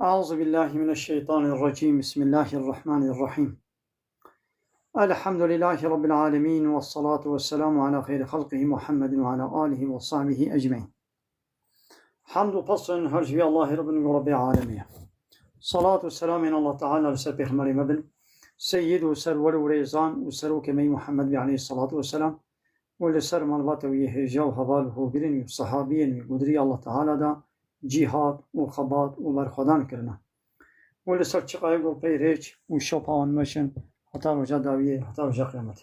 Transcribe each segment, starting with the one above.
أعوذ بالله من الشيطان الرجيم. بسم الله الرحمن الرحيم. الحمد لله رب العالمين، والصلاة والسلام على خير خلقه محمد وعلى آله وصحبه أجمعين. حمد فصل هرجي الله رب العالمين. صلاة والسلام على الله تعالى لسبح مريم سيد وسرور وريزان وسروك مي محمد عليه الصلاة والسلام ولسر مالباتويه جو هواله برين صحابين قدري الله تعالى دا جهاد وخبات وبرخدان كرنا ولسر چقای گل پیریچ و شپان مشن حتی رجا داویه حتی رجا قیامت.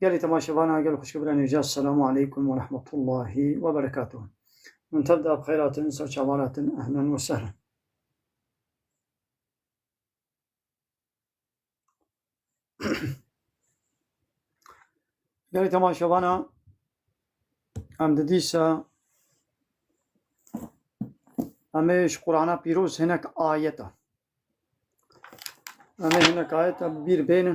گلی تماشاوان گل خوشگبران ایجاز. السلام عليكم ورحمة الله وبركاته. من تبدأ بخيرات سرچوالات أهلا وسهلا. گلی تماشاوان ام ددیسا امیش قرآن پیروز هنک آیتا امه هنک آیتا bir بین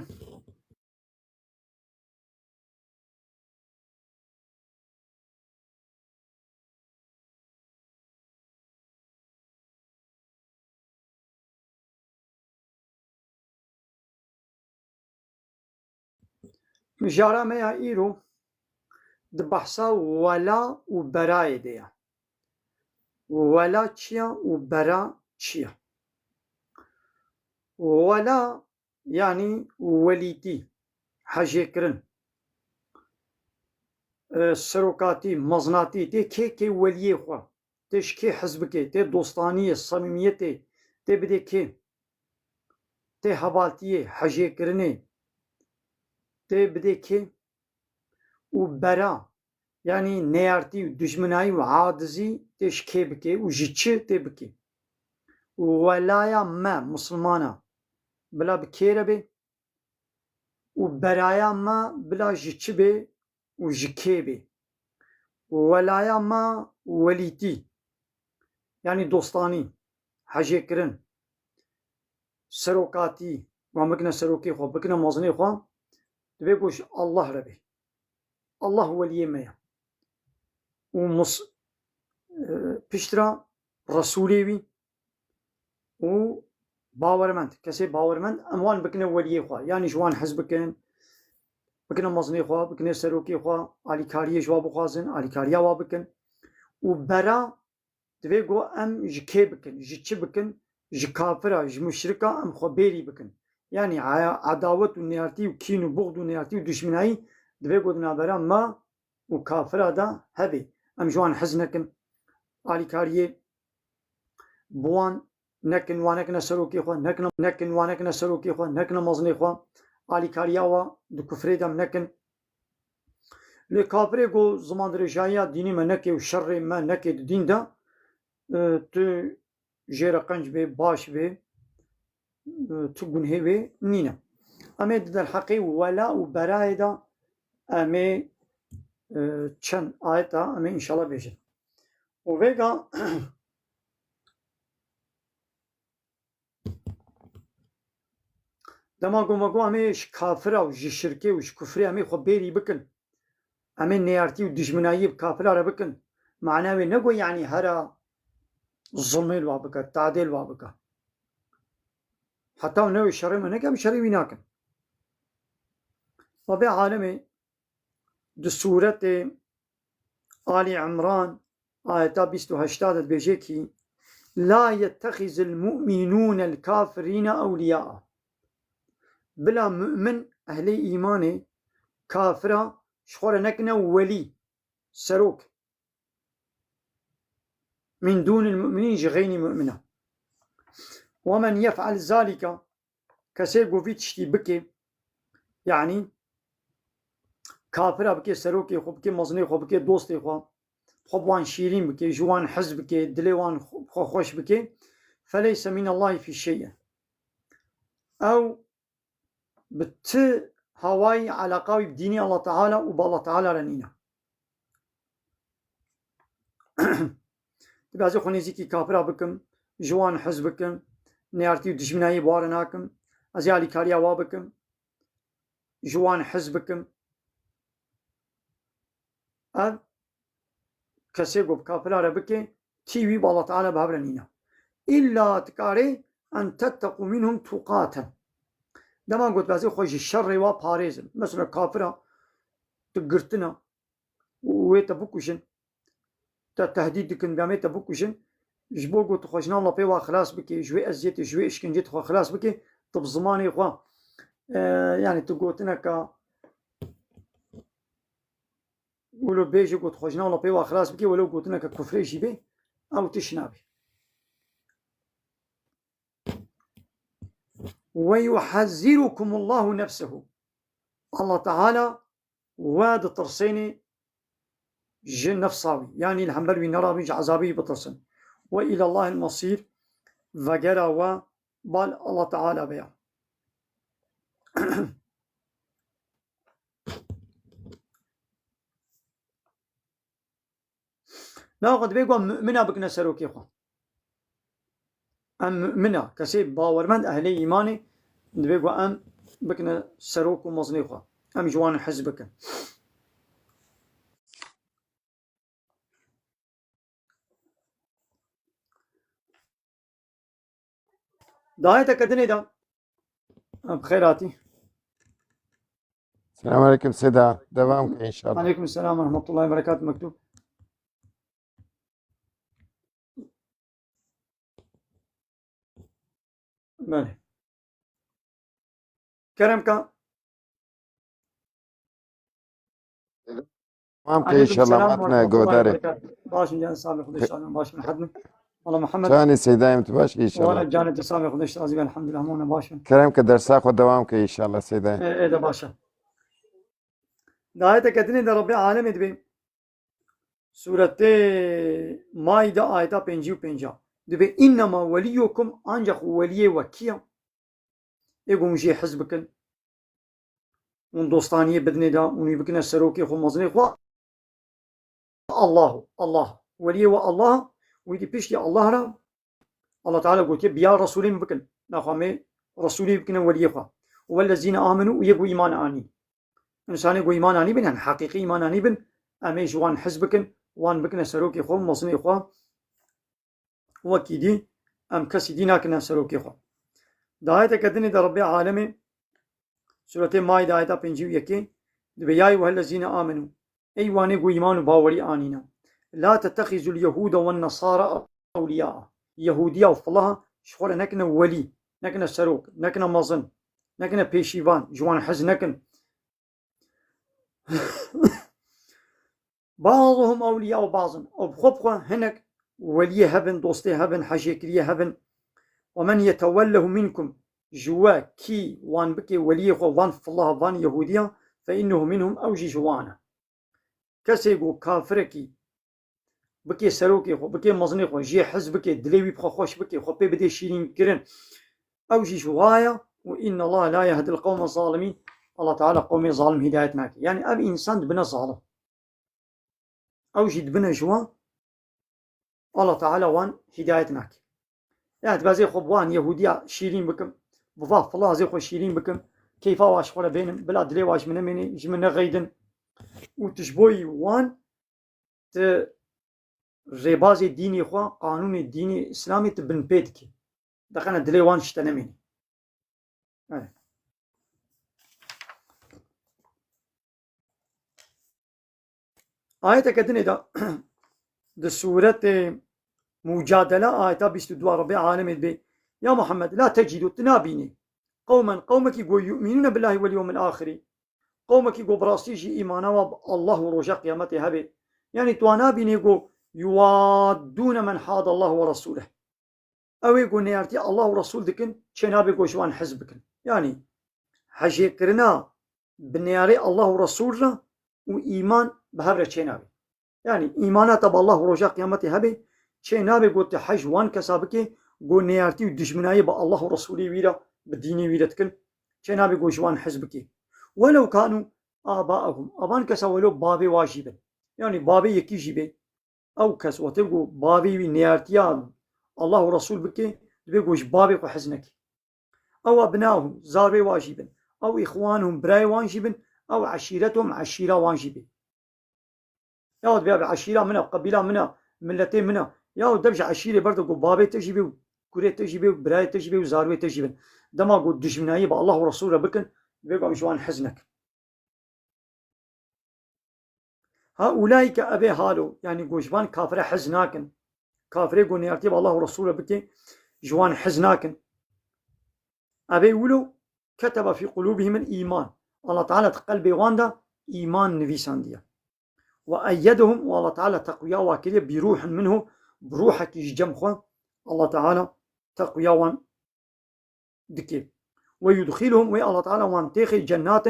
مجارا میا ایرو د بحثا ولا و برای دیا. ولا چیا و برا چیا؟ ولا يعني وليتي حاجة كرن سروكاتي مزناتي تي كي وليه خوا تش كي حزبك تي دوستانية صميميتي تي بدي كي تي حبالتي حاجة كرني تي بدي كي وبرا يعني نيارتي ودجمناي وعادزي تش كي بكي وجيتش تي بكي. ولايا ما مسلمانا بلا بكيرة بي وبرايا ما بلا جيتش بي وجكي بي. ولايا ما وليتي يعني دوستاني حاجة كرن سروكاتي ومكنا سروكي خو بكنا موزني خو تبي قوش الله ربي الله ولي ميا ومص بشترا رسولي بي و باورمند كسي باورمند اموان بكنا ولي خو يعني جوان حزبكن بكنا مزني خو بكنا سروكي خو علي كاريه جواب خوازن علي كاريا وابكن وبرا تبي قو ام جكي بكن جتش بكن جكافرة جمشركة ام خبيري بكن يعني عداوة ونيارتي وكين وبغض ونيارتي ودشمناي تبي قو نابرا ما وكافرة دا هبي ام جوان حزنكن علي كاريه بوان نكن وانكنا سروكي خو نكن وانكنا سروكي خو نكن مزني خو علي كارياوا دو كفري دم نكن لكافري قو زمان رجايا ديني ما نكي وشر ما نكي دين دا تو جيرا قنج بي باش بي تو قنهي بي نينا امي دا الحقي ولا وبراي دا امي چن آيتا امي ان شاء الله بيجن وفيقا دما قوما امي كافرة وش شركي وش كفري امي خو بيري بكن امي نيارتي ودجمنايي بكافرة ربكن معناه نقو يعني هرا ظلمي الوابكا تعديل الوابكا حتى ونوي الشرعي منك بشرعي ويناكن وبي عالمي دو سورة آل عمران آية 28 بيجيكي لا يتخذ المؤمنون الكافرين أولياء. بلا مؤمن أهل إيماني كافرة شخورة نكنا ولي سروك من دون المؤمنين جغيني مؤمنة. ومن يفعل ذلك كسيقو في تشتي بكي يعني كافرة بكي سروكي خو بكي مزني خو بكي دوستي خو خبوان شيرين بكي جوان حزب بكي دليوان خوش بكي فليس من الله في شيء أو بت هواي علاقة بديني الله تعالى وبالله تعالى رنينا. بعضي خونيزيكي كافرة بكم جوان حزب بكم نيارتي ودجمناي بوارناكم أزيالي كاريا وابكم جوان حزبكم كسيقو بكافرة بكي تيوي بالله تعالى بهبرنينا إلا تكاري أن تتقوا منهم تقاتا. دما قلت بازي خوش الشر وباريزم مثلا كافرة تقرتنا ويتبكوشن تهديد كن بامي تبكوشن جبو قلت خوشنا الله بيوا خلاص بكي جوي أزيت جوي إشكنجيت خو خلاص بكي طب زماني خوا يعني تقوتنا كا ولو بيجي قلت خوشنا الله بيوا خلاص بكي ولو قلتنا ككفري جيبي أو تشنابي. ويحذركم الله نفسه. الله تعالى واد ترسيني جن نفساوي يعني الحنبلوي نرى بيج عذابي بترسن وإلى الله المصير وقرا وبال الله تعالى بيا. لا قد بيقوا مؤمنة بكنا سروكي خوا أم مؤمنة كسيب باورمند أهلي إيماني بيقوا أم بكنا سروك ومزني خوا أم جوان حزبك. دايتك كدني دا بخيراتي. السلام عليكم سيدة دوامك إن شاء الله. عليكم السلام ورحمة الله وبركاته. مكتوب بله كرمك دوامك إن شاء الله ماتنا قوداري باش نجان سامي خدش باش من حدنا والله محمد ثاني سيدة متباش إن شاء الله وانا جانب سامي خدش رازي الحمد لله مونا باشا كرمك درساك ودوامك إن شاء الله سيدة. ايه ده باشا دايتك كدني ده ربي عالم دبي سورة مائدة آية 55 دبي إنما وليكم أنجح ولي وكيا يقوم مشي حزبك من دوستانية بدني دا وني بكنا سروكي خو مزني خو الله ولي والله ويدي بيشتي الله را الله تعالى قلت بيا رسولي بكن ناخامي رسولي بكنا ولي خو والذين آمنوا ويقوا إيمان آني إنسان يقوا إيمان آني بن حقيقي إيمان آني بن أميش وان حزبكن وان بكنا سروكي خو مزني خو وكيدي أم كسي دينا كنا سروكي خو دايتا كدني دا ربي عالمي سورة مائدة آية 51 يا أيها الذين آمنوا أي وانيقوا إيمان باوري آنينا لا تتخذوا اليهود والنصارى أولياء. يهودية وفلها شغل نكنا ولي نكنا سروك نكنا مظن نكنا بيشيفان جوان حز نكن بعضهم أولياء بعض أو بخبخة هنك ولي هبن دوستي هبن حشيكرية هبن ومن يتوله منكم جوا كي وان بكي ولي خو وان فالله وان يهودية فإنه منهم أوجي جوانا كسيقو كافركي بكي سروكي خو بكي مزني خو جي حز بكي دليوي بخو خوش بكي خو بي بدي شيرين كرن أوجي جوايا وإن الله لا يهدي القوم الظالمين. الله تعالى قومي ظالم هداية معك يعني أبي إنسان دبنا ظالم أوجي دبنا جوا الله تعالى وان هداية معك يعني تبازي خو وان يهودية شيرين بكم بضاف الله زي خو شيرين بكم كيف واش خولا بينهم بلا دلي واش مني جمنا غيدن وتشبوي وان ربازي ديني خو قانون الديني اسلامي تبن بيتك دخلنا دلي وان شتنميني آية كدني دا ده سورة مجادلة آية 22 ربي عالم بي يا محمد لا تجدوا تنابيني قومك يؤمنون بالله واليوم الآخر قومك براسيجي إيمانا الله ورجاء قيامته هبي يعني توانابيني يوادون من حاد الله ورسوله أو يقول نيارتي الله ورسول دكن شنابي شوان حزبكن يعني حجي كرنا بنياري الله ورسوله وإيمان بهبرة شنابي يعني إيمانات بالله ورجاء قيامته هبي شنابي قلت حج وان كسابكي قول نيارتي ودشمناي بالله ورسوله ويرا بالديني ويرتكن شنابي شوان حزبكي ولو كانوا آباءهم أبان كسا ولو بابي واجبا يعني بابي يكي جيبي أو كس وتبقوا بابي نيارتيان الله ورسول بكي بيقوش بابي وحزنك أو أبنائهم زاربي واجبا أو إخوانهم براي واجبا أو عشيرتهم عشيرة واجبا يا بيا عشيرة منا قبيلة منا ملتين منا يا دبج عشيرة برضه بابي تجيبي كوري تجيبه وبراي تجيبه وزاروي تجيبه دما قد دجمناي با الله ورسوله بكن بيقوا جوان حزنك هؤلاء أبي هالو يعني جوجبان كافر حزناكن كافر يقول يرتيب الله ورسوله بكي جوان حزناكن أبي يقولوا كتب في قلوبهم الإيمان الله تعالى قلبي واندا إيمان نفيسانديا وأيدهم والله تعالى تقويا وكذا بروح منه بروحك يجمخوا الله تعالى تقويا وان دكي ويدخلهم وي الله تعالى وان تيخي جنات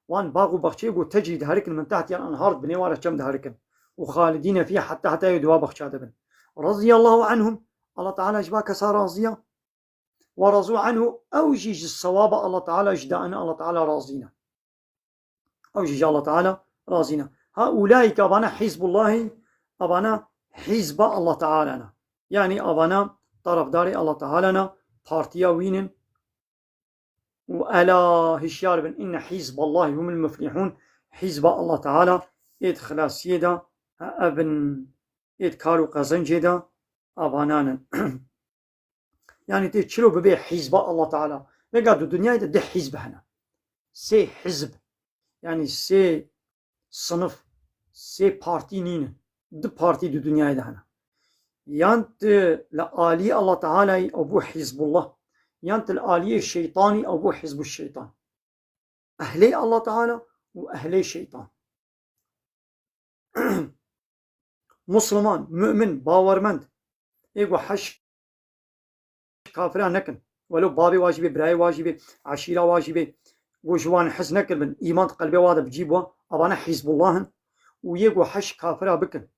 وان باغو بخشيغو تجري دهاركن من تحت الأنهار بنيوارة كم دهاركن وخالدين فيها حتى يدوا بخشادبن رضي الله عنهم الله تعالى جباك صار راضيا ورضوا عنه أوجيج الصواب الله تعالى جداءنا الله تعالى راضينا أوجيج الله تعالى راضينا هؤلاء أبانا حزب الله أبانا حزب الله تعالى يعني أبانا طرف داري الله تعالى بارتيا وينن وألا هشيار بن إن حزب الله هم المفلحون حزب الله تعالى إد خلاص يدا أبن إد كارو قزن جدا أبانانا يعني تشلو ببي حزب الله تعالى بقى الدنيا ده حزب هنا سي حزب يعني سي صنف سي بارتي نين دو بارتي دو دنيا ده هنا يانت لآلي الله تعالى أبو حزب الله يانت الآلية الشيطاني أبو حزب الشيطان أهلي الله تعالى وأهلي الشيطان مسلمان مؤمن باورمند إيقو حش كافران نكن ولو بابي واجبي براي واجبي عشيرة واجبي وجوان حز نكن من إيمان قلبي وادا بجيبوا أبانا حزب الله ويقو حش كافرة بكن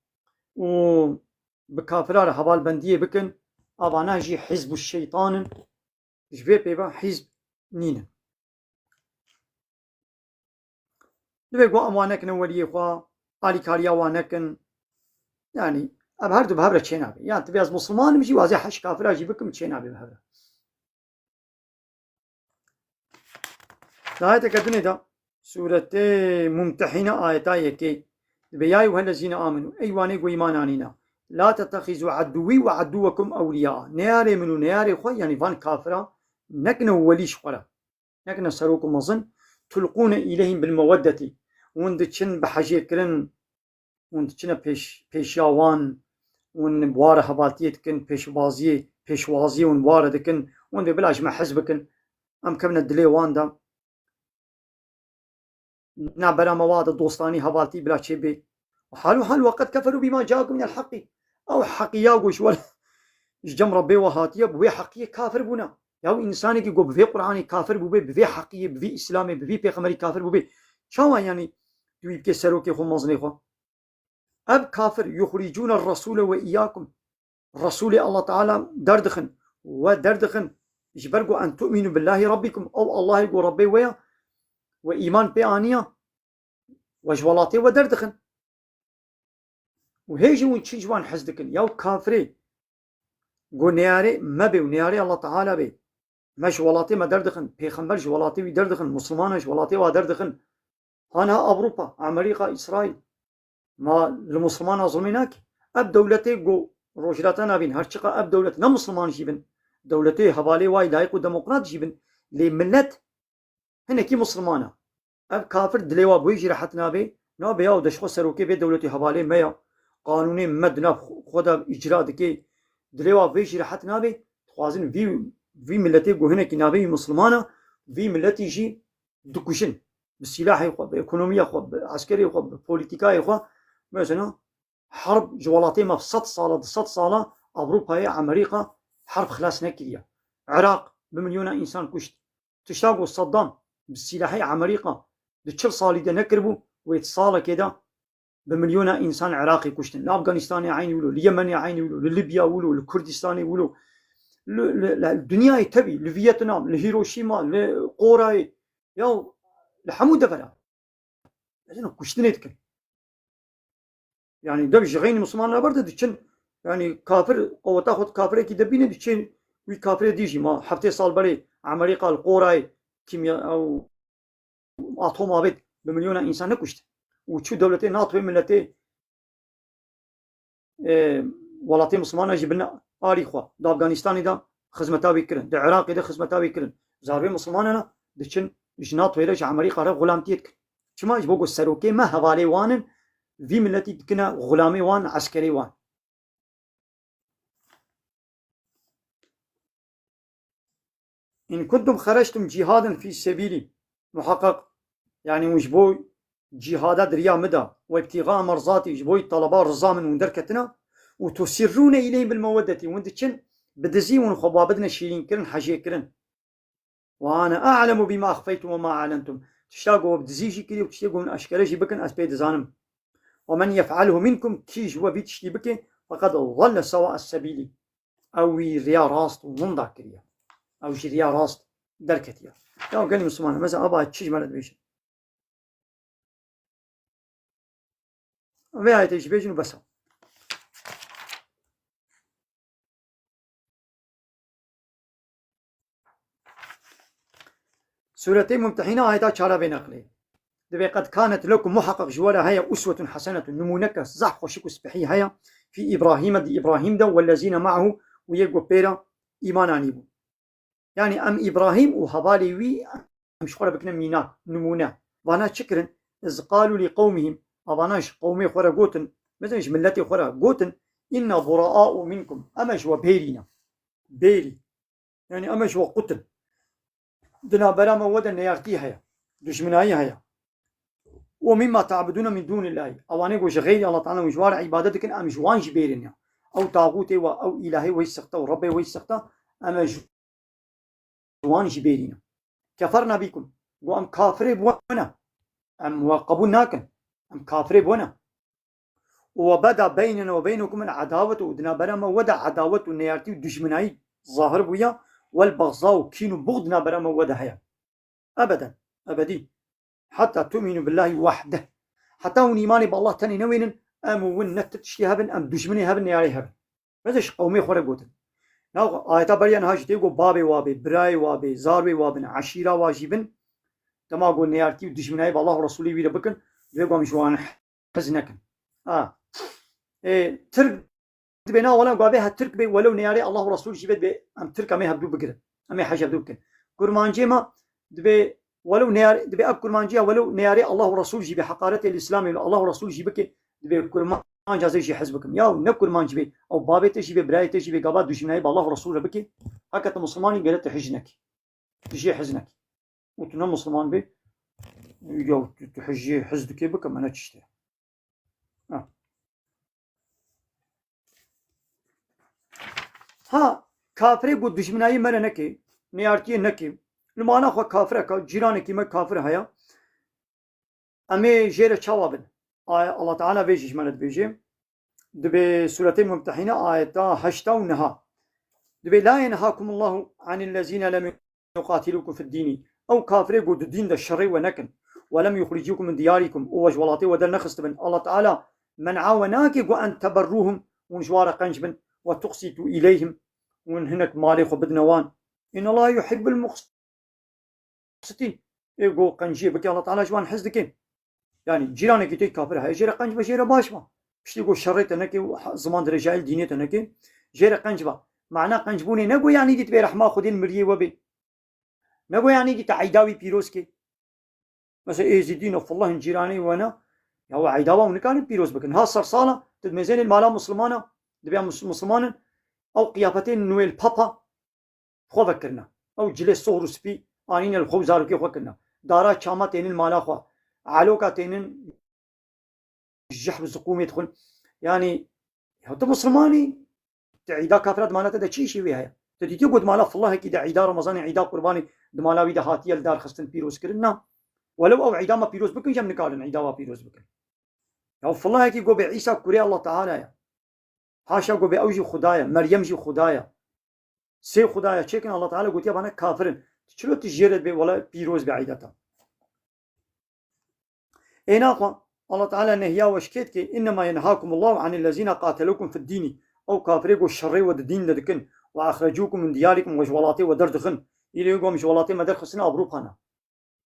وبكافرة هبال بندية بكن أبانا جي حزب الشيطان جبه بيبا حزب نين دبيقو أموانكن ولي إخوا آلي كاريا وانكن يعني أبهردو بهبرة تشينابي يعني تبي از مسلمان مجي وازي حش كافرة جيبكم تشينابي بهبرة آية كدني دا سورة ممتحنة آية يكي يا أيها الذين آمنوا أيواني قو إيمان آنينا لا تتخذوا عدوي وعدوكم أولياء نياري منو نياري خو يعني فان كافرة نكنو وليش خلا نكنا سروكم مظن تلقون إليهم بالمودة وندتشن بحاجة كرن وندتشن بيشياوان ون بواره هبالتيه دكن بيشوازي ون بواره دكن وند بلاش ما حزبكن ام كمنا دلي واندا نعبر مواد الدوستاني هبالتي بلا شيء بي وحال وقد كفروا بما جاءكم من الحق او حقيا وش ولا جم ربي وهاتيه بوي حقيه كافر بنا ياو انساني كي جو بفي قراني كافر بوبي بفي حقيه بفي اسلامي بفي بيغمري كافر بوبي شو يعني دوي كي سروكي خو مزني خو أب كافر يخرجون الرسول وإياكم الرسول الله تعالى دردخن ودردخن يجبرقوا أن تؤمنوا بالله ربكم أو الله يقول ربي ويا وإيمان بآنية وجوالاتي ودردخن وهيجي ونشجوان حزدكن يو كافري قو نياري مبي ونياري الله تعالى بي ما جوالاتي ما دردخن بيخمبر جوالاتي ويدردخن مسلمان جوالاتي ودردخن هانا أوروبا أمريكا إسرائيل ما المسلمان ظلميناك اب دولتي جو روجلاتنا بين هرشقه اب دولتنا مسلمان جيبن دولتي حوالي واي لايق وديمقراط جيبن لي ملت هنا كي مسلمانه اب كافر دليوا بويجي راحتنا بي نو بياو دشخو سروكي بي دولتي حوالي ميا قانوني مدنا خدا اجرا دكي دليوا بويجي راحتنا بي خوازن في ملتي جو هنا كي نابي مسلمانه في ملتي جي دكوشن بالسلاح يخو بايكونوميا يخو بعسكري يخو بوليتيكا يخو مثلا حرب جوالاتي ما في 6 صالة أوروبا هي أمريكا حرب خلاص نكية عراق بمليون إنسان كشت تشاقوا صدام بالسلاحي أمريكا لتشل صالي دا نكربو ويتصالة كده بمليون إنسان عراقي كشتن لأفغانستان عيني يقولوا اليمن عيني يقولوا لليبيا يقولوا لكردستان يقولوا الدنيا تبي لفيتنام لهيروشيما لقوراي يو لحمود فلا لأنه كشتن يتكلم يعني دبش غير مسلمان لا برد دشن يعني كافر او تاخذ كافر كي دبينه دشن وي كافر ديجي ما حفتي صال بري امريكا القوراي كيمياء او اتوم ابد بمليون انسان كشت وشو دولتي ناطوي ملتي ولاتي مسلمان جبنا اري خو دا افغانستان دا خزمتاوي كرن د عراق ده خزمتاوي كرن زاربي مسلماننا دچن جنات ويرج عمري قاره غلامتيت چما بوغو سروكي ما حوالي وانن في ملتي دكنا غلامي وان عسكري وان إن كنتم خرجتم جهادا في سبيلي محقق يعني وجبوي جهادات ريا مدى وابتغاء مرضاتي وجبوي طلبات رضا من وندركتنا وتسرون إليهم بالمودة وندتشن بدزي ونخبا بدنا شيرين كرن حاجة كرن وأنا أعلم بما أخفيتم وما أعلنتم تشتاقوا بدزيجي كري وتشتاقوا من أشكالجي بكن أسبيد زانم ومن يفعله منكم كيج وبيتشتي بكي فقد ضل سواء السبيل أو ريا راست ومنضع كريا أو ريا راست دركتيا يا قال لي مسلمان مثلا أبا تشيج مالد بيش وياي تيجي بيجنو بس سورتين ممتحنة آيات شارع بنقلي دبي قد كانت لكم محقق جوالا هيا أسوة حسنة نمونك زحق وشكو سبحي هيا في إبراهيم دي إبراهيم ده والذين معه ويقو بيرا إيمان عنيبو يعني أم إبراهيم وهبالي وي أم شخورة بكنا مينا نمونا وانا شكرا إذ قالوا لقومهم أباناش قومي خورا قوتن مثلا ملتي خورا قوتن إنا براء منكم أمش وبيرينا بيري يعني أمش وقتن دنا برا مودا نيارتي هيا دشمناي هيا ومما تعبدون من دون الله أواني قوش غير الله تعالى وجوار عبادتك أمش وانش بيرنا أو طاغوتي أو إلهي ويسقطه وربي ويسقطه أمش وانش بيرنا كفرنا بكم وأم كافر بونا أم وقبولناكم أم كافر بونا وبدا بيننا وبينكم العداوة ودنا برا مودا عداوة نيارتي ودشمناي ظاهر بويا والبغضاء كينو بغضنا برا مودا هيا أبدا أبدي حتى تؤمنوا بالله وحده حتى ونيماني بالله تاني نوين أم ونت تشتيهبن أم دشمني هبن ياري هبن ماذا قومي خورا قوتن ناو آيتا بريان هاش تيقو بابي وابي براي وابي زاربي وابن عشيرة واجبن تما قول نيارتي ودشمناي بالله ورسولي ويدا بكن ويقو مشوان حزنكن ترك بينا ولا قابيها ترك بي ولو نياري الله ورسولي جيبت بي أم ترك أمي هبدو بكرن أمي حاجة هبدو بكن كرمان ما دبي ولو نيار دبي أب كرمانجيا ولو نياري الله ورسول جي بحقارة الإسلام الله ورسول جي بك دبي كرمانجا زي شي حزبكم يا نكرمانج بي أو بابي تجي براي تجي قابا دشمناي بالله ورسوله بك هكذا مسلماني قالت تحجنك تجي حزنك وتنا مسلمان بي يو تحجي حزدك بك ما نتشتي ها كافري قد دشمناي مرة نكي نيارتي نكي لمانا خو كافر کا جيران کی میں کافر هيا امي جير چاوابن الله تعالى بيجي مالت بيجي دبي سورة الممتحنة آيات 8 و 9 دبي لا ينهاكم الله عن الذين لم يقاتلوكم في الدين او كافر قد الدين ده الشر ونكن ولم يخرجوكم من دياركم وجولاتي ودل نخست بن الله تعالى من عاوناك وان تبروهم ونجوار قنجبن وتقسطوا اليهم وان هناك مالي خو بدنوان ان الله يحب المقسطين ستين إيجو قنجي بكي الله تعالى جوان حزدكين يعني جيرانك تي كافر هاي جيرا قنج بجيرا باشما بشتي يقول شريت انك زمان رجال دينيت انك جيرا قنجبا معناه قنجبوني نقول يعني دي تبي رحمه خدين مريه وبي نقول يعني دي تعيداوي بيروسكي مثلا ايه زيدين في الله جيراني وانا هو عيداوا ونكان بيروس بكن ها صرصاله تدمزين المالا مسلمانه دبي مسلمان او قيافتين نويل بابا خو فكرنا او جلس صورس بي آنين الخوب زارو خو كنا دارا چاما تينن مالا خو علوكا تينن جحب زقوم يدخل يعني هذا مسلماني عيدا كافرات مالته ده شيء ويا هي تدي قد مالا في الله كده عيدا رمضان عيدا قرباني دمالا ويدا هاتي الدار خستن بيروز كرنا ولو او عيدا ما بيروز بكن جم نقالن عيدا ما بيروز بكن او في الله كي جو بعيسى كوري الله تعالى حاشا جو باوجي خدايا مريم جي خدايا سي خدايا چكن الله تعالى قلت يا بنا كافرن شلو تجرد بي ولا بيروز بعيدتا ايناقا الله تعالى نهيا وشكيت كي انما ينهاكم الله عن الذين قاتلوكم في الدين او كافريكو الشر والدين لدكن واخرجوكم من دياركم وجولاتي ودردخن الى يقوم جولاتي مدر خصنا اوروبا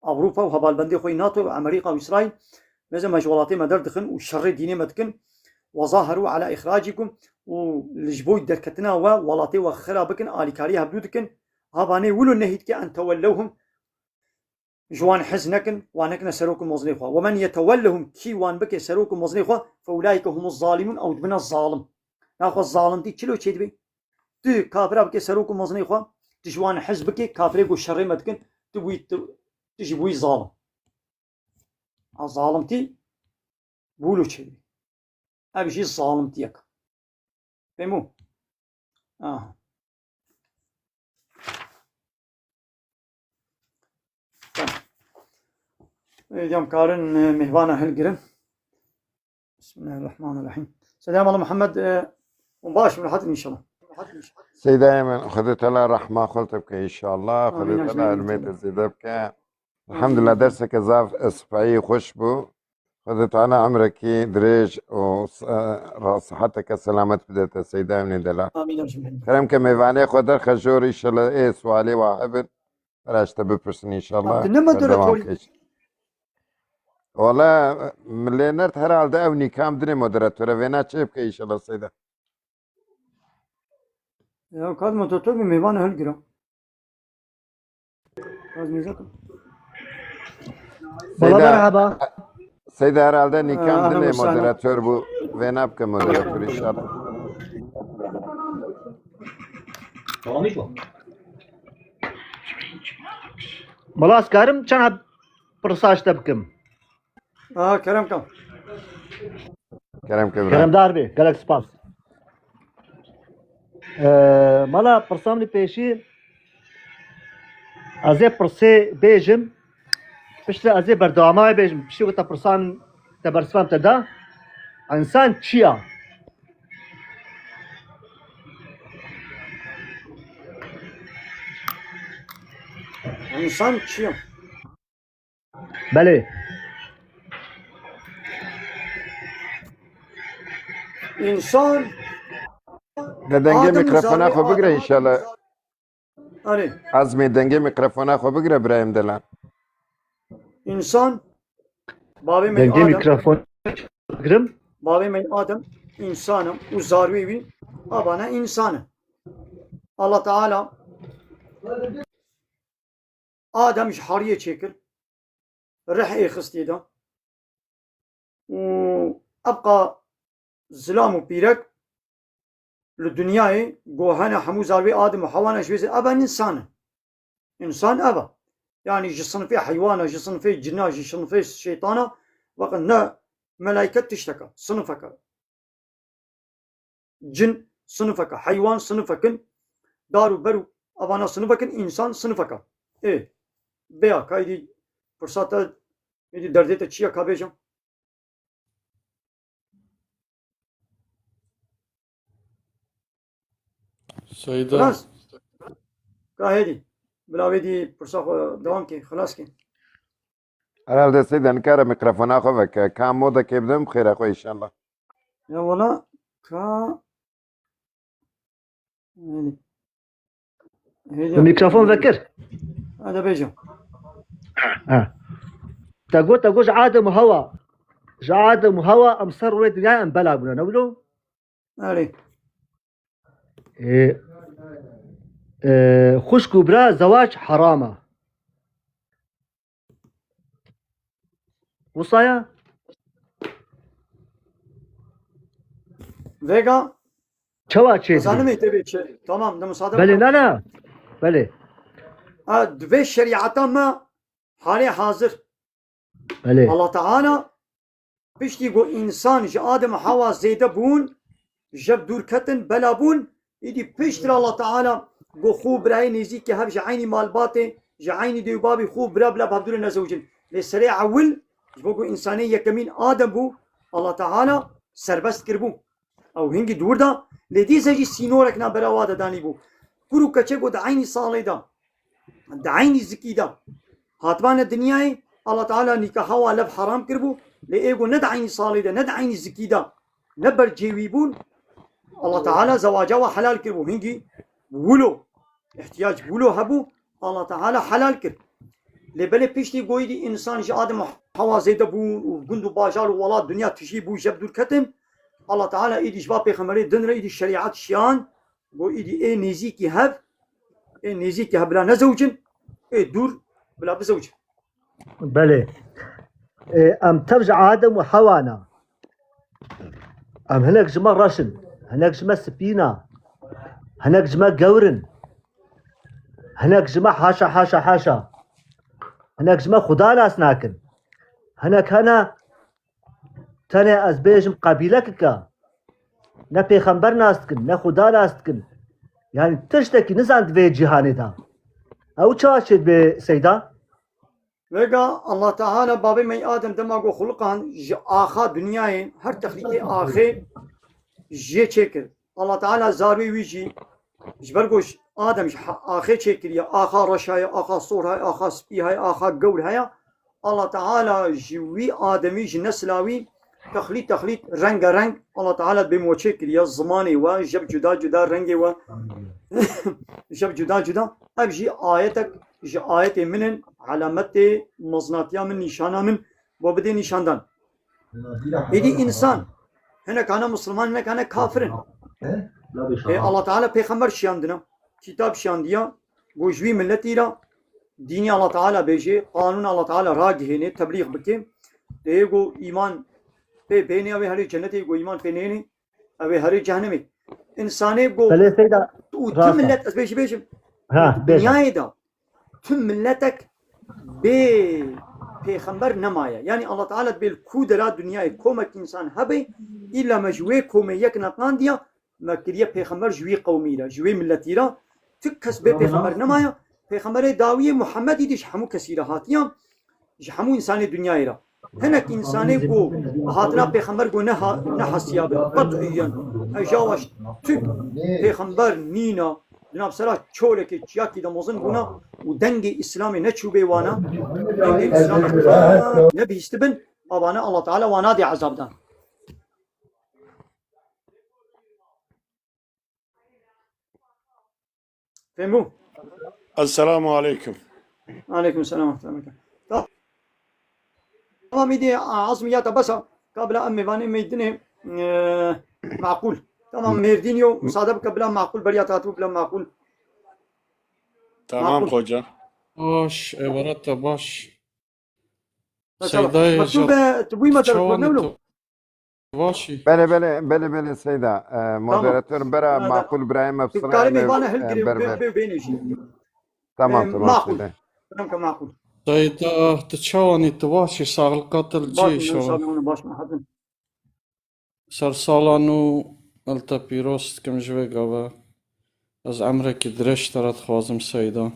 اوروبا وهبال بندي خوي ناتو وامريكا واسرائيل لازم جولاتي مدردخن والشر ديني مدكن وظاهروا على إخراجكم والجبوي دركتنا وولاتي وخرابكن آلكاريها بدودكن هاباني ولو نهيتك أن تولوهم جوان حزنكن وانكن سروكم مزنيخوا ومن يتولهم كي وان بك سروكم مزنيخوا فأولئك هم الظالمون أو دبنا الظالم ناخو الظالم دي چلو چيد بي تو كافر بك سروكم مزنيخوا تجوان حزبك كافر يقول شر مدكن تجيبوي ظالم الظالم تي بولو چيد بي أبي شي الظالم تيك فهمو اليوم كارن مهوانا هلقرن بسم الله الرحمن الرحيم سلام الله محمد مباشر من حد إن شاء الله سيدة أيمن خذت لها رحمة خلتك إن شاء الله خذت لها الميت الزيدبك الحمد لله درسك زاف إصبعي خوش بو خذت على عمرك دريج وصحتك سلامت بدأت سيدة أيمن دلا آمين كرمك ميواني خذر خجور إن شاء الله إيه سوالي واحد راشت ببرسن إن شاء الله نما دولة والله مليونرت herhalde ev nikam dine moderatörü ve ne çepke inşallah Seyda. Ya kad moderatör bir meyvan hölgüra. Az mizakım. Baba merhaba. Seyda herhalde nikam dine moderatör bu ve ne yapka moderatör inşallah. Tamam mı? Malas karım çana pırsaçta bıkım. Kerem kam. Kerem Kebran. Kerem Darbi, Galaxy Pass. Mala pırsamlı peşi azê pirsê bêjim piştre azê berdewamaya bêjim piştî ku te pirsan te bersivam te da insan çi ya? İnsan çiyim. Belê. İnsan Ne denge Adem mikrofona Zari, xo bigre Adem- inşallah. hani Azmi denge mikrofona xo bigre İbrahim Delan. insan Babi Mey Denge Adem mikrofon bıkırım. Babi Mey Adem insanım uzarvi abana insanı. Allah Teala Adem hariye çekir. رح خستي ده وأبقى ظلام وبيرك للدنيا جوهنا حمو زاروي آدم وحوانا شوية أبا إنسان أبا يعني جسن في حيوانة جسن في جنة جسن في شيطانة وقد نا ملائكة تشتكى صنفك جن صنفك حيوان صنفك دارو برو أبانا صنفك إنسان صنفك إيه بيا كايدي فرصة میدی درده تا چیه که بیشم سيدة خلاص که هیدی بلاوی دی فرصة دوام کی خلاص کی Herhalde Seyda nkara mikrofona xo veke. Kam moda kebdim xeyra xo inşallah. یا ولا که هیدی الميكروفون ذكر. هذا بیشم تقول عادم وهوا عادم وهوا امصر ولد دنيا ام بلا بنا نقولوا آره خوش كبرى زواج حرامه وصايا وگا شوا شيء زانم ایتبی چه تمام ده مصادم بله لا بله دوی شریعتا ما حالی حاضر بله Allah Teala pişti go insan ji Adem Hava zeyde bun jeb durketin bela bun idi piştir Allah Teala go xu bray nezi ki hev ji ayni malbate ji ayni deybabi xu bra bla babdur nezawjin le seri awil bo go insani yekemin Adem bu Allah Teala serbest kirbu او hingi durda le dise ji sinorek na berawada dani bu kuru kaçe go da ayni salida da ayni zikida hatvan dünyayı Allah Teala nikah wa lab haram kirbu le ego ne da'ini salida ne da'ini zikida ne bercevibun Allah Teala zavaja wa halal kirbu hingi bulo ihtiyaç bulo habu Allah Teala halal kir le bele pişti goydi insan ji Adem Hava zeyde bu gundu bajar wala dünya tişi bu jeb durketim Allah Teala idi jva peygamberê din re idi şeriat şiyan bu idi ê nêzîkî hev ê nêzîkî hev bila nezewcin ê dûr bila bizewcin. بله ام تبج آدم وحوانا ام هناك جما رشن هناك جما سبينا هناك جما قورن هناك جما حاشا حاشا حاشا هناك جما خدا ناس ناكن هناك هنا تاني از بيجم قبيلك نه پیغمبر ناستکن نه خدا ناستکن yani tiştekî nizand vê cîhanê da ew çawa çêt bê seyda Vega Allah Teala babê me Adem dema got xuluqan ji axa dunyayê her texlîkê axê jê çêkir. Allah Teala zarî wî jî ji ber got Adem ji axê çêkiriye axa reş heye, axa sor heye, axa spî heye, axa gewr heye. Allah Teala ji wî Ademî ji nesla wî texlît rengareng Allah Teala bê mo çêkiriye zimanê we jeb cuda cuda rengê we jeb cuda cuda ev jî ayetek ji ayetê min in alametê meznatiya min nîşana min bo bidê nîşandan. Êdî insan hinek hane Müslüman hinek hane kafirin. Allah Teala peygamber şiyandina kitap şiyandiya got ji wî milletî ra dînî Allah Teala bêjê qanûn Allah Teala ragihêne tebliğ bike dê got îman pê bêhne ew ê herî cennetê got îman pê nêne ew ê herî cehennemê. İnsanê got belê seyda û tüm millet ez bêjî bêjim ha bêje dünyayê da tüm milletek bê peygamber nemaye. Yani Allah Teala bêl ku dera dünyayê komek insan hebe îla me ji wê komê yek neqandiya me kiriye peygamber ji wî qewmî re ji wê milletî re tik kes bê peygamber nemaye. Peygamberê dawiyê Muhammedî de ji hemû kesî re hatiye ji hemû insanê dünyayê re. Hinek insanê got hatina peygamber got ne hesiya be qet'iyen ejawaş tük peygamber nîna Cenab-ı Sera çolekê çiyakî de mozin bûna û dengê İslamê neçûbê wana dengê İslamê ne bihîstî bin avane Allah Teala wana dê ezabdan. Fehmû? Esselamu aleyküm. Aleyküm selam ve rahmetullah. Tamam idi azmiyata basa kabla emme vane meydine معقول tamam merdinyo müsaade kabla معقول beriyat atu bila معقول Tamam Makul. hocam. باش عبارات باش mesela سيداي mektube tbuy mesela تشاوان ne باشي بله سيدا مودراتور برا هذا. معقول ابراهيم افصل kalemi bana hel بربر gire beyneşi تمام معقول سيدا tamam معقول سيدا تشاواني تباشي صار القتل baş جيش onu baş mahadın صار صالانو قلت بيروست كم جوي قابا از عمرك درش ترى خوازم سيدا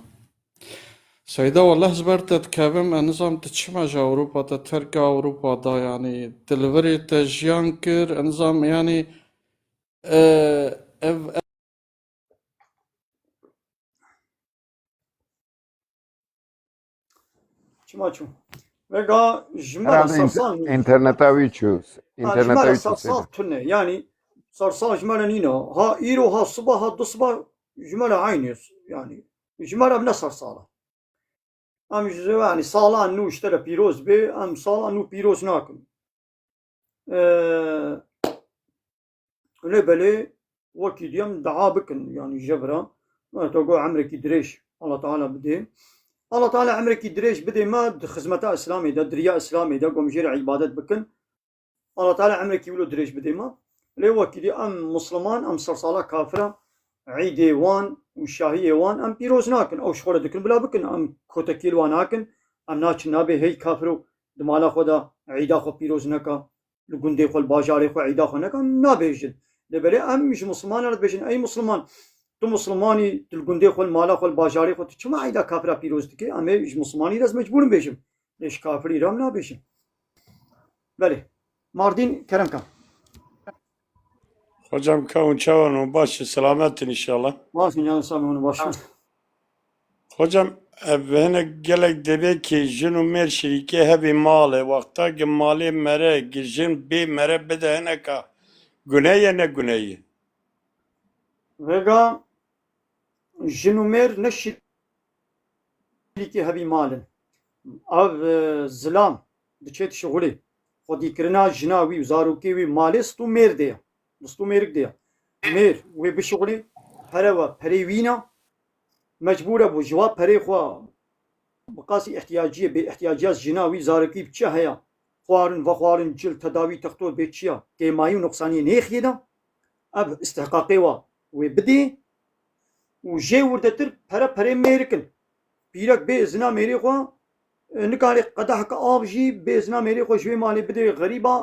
والله زبرت كابم نظام تشمج أوروبا تركا أوروبا دا يعني دليفري تجيانكر نظام يعني çimaçu vega jmara herhalde sarsan internete çöz. jmara İnternete çöz. sarsal tünne yani sarsan jmara nina ha iro ha sabah ha dusbah jmara aynıyız yani jmara bna sarsala am yani salan nu iştere piroz be am salan nu piroz nakin öyle böyle vakit diyem daha bakın yani jabra ma togo amreki direş Allah Teala bide Allah Teala amreki direş bide ma hizmeta İslami da diriya İslami da gomjir ibadet bakın Allah Teala amreki bilo direş bide ma le vakit am Müslüman am sarsala kafira عيدي وان وشاهية وان ام بيروز ناكن او شغله دكن بلا بكن ام كوتكيل واناكن ام ناچ نابه هي كافرو دمالا خدا عيدا خو بيروز نكا لغندي خو الباجاري خو عيدا خو نكا نابهجن لبري ام مش مسلمان رد بيجن اي مسلمان تو مسلماني لغندي خو المالا خو الباجاري خو تشما عيدا كافرا بيروز دكي ام مش مسلماني راز مجبورم بيجم ليش كافري رام نابهجن بله ماردين كرم كان Hocam kavun çavanın başı selamettin inşallah. Varsın canım sağ olun başım. Hocam evvene gelek debe ki jinu mer şirike hebi male vakta ki mali mere girjin bir mere bedene ka güneye ne güneyi. Vega jinumer neşi ki hebi malin. Av zilam diçet şغلی خودی کرنا جناوی و زاروکی وی مالست و میر دیا دستو میرک دیا میر وی بشغلی پره و پره وینا مجبوره بو جواب پره خوا بقاسی احتیاجیه به احتیاجات جناوی زاروکی بچه هیا خوارن و خوارن جل تداوی تختور به چیا که مایو نقصانی نیخیه دا اب استحقاقی و بدی و جه وردتر پره میرکن پیرک به ازنا میری خوا نکاری قدح که آب جی به ازنا میری خوا شوی مالی بده غریبا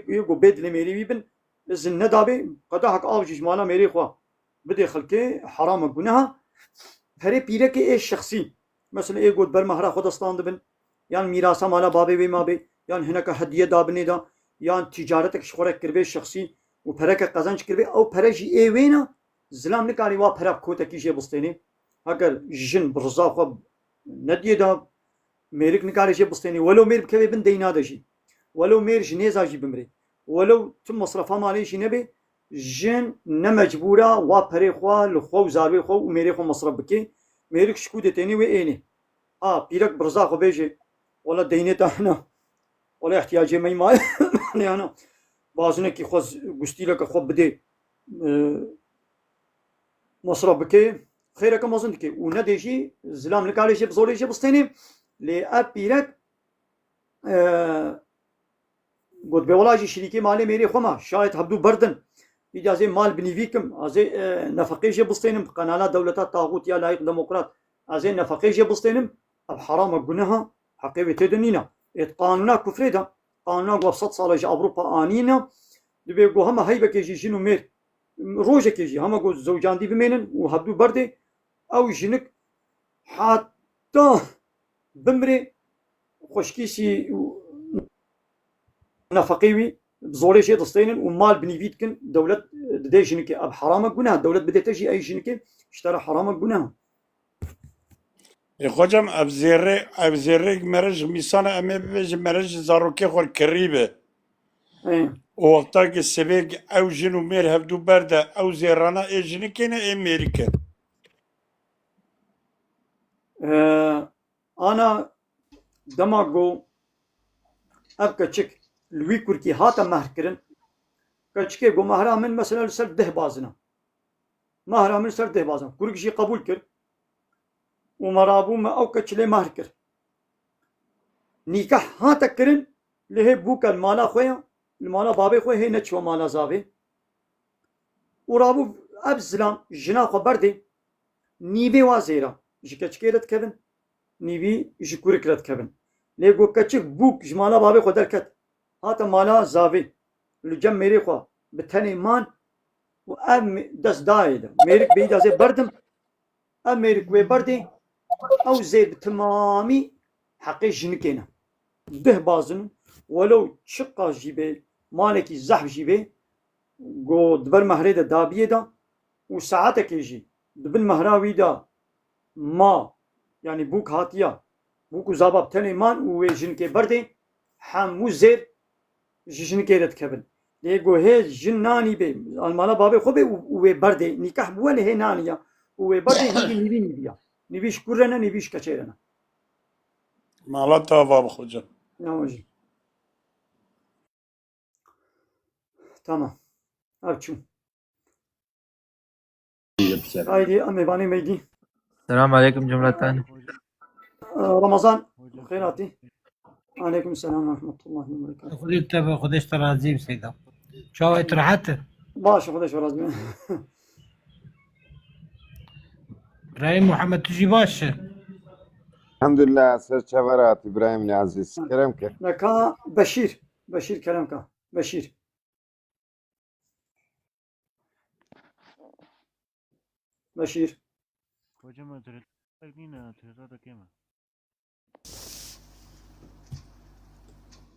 یکو بدل میری بیبن زن ندابه قدح که آب جی مالا میری خوا بده خلکه حرام گناه پره پیرک ایش شخصی مثلا ای گود بر مهرا خودستان دبن یان میراسا مالا بابه وی مابه یان هنک هدیه دابنی دا یان تجارتک شخورک کربه شخصی و پرک قزنج کربه او پرجی ای وینا زلام نکاری وا پرک کوتا کیشه بستنی اگر جن برزا خو ندیه دا میرک نکاری شه بستنی ولو میر بکوی بن دینا داشی ولو میر جنیزا جی بمری ولو تم مصرفا مالی شی نبی جن نمجبورا وا پری خو لخو زاروی خو و میری خو مصرف بکی میرک شکود تینی و اینی پیرک برزا خو بیجی ولا دینه تانا ولا احتیاجی می مال انا بازونه کی خو گستیلا که خو بده مصرف بکی خیره که مازن که او ندیشی زلام نکالیشه بزوریشه بستینیم لی اب پیرک گود به ولاجی شریکی مالی میری خوما شاید هبدو بردن اجازه مال بنیویکم از نفقیشه بستینیم قنالا دولتا طاغوت یا لایق دموکرات از نفقیشه بستینیم اب حرام گناها حقیقی تدنینا ات قانونا کفری دا قانونا گوفصد سالش اوروپا آنینا دبی گو همه هیبه کشی جنو میر روجه کشی همه گو زوجاندی بمینن و هبدو برده او جنک حتی بمری خوشکیسی نفقیوی بزوری شی دستینن و مال بنیوید کن دولت ده جنکی اب حرام گناه دولت بده تجی ای جنکی اشترا حرام گناه Hocam evzerre meraj misana eme bej meraj zaroke xor keribe. O vakta ki sevek ev jinu mer hevdu berde ev zerrana e jinikene e merike. انا دماغو اب كتشك لوي كوركي هاتا مهر كرن كتشكي جو مهرا من مثلا سر ده بازنا مهرا من سر ده بازنا كورك شي قبول كر ومرابو ما او كتشلي مهر كر نيكح هاتا كرن لهي بوكا المالا خويا المالا بابي خويا هي نتشو مالا زابي ورابو اب زلام جنا خو بردي نيبي وازيرا جكتشكي رت كبن نیوی جکوری کرد کبن لیگو کچک بوک جمالا بابی خود درکت هاتا مالا زاوی لجم میری خوا بتنی مان و ام دست داید میرک بید از بردم ام میرک وی بردی او زید تمامی حقی جنکینا ده بازن ولو شقا جیبه مالکی زحف جیبه گو دبر مهره دا دابیه دا و ساعتکی جی دبن مهراوی دا ما yani buk hatiya buku zabab tene man u jinke berde hamu zer jinke ret kebin le go he jinnani be almana babe khobe u berde nikah bu le he naniya u berde hindi nibi ya nibiş kurrena nibiş kaçerena Mala tava hocam. Namaji tamam abçum haydi amevani meydi السلام عليكم جملة. رمضان خيراتي عليكم السلام ورحمة الله وبركاته خذ تبع خذش ترازيم سيدا شو اترحت باش خدش ورازمي ابراهيم محمد تجي باش الحمد لله سر چورات ابراهيم العزيز كرم كر نكا بشير كلامك بشير Hocam ötürü da kema.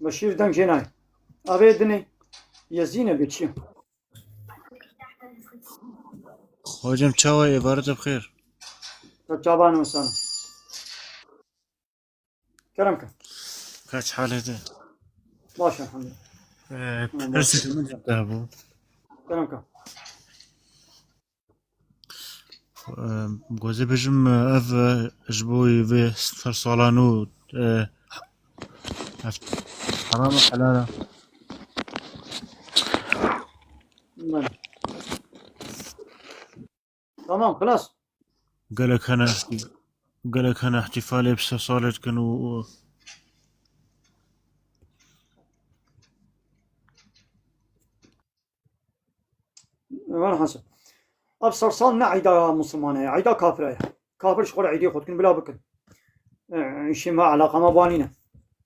بشير دنگ جناي أريدني يزينه بتشي Hocam çava ibaret bخير. تجابان مسانا كلامك Kaç halede? باشا الحمد لله Hırsız mı yaptı bu? كلامك Gözü bejim ev jboy ve sar salanu حرام حلال. بله. تمام خلاص. قال لك أنا احتفالي بصالة كانوا وين حسن ابصر صار عيدا مسلمانه عيدا كافره كافر شغل عيدي خدكن بلا بكن شي ما علاقه ما بانينا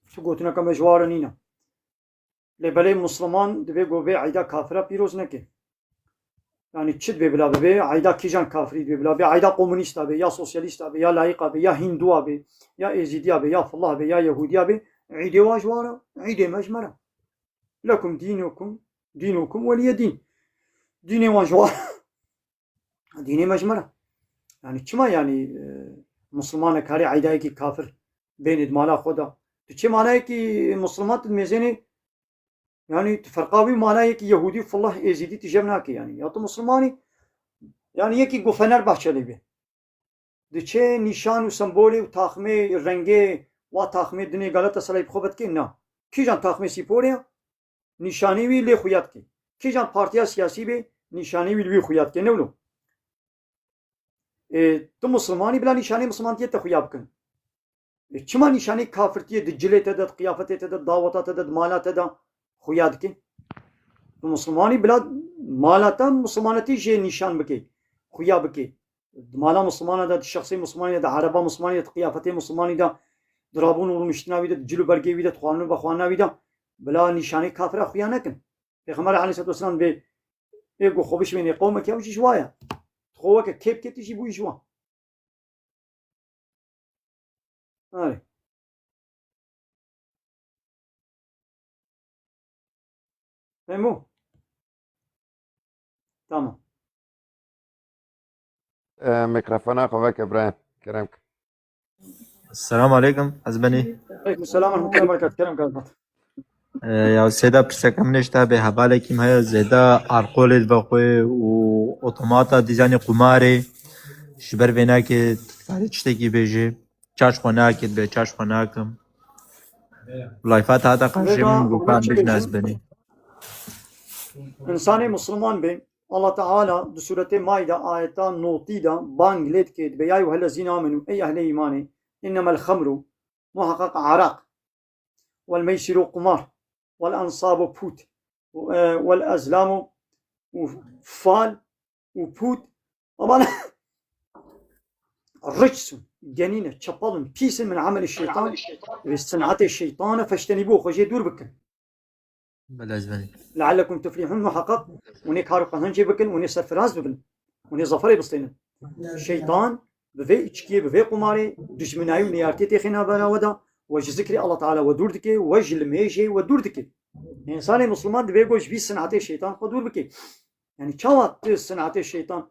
شو قلتنا كم جوارنينا لبلي مسلمان دبي قوبي عيدا كافره بيروز نكي يعني تشد بلا بي عيدا كيجان كافري بلا بي عيدا كومونيست بي يا سوسياليست بي يا لايق بي يا هندو بي يا ايزيديا بي يا فالله بي يا يهوديا بي عيدي واجوارا عيدي مجمره لكم دينكم ولي دين ديني واجوار ديني مجمره يعني كما يعني مسلمان كاري عيداي كي كافر بين ادمالا خدا تشي معناه كي مسلمات الميزاني يعني تفرقاوي معناه كي يهودي فالله ايزيدي تجمناكي يعني يا تو مسلماني يعني يكي گوفنر بحشلي بي دچه نشان و سمبولي و تاخمه رنگه و تاخمه دني غلط سلاي خوبت كي نا کی جان تاخمه سيپوريا نشاني وي لي خويات کی جان پارتيا سياسي بي نشاني وي لي خويات كي نولو تو مسلماني بلا نشاني مسلمانتي تخويا بكن چما نشاني كافرتي دجلي تد قيافتي تد دعوتات تد مالات تد خويا دكي تو مسلماني بلا مالاتا مسلمانتي جي نشان بكي خويا بكي مالا مسلمانه دا شخصي مسلماني دا عربا مسلماني دا قيافتي مسلماني دا درابون ورمشتناوي دا جلو برگي دا خوانو بخواناوي دا بلا نشاني كافر خويا نكن پیغمبر عليه الصلاه والسلام به يقول خوبش من قومك يا وش شوايه خوك كيف تجي بو شوا هاي فهموا تمام ميكروفون خوك ابراهيم كرمك. السلام عليكم حزبني. عليكم السلام ورحمه الله وبركاته. كرم قلبك يا سيدا برسكم نشتا بهبالكيم هيا زيدا ارقول البقوي و اوتوماتا ديزاين قماري شبر بيناكي تكاري تشتكي بيجي تشاش خناكي بي تشاش خناكم لايفات هذا قاشم وكان بجناز بني انسان مسلمان بين الله تعالى بسورة مائدة آية نوتيدا بانجليت كيد بيا أيها الذين آمنوا أي أهل إيمان إنما الخمر محقق عراق والميسر قمار والأنصاب بوت والأزلام وفال وبوت طبعا الرجس جنينة شبال بيس من عمل الشيطان صنعة الشيطان فاجتنبوه خجي دور بكن بلازمني لعلكم تفلحون محقق وني كارو قهنجي بكن وني سرفراز بكن وني ظفري بسطين الشيطان بفي اتشكي بفي قماري دشمناي ونيارتي تخينا بنا ودا وجه ذكري الله تعالى ودور دكي وجه الميجي ودور دكي انسان مسلمان دبي جوش بي صنعة الشيطان ودور بكي يعني كوا صنعة الشيطان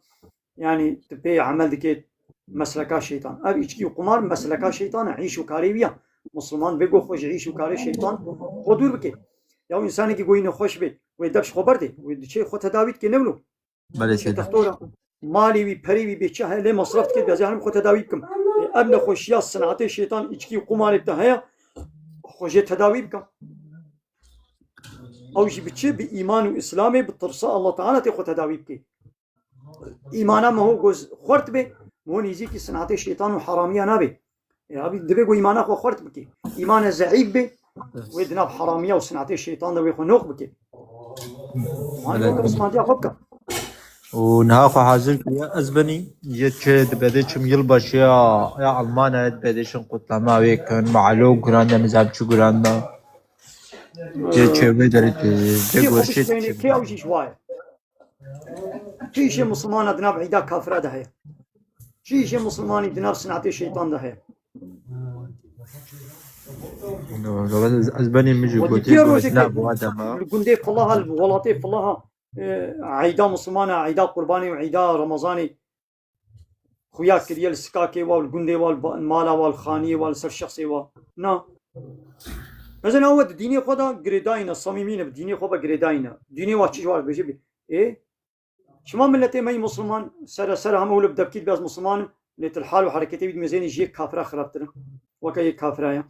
يعني تبي عمل دكي مسلكا الشيطان اب اتشكي قمار مسلكا الشيطان عيش وكاريبيا مسلمان بيجو خوش عيش وكاري الشيطان ودور بكي یا انسانی که گوینه خوش بید و دبش خبر دی و چه خود تداویت که نولو بله سيدا تختورا مالی وی پری وی بچه له مصرف کرد بازارم خود تداوی کم ابن خوشیا صنعت الشیطان اچکی قمار بتاعه خوش تداوی بکم او جی بچه به ایمان و اسلام بترسا الله تعالی تی خود تداوی بکی ایمانا ما هو گوز خورت به مو نیزی کی صنعت الشیطان و حرامیه نبی یا بی دبی گو ایمانا خو خورت بکی ایمان ضعیف به ويدنا بحرامية وصنعتي الشيطان ده ويخو نوق بكي ما نوق بسمانتي أخبك ونهاخو حاضر يا أزبني يتشد بديشم يلبش يا ألمانيا بديشم قطلما ويكن معلو جراندا مزاب شو جراندا يتشد بدرت كي دقورشيت خبش كي أوجي شوية كي شيء مسلمان أدنى بعيدا كافر ده هي كي شيء مسلمان أدنى بصنعتي الشيطان ده هي أزبني مجي قوتي لا بوادما الجندي فلها الولاتي فلها عيدا مسلمانة عيدا قرباني وعيدا رمضاني خويا كريال السكاكي والجندي والمالا والخاني والسر شخصي نا مثلا هو ديني خدا جريداينا صميمين بديني خدا جريداينا ديني واتش جوار بيجي ايه شما ملتي ماي مسلمان سر هم اول بدبكيت باز مسلمان ليت الحال وحركتي بيد ميزاني جيك كافره خربتنا وكاي كافره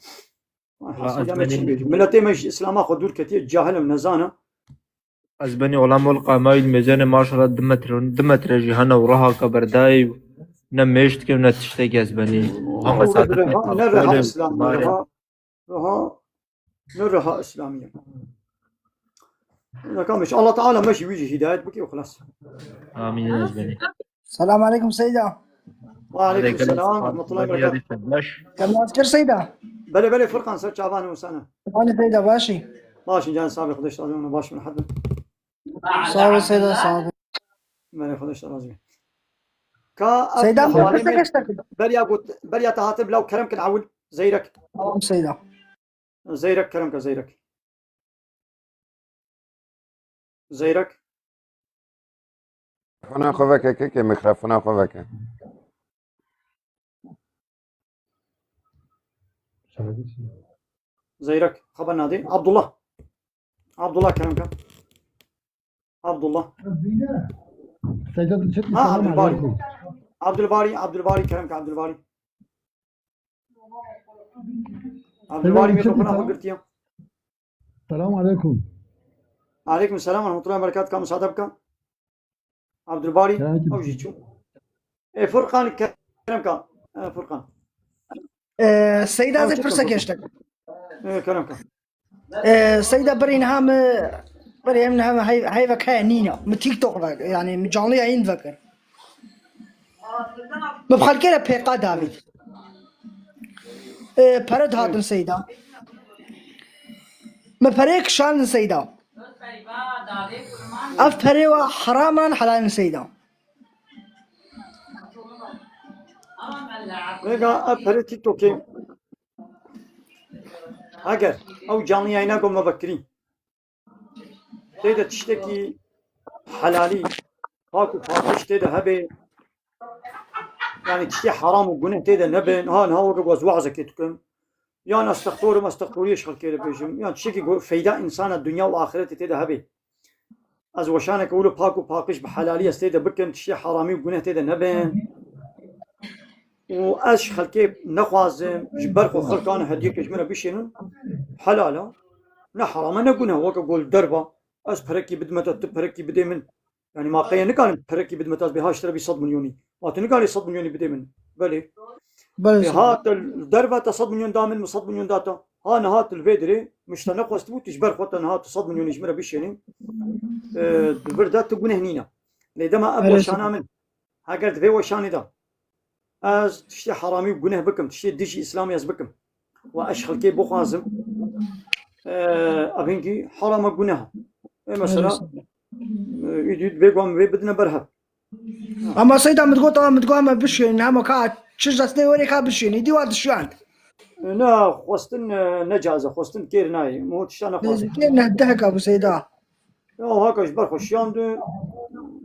سيدا ما تشين بيجي ملتي مش إسلام أخو دور كتير جاهل نزانة از بني علماء القاماي الميزان ما شاء الله دمتر جهنم وراها كبرداي نمشت كم نتشتكي از بني هم ساعات نرها إسلام نرها إسلامية كان مش الله تعالى ماشي ويجي هداية بكي وخلاص. امين از بني. السلام عليكم سيدة. وعليكم السلام ورحمة الله وبركاته. كم أذكر سيدة؟ بلي فرقان سر شعبان وسنة. أنا سيدة باشي. باشي جان سابق خدش رازي باش من حد. صابر سيدة صابر. بلي خدش رازي. كا سيدة ما تشتكي. بريا تهاتب لو كرمك نعول زيرك. سيدة. زيرك كرمك زيرك. زيرك. ميكروفون خوبك كيكي ميكروفون خوبك. زيرك خبر نادي عبد الله كرمك. عبد الله. عبد الباري كرمك عبد الباري ميكروفون أخو السلام عليكم. عليكم السلام ورحمة الله وبركاته. كم صادبك عبد الباري أو جيتشو فرقان كرمك فرقان سيدة هذه فرصة كيشتك كرمك سيدة برينهام هاي فكها نينا من تيك توك يعني مجانية عين فكر ببخل كده بيقا دافيد برد هاتن سيدة ما بريك شان سيدة أفريوا حراما حلال سيدا. نيجا أفري تيك توكي. أجر أو جاني أينا قم مبكرين. تيدا تشتكي حلالي. هاكو فاقش تيدا هبي. يعني تشتكي حرام وجنه تيدا نبين هان هاو رجوز وعزك يتكلم. يعني استغفر ما استغفريش خلك كده بيجم. يعني تشتكي فايدة إنسان الدنيا وآخرته تيدا هبي. از وشانك اولو پاک و پاکش به حلالی است تیده بکن تشی حرامی و گناه تیده نبین و اش خلکی نخوازم جبر خو خلکان هدیه کش منو بشینن حلالا نه حرامه نه گناه وقت قول دربا از پرکی بدمت تو پرکی بده من يعني ما قيا نقال پرکی بدمت از بهاش ترى ب 100 مليوني وقت نقال 100 مليوني بده من بله هات الدربه 100 مليون دامن 100 مليون داتا ها نهات الفيدري مش تنقص تبو تجبر خطا نهات 100 مليون يجمره بشيني البردات تقول هنينا لدما ابو شانا من هاجر في وشاني دا از تشتي حرامي بقنه بكم تشتي ديجي اسلامي از بكم واشخل كي بخازم ابينكي حرام قنها مثلا يديد بيقوم بدنا برهب اما سيدا متقوم بشين اما كات شجره سني وري كا بشين دي واد شو عند نا خوستن نجازه خوستن كير ناي مو تشانا خوستن كير نهدهك ابو سيدا هاكاش برخو شاندو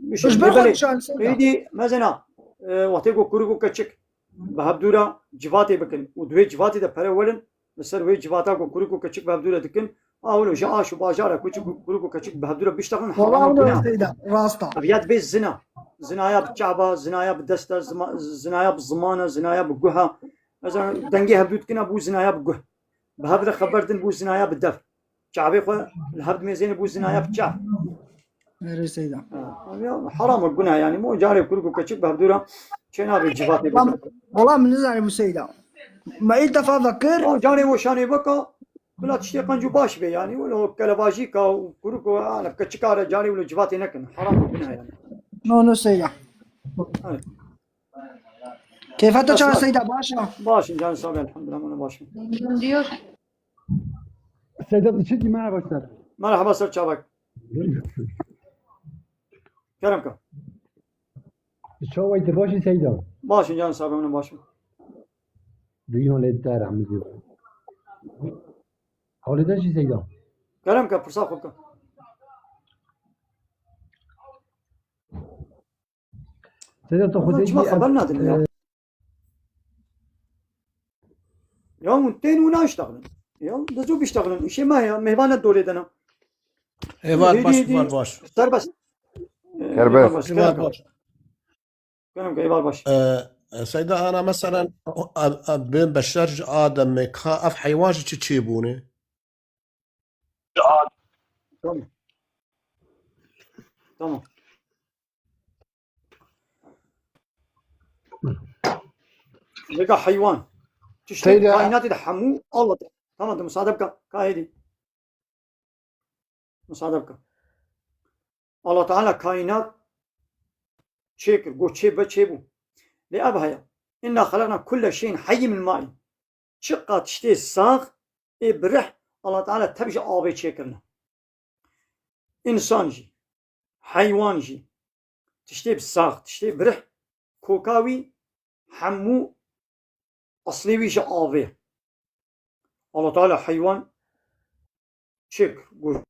مش برخو شان ايدي مازنا وقتيكو كوريكو كچك بهبدورا جواتي بكن ودوي جواتي ده پر ولن مثلا وي جواتا کو كوريكو كچك بهبدورا دكن اولو جا شو باجارا كوريكو كچك بهبدورا بيشتغل والله سيدا راستا ابيات بيز زنايا بالشعبه زنايا بالدسته زنايا بالزمانه زنايا بالقها مثلا دنجي هبدوت كنا بو زنايا بالقه بهبدا خبرتن بو زنايا بالدف شعبي خو الهبد ميزين بو زنايا بالشعب سيدا حرام القنا يعني مو جاري كلكم كشك بهبدورا شنا بالجفاتي والله من نزل ابو سيدا ما انت فاكر جاري وشاني بقى بلا تشتي قنجو باش بي يعني ولا كلباجيكا وكلكم انا كشكاره جاري ولا جفاتي نكن حرام القنا يعني نو سيدا كيف انت شو سيدا باشا جان صاحب الحمد لله انا باشا ديور سيدا تشدي معنا باشا مرحبا سر شباب كرمك شو ويت باشا سيدا باشا جان صاحب انا باشا ديون للدار عم زيد حول ده شي سيدا كرمك فرصاخك سيدا تاخذ ما خبرنا دل يوم انتين ونا اشتغلن يوم دزو بيشتغلن شيء ما هي مهبانه دوري دنا ايوال باش سر بس كربس كرمك ايوال باش سيدا أنا مثلا بين بشرج آدم مكا أف حيوان تشيبوني تمام تمام. لقى حيوان تشتي سيدة- كائنات يدحمو الله تمام. ده مصادبك كاهدي مصادبك الله تعالى كائنات شكر قو تشيب تشيبو لأبهيا إنا خلقنا كل شيء حي من ماء شقة تشتي الساغ برح الله تعالى تبجي آبي شكرنا إنسان جي حيوان جي تشتي بالساغ تشتي برح كوكاوي حمو أصلي ويش آبي الله تعالى حيوان شكر قو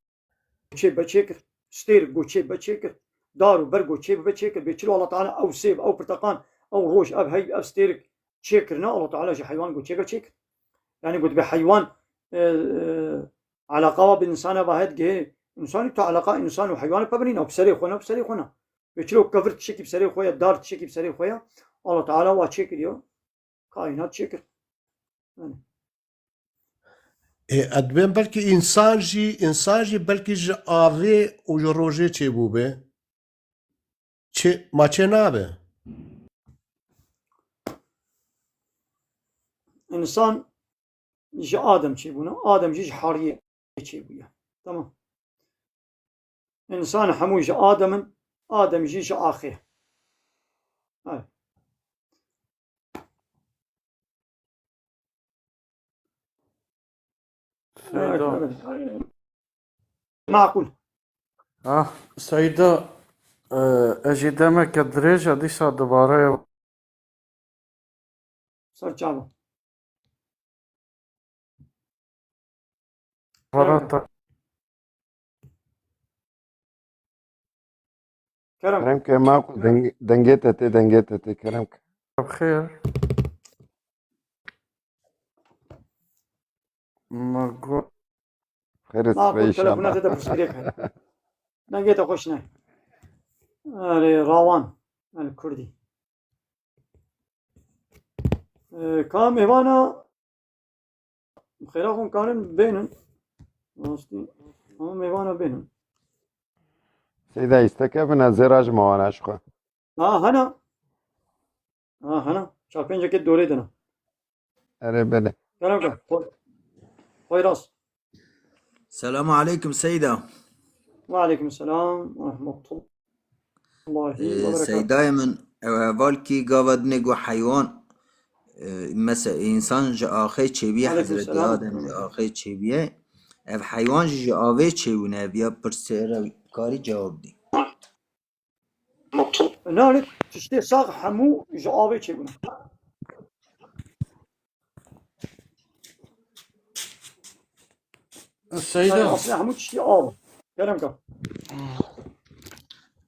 تشيب بشكر ستير قو تشيب بشكر دارو برقو تشيب بشكر بيتشلو الله تعالى أو سيب أو برتقان أو روش أب هي أب ستيرك شكرنا الله تعالى جي حيوان قو تشيب بشكر يعني قلت بحيوان علاقة بالإنسان بهاد جه إنسان تو علاقة إنسان وحيوان ببرين أو بسري خونا بيشلو كفر تشكي بسري خويا دار تشكي بسري خويا الله تعالى واتشكر يو كائنات شكر يعني. أدبين بلكي إنسان جي بلكي جي آفي وجروجي تشيبوبي ما تشينابي إنسان يجي آدم شيبونا آدم يجي حارية شيبويا تمام. إنسان حمو يجي آدم يجي آخر هاي. سيدة معقول سيدة أجي دمك دريجة ديسا دوباره صار جابا برات كرم كرمك ماكو دنجتتي كرمك بخير ما قول خير ما السبع أقول ان شاء تلفونات الله. هذا برسكريك هاي نجيت أخشنا راوان الكردي كان مهوانا خيراهم كانوا بينن مهوانا بينن سيدا استكفنا زراج موانا شخو هنا شاف بينجا كده دوري دنا اري بله كلامك خوي راس. السلام عليكم سيدة. وعليكم السلام ورحمة الله وبركاته. سيدة من والكي قاود نجو حيوان مثلا إنسان جا آخر چبیه حضرت آدم جا آخر چبیه اف حیوان جا آوه چبونه بیا پرسه کاری جواب دی نالت تشتي ساق حمو جوابي چبونه السيدة اصلا حمو تشتي آب كلامك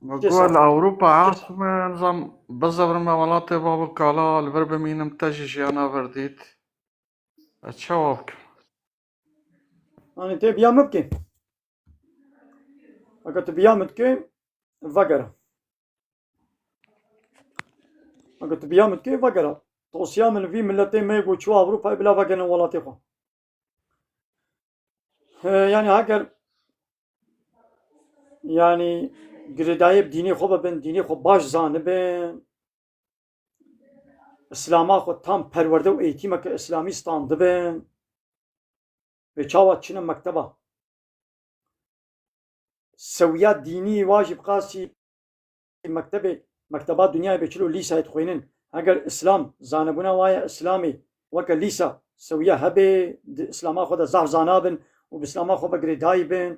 بقول أوروبا عاصمة نظام بزر مولاتي بابو كالا الفرب مين متجج أنا فرديت أتشوفك يعني تبي يامبكي اگر تبي يامبكي فقرة اگر تبي يامبكي فقرة توصيا من في ملتين ما يقول شو أوروبا بلا فقرة ولا تخو يعني هاگر يعني گردایب دینی خوب بن دینی خوب باش زانه بن اسلاما خود tam پرورده و eğitime که اسلامی ستانده بن ve çavat çine mekteba سویا دینی واجب قاسی مکتبا دنیا بچلو لیسا خوینن اگر اسلام زانبونا وای اسلامی وک لیسا سویا هبه اسلاما خود زعف زانابن و باسلاما خود گردای بن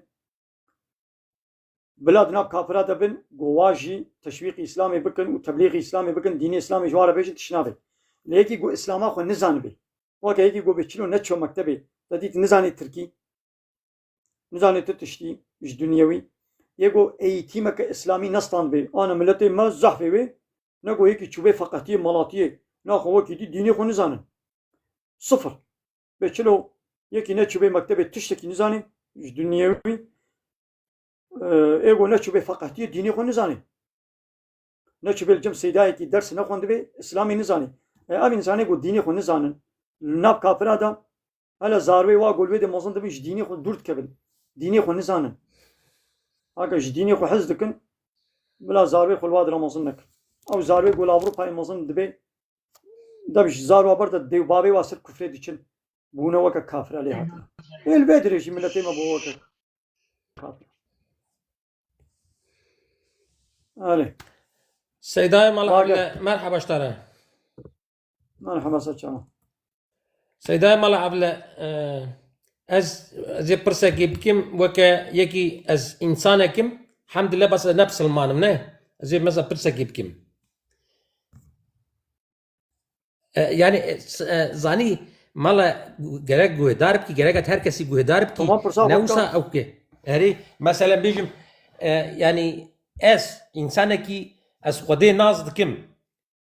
بلادنا كافرة دبن جواجي تشويق إسلامي بكن وتبليغ إسلامي بكن دين إسلامي جوارا بيجي تشنابي ليكي جو إسلاما خو نزان بي وكا يكي جو بيشلو نتشو مكتبي تديت نزاني تركي نزاني تتشتي مش دنيوي يجو ايتيمك إسلامي نستان بي أنا ملتي ما زحفي بي نجو هيكي تشوفي فقطية ملاطية ناخو وكي دي ديني خو نزانن صفر بيشلو يكي نتشو بي مكتبي تشتكي نزاني مش دنيوي ايگو نچو به فقطی دینی خو نزانه نچ بلجم سیدای کی درس نخوند به اسلامی نزانی اب انسانی کو دینی خو نزانن ناب کافر آدم هلا زاروی وا گلوی د موزن دبیش دینی خو دورت کبل دینی خو نزانن اگه دینی خو حز دکن بلا زاروی خو الواد رموزن نک او زاروی گل اوروپای موزن دبی دبیش زارو برد دیو بابی واسر کفر دیچن بونه وک کافر علی هات البدرش ملتي ما بو وک کافر علي سيداي مالا مرحبا اشترى مرحبا سچا سيداي مالا عبل از زي برسا بكم وكا يكي از انسانكم الحمد لله بس نفس المان منه زي مثلا برسا بكم يعني زاني مالا جرك جوهدار بكي جرك هر كسي جوهدار بكي نوسا او كي هري مثلا بيجم يعني اس انسانكي از خودي ناز دكم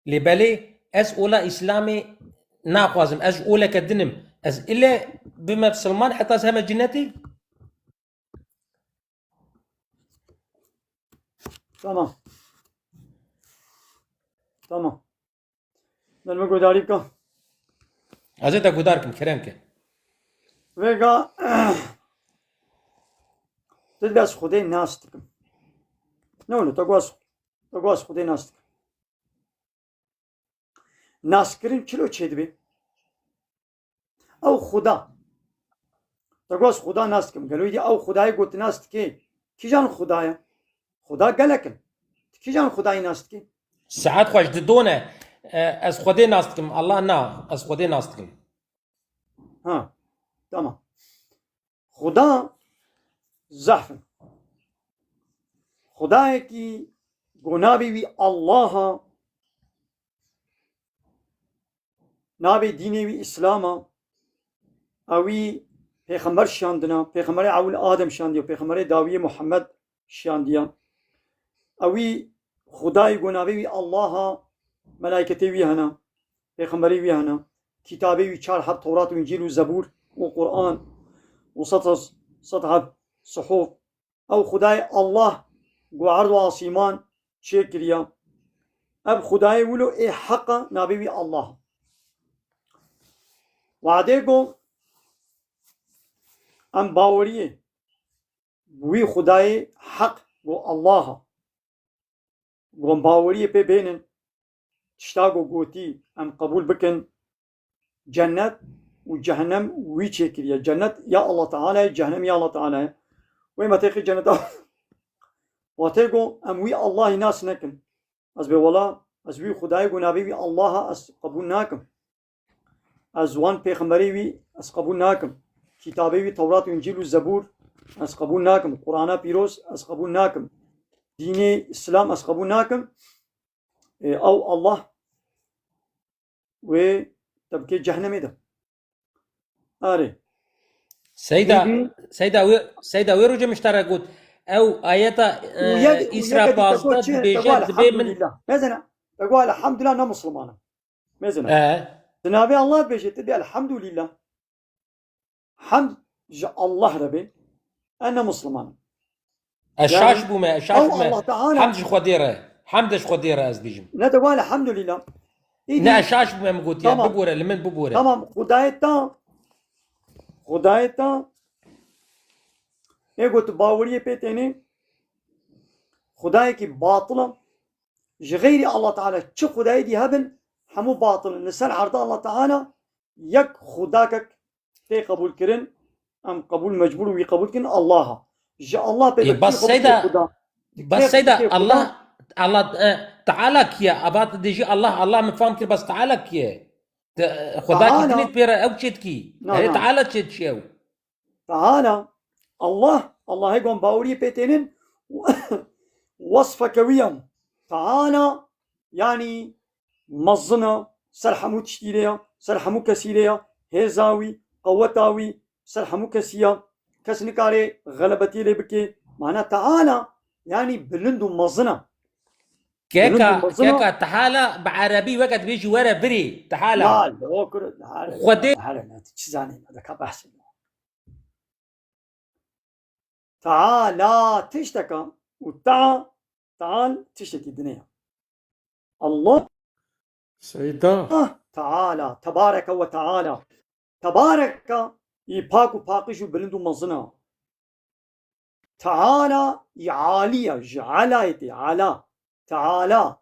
لبالي از اولا اسلامي ناخوازم از اولا كدنم از الا بما بسلمان حتى سهم جنتي تمام تمام نلمه گوداری بکن ازيتا قداركم كرامك وگا تدبی از خودی ناس دکم نولو تگواز خودی ناس دکم ناس کریم چلو چه دبی او خدا تگواز خدا ناس دکم گلوی دی او خدای گوت ناس دکی کی جان خدایا خدا گلکم کی جان خدای ناس دکی ساعات خوش ددونه از خودي ناستكم الله نا از خودي ناستكم ها تمام خدا زحف خدای کی گنابی وی الله نابی دینی وی اسلام اوی پیغمبر شاندنا پیغمبر اول آدم شاندیا پیغمبر داوی محمد شاندیا اوی خدای گنابی وی الله ملائكتي ويهنا پیغمبري ويهنا كتابي ويشار حب توراة وإنجيل وزبور وقرآن وسطح صحف أو خداي الله وعرض وعصيمان شكريا أب خداي ولو إيه حق نبي الله وعديكم أم باوريه وي خداي حق والله وم باوريه بينن تشتاقو قوتي أم قبول بكن جنة وجهنم ويشكل يا جنة يا الله تعالى جهنم يا الله تعالى وين ما تيجي جنة واتيجو أم وي الله ناس نكن أز بولا أز وي خداي نبي الله أز قبول ناكم أز وان بيخمري وي أز قبول ناكم كتابي وي توراة وإنجيل وزبور أز قبول ناكم قرآن بيروس أز قبول ناكم ديني إسلام أز قبول ناكم او الله و تبكي جهنم ده اري سيدا ويرو مشترك قلت او ايتا اسرا باصدت بيجد بي من مزنا تقول الحمد لله انا مسلمان مزنا تنابي الله بيجت بي الحمد لله حمد الله ربي انا مسلمان الشاش بوما الله تعالى حمد خديره حمدش خديره از بيجم نتقول الحمد لله نا شاش بما قلت يا ببوره لمن ببوره تمام خدايتا ايه قلت باوريه بيتيني خداي كي باطله غير الله تعالى چه خداي دي هبن همو باطل لسان عرض الله تعالى يك خداك تي قبول كرن ام قبول مجبور وي قبول كرن الله جاء الله بس سيدا الله تعالى كيا ابات ديجي الله مفهم كده بس تعالى كيا خداك تنيت بيرا او تشتكي هي تعالى تشتشيو تعالى الله هيكون باوري بيتينن وصفة كويا تعالى يعني مظنة سرحمو تشتيليا سرحمو كسيليا هزاوي قوتاوي سرحمو كسيا كسنكاري غلبتي لبكي معنى تعالى يعني بلندو مظنة كيكا تعالى بعربي وقت بيجي ورا بري تعالى لا خدي تعالى تشزاني هذا كاب احسن تعالى تشتكى تعال تشتكي الدنيا الله سيدا تعالى تبارك وتعالى تبارك يباك وباقش بلند مزنا تعالى يعالية جعلايتي على تعالى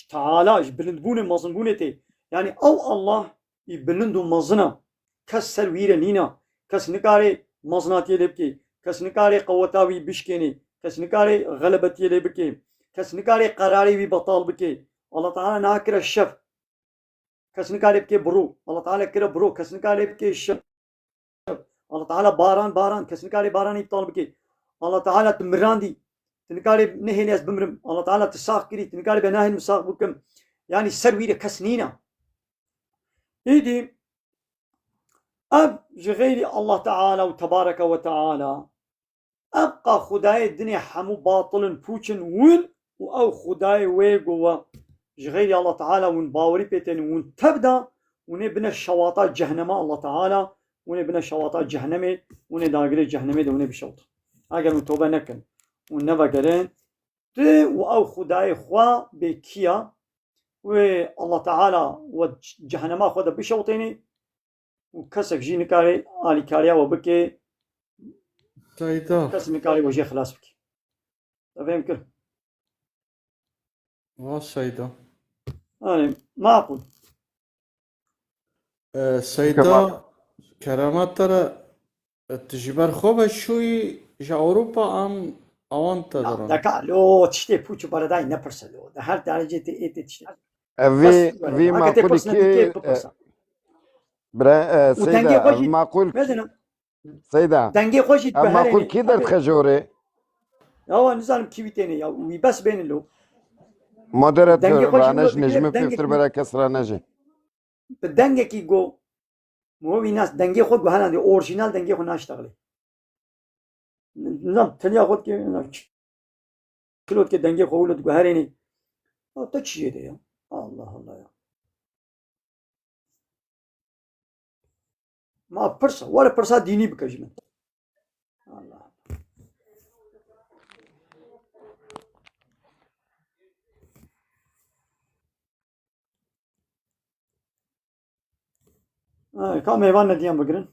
تعالى بلند بوني مزن بونيتي يعني او الله يبلند مزنا كسر وير نينا كس نكاري مزناتي لبكي كس نكاري قوتاوي بشكيني كس نكاري غلبتي لبكي كس نكاري قراري وي بطال بكي الله تعالى ناكر الشف كس نكاري بكي برو الله تعالى كره برو كس نكاري بكي الشف الله تعالى باران كس نكاري باران يبطال بكي الله تعالى تمراندي تنكاري نهي ناس بمرم الله تعالى تساق كري تنكاري بناهي المساق بكم يعني سروي كسنينا إيدي أب جغيري الله تعالى وتبارك وتعالى أبقى خداي الدنيا حمو باطل بوشن ون أو خداي ويقوا جغيري الله تعالى ون باوري بيتين ون تبدا ونبنى الشواطات جهنم الله تعالى ونبنى الشواطات جهنمي ونداغري جهنمي دوني بشوط اگر توبه نکن و نبگرن و او خدای خوا بکیا و الله تعالى و جهنم خدا بشوطيني و کسک جی نکاری آلی کاریا و بکی سيدا کس نکاری و جی خلاص بکی تفهم كل سيدا يعني معقول سيدا كرامات ترى التجبر خوبه شوي جا أوروبا أم أوان تدرون دكا لو تشتي بوچو برداي نپرسلو ده هر درجه تی تشتي في معقول كي برا سيدا معقول سيدا دنگي خوشي معقول كي درت خجوري هو نزالم كيويتيني يا وي بس بين له مودراتور بانش نجم فيفتر برا كسرة نجي بدنگه كي جو مو ناس دنگي خود جو هلندي اورجينال دنگي خو ناشتغلي نظام تنيا خود كي كلوت كي دنگي خو ولد جو هريني تو چييه ده يا الله الله يا ما برسا ولا برسا ديني بكجمن الله كم حيوان نديان بقرن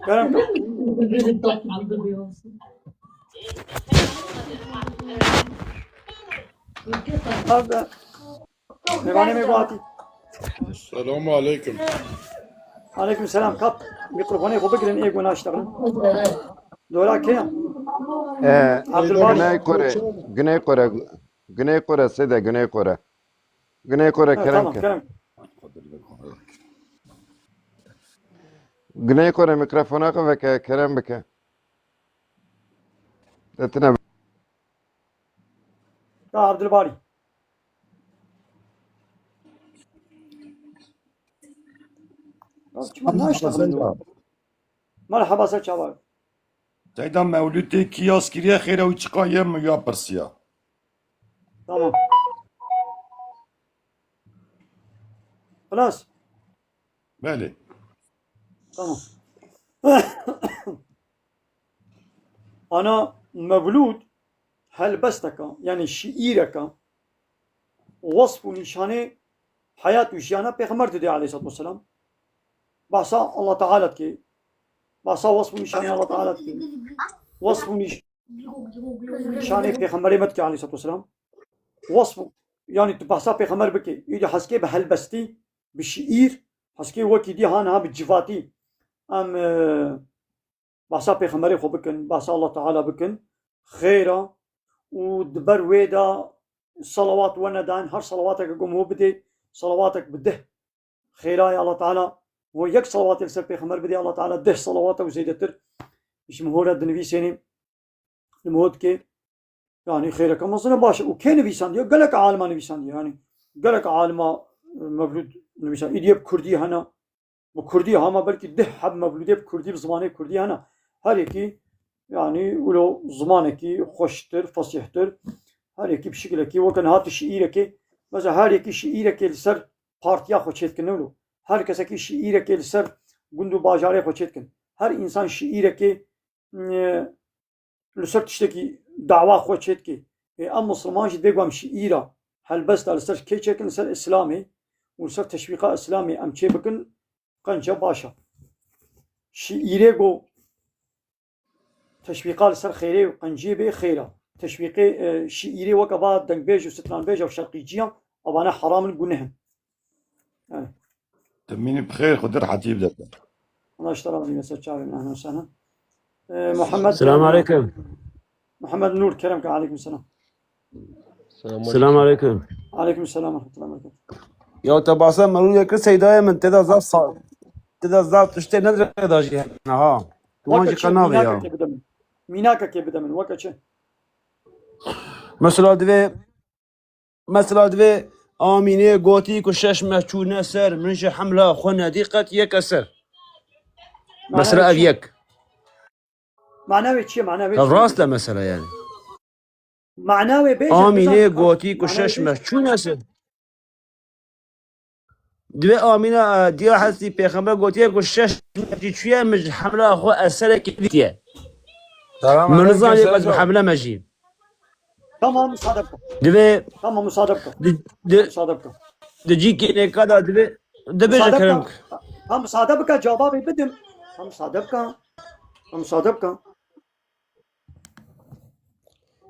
كلام هذا حيوان ميقاتي السلام عليكم عليكم السلام كاب ميكروفوني خو بقرن ايه وانا اشتغل دولا كيا عبد الباري جناي قرى سيدا جناي قرى كلامك جناي قرى ميكروفونك وك كلام بك تتنا عبد الباري مرحبا سيد شباب سيدا مولودي كياس كريا خيرا ويتشقا يم يا برسيا تمام خلاص بالي تمام أنا مولود هلبستك يعني شعيرك وصف نشانه حياة وشيانة پیغمبر دي عليه الصلاة والسلام بحثا الله تعالى كي بحثا وصف نشانه الله تعالى كي وصف نشانه پیغمبر مت عليه الصلاة والسلام وصف يعني بحثا پیغمبر بكي يجي حسكي بهلبستي بشعير حسكي وكي دي هانها بالجفاتي ام بحثا پیغمبر خو بكن بحثا الله تعالى بكن خيرا ودبر ويدا صلوات وندان هر صلواتك قوم هو بدي صلواتك بده خيرا يا الله تعالى هو يك صلوات يكسر بيخمر بدي الله تعالى ده صلواته وزيدتر مش مهورة النبي سيني المهود كي يعني خيرك مصنع باشا وكي نبي ساندي قالك عالم نبي ساندي يعني قالك عالم مولود نبي ساندي إدي بكردي هنا بكردي هما بلكي ده حب مولودي بكردي بزمانه كردي هنا هر يكي يعني ولو زمانكي خوشتر فصيحتر هر يكي بشكل كي وكان هات الشعير كي مثلا هر يكي شعير كي لسر بارتيا خوشيت كنولو هر کسی شعیره که لسر گندو باجاره خو چتکن هر انسان شعیره که لسر تشتکی دعوا خو چتکی ام مسلمان جد بگم شعیره هل بس لسر کی چکن لسر اسلامي ولسر تشويق اسلامي ام چه بکن قنجه باشا شعیره گو تشويقات لسر خيري وقنجي بي خيره تشويق شعيري وكبات دنگ بيج وستران بيج وشرقيجيا أبانا حرام الجنهم يعني تميني بخير خدر حتيب ده الله اشترى لي مسج شعبي أهلا وسهلا محمد السلام عليكم. محمد نور كرمك عليكم السلام السلام عليكم. عليكم السلام ورحمة الله وبركاته يا تباسم ملوية كل سيدايا من تدا زاب صار تدا زاب تشتي ندري داجي ها توانجي قنابي يا ميناكا كي بدا من وكا مثلا دوي آميني قوتي كشش مهچونه سر منش حملة خونا ديقت يك أسر مثلا أبيك معناوي چي معناوي الراسلة مثلا يعني معناوي بيش آميني قوتي كشش مهچونه سر دوي آمينة ديا حسي بيخمبر قوتي كشش مهچونه مش حملة خو أسر كديتيه من نظام يبقى بحملة مجيب تمام مصادبك دوي تمام مصادبك مصادبك دجي كيني كذا دوي دبيج كلامك هم مصادبك جوابي بدم هم مصادبك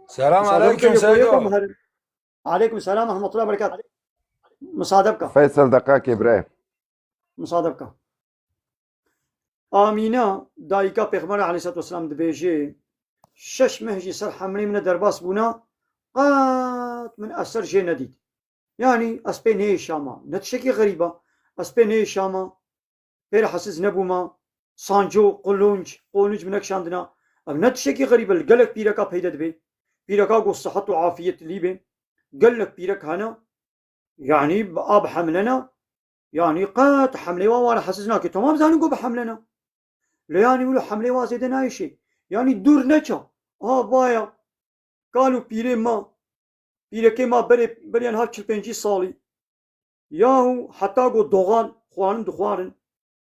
السلام عليكم سيدو عليكم السلام ورحمة الله وبركاته مصادبك فيصل دقاق إبراهيم مصادبك آمينة دايكا پیغمبر عليه الصلاة والسلام دبيجي شش مهجي سر حملي من درباس بونا قات من أثر جي نديد يعني أسبين هي شاما نتشكي غريبة أسبين هي شاما بير حسز نبوما سانجو قولونج منك شاندنا أم نتشكي غريبة القلق بيركا بيدا دبي بيركا قو صحة وعافية ليبي قلق بيرك هنا يعني بآب حملنا يعني قات حملي وارا حسزنا كي تمام زانو قو بحملنا يعني ولو حملي وازيدنا أي شيء يعني دور نچا بايا قالوا بيركي ما بريان هر 45 سالي ياهو حتى قو دوغان خوارن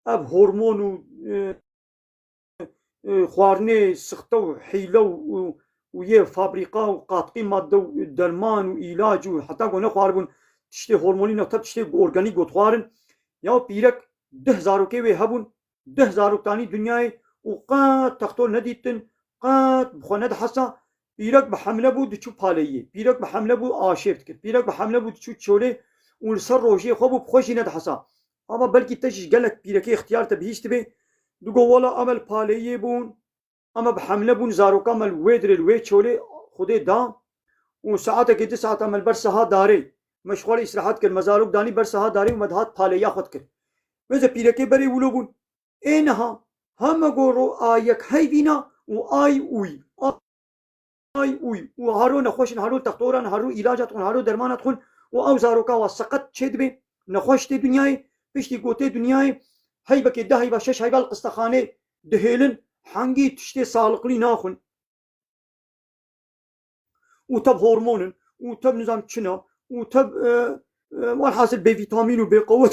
اب هرمون خوارني سختو حيلو ويه فابريقا وقاطقي ماده درمان وعلاج وحتى قو نخواربون تشتي هرموني نتا تشتي اورغانيك وتخوارن يا بيرك 10,000 كي وي هبون 10,000 تاني دنياي وقات تختول نديتن قات بخوند حسا بيرك بحمله بود چو پاليه بيرك بحمله بود آشفت کرد بيرك بحمله بود چو چوله ولسر روجي خوب بخوشي ند حسا اما بلكي تجش قالك بيرك اختيار تبهيشت به دغو ولا عمل پاليه بون اما بحمله بون زاروكا مل ويدر الوي چوله خودي دا وساعات كده ساعات عمل برسها داري مشغول استراحت كر مزاروك داني برسها داري ومدهات پاليه خد كر وذا بيرك بري ولو بون انها هم گورو آيك هيبينا وآي اوي وهارو نخوشن هارو تختورن هارو علاجات خون هارو درمانات خون و او زاروكا وسقط چد بي نخوش تي دنياي بيشتي گوتي دنياي هي بك ده هي بشش هي بالقستخانه دهيلن حنگي تشتي سالقلي ناخن وتب هرمونن وتب نظام چنا وتب والحاصل بي فيتامين وبي قوه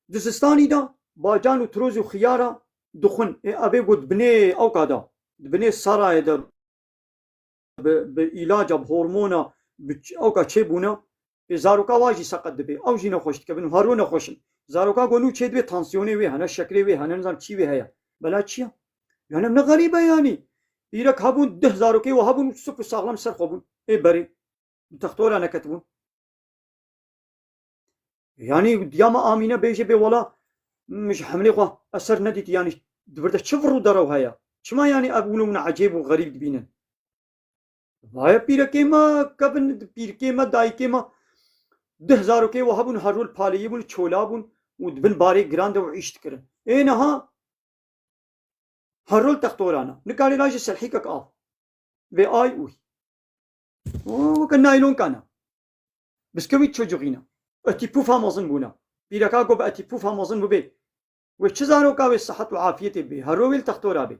دزستاني دا باجان وتروز وخياره دخن ابي قد بني او كادا بني سراي دا بعلاج بهرمونا او کا چه بونا زاروکا واجی سقط دبی او جی نخوشت که بن هارو نخوشن زاروکا گونو چه دبی تانسیونی وی هنه شکری وی هنه نظام چی وی هيا بلا چیا يعني من غريبه يعني بيرك هبون 10,000 كي وهبون سوق ساغلم سر خوبون بري تختور انا كتبون يعني ديما امينه بيجي بي ولا مش حملي خو اثر نديت يعني دبرت شفرو درو هيا شما يعني ابونو عجيب وغريب دبينن وايا بيركيما كبن بيركيما دايكيما 10,000 كي وهبون هرول پاليبون چولابون ودبن باري جراند وعيشت كرن اينها هرول تختورانا نكاري لاج سلحيكك في اي اوي وكان نايلون كان بسكويت چوجوغينا اتي بوفا مازن بونا بيركا قو باتي بوفا مازن بي وچزارو كاوي صحة وعافية بي هرول تختورا بي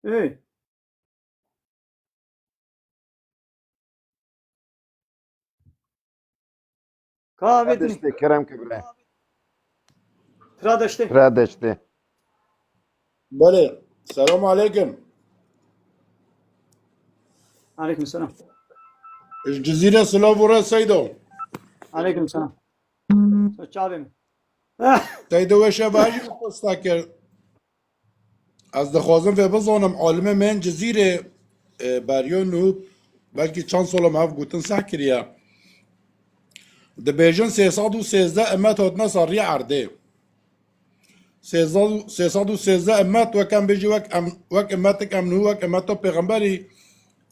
ايه كافدني دشتي كرم كبره ترادشتي رادشتي بله السلام عليكم. عليكم السلام. الجزيرة سلافورا سيدو. عليكم السلام. شعبي سيدو وش باجي مستاكر. از دخوازم في بزونم عالم من جزيرة باريونو بلكي چند سال هم هف گوتن صح کریا. دبیجن 313 امت هاتنا ساری عرده. 313 امت وكان بيجي وك امتك امنو وك امتو پیغمبری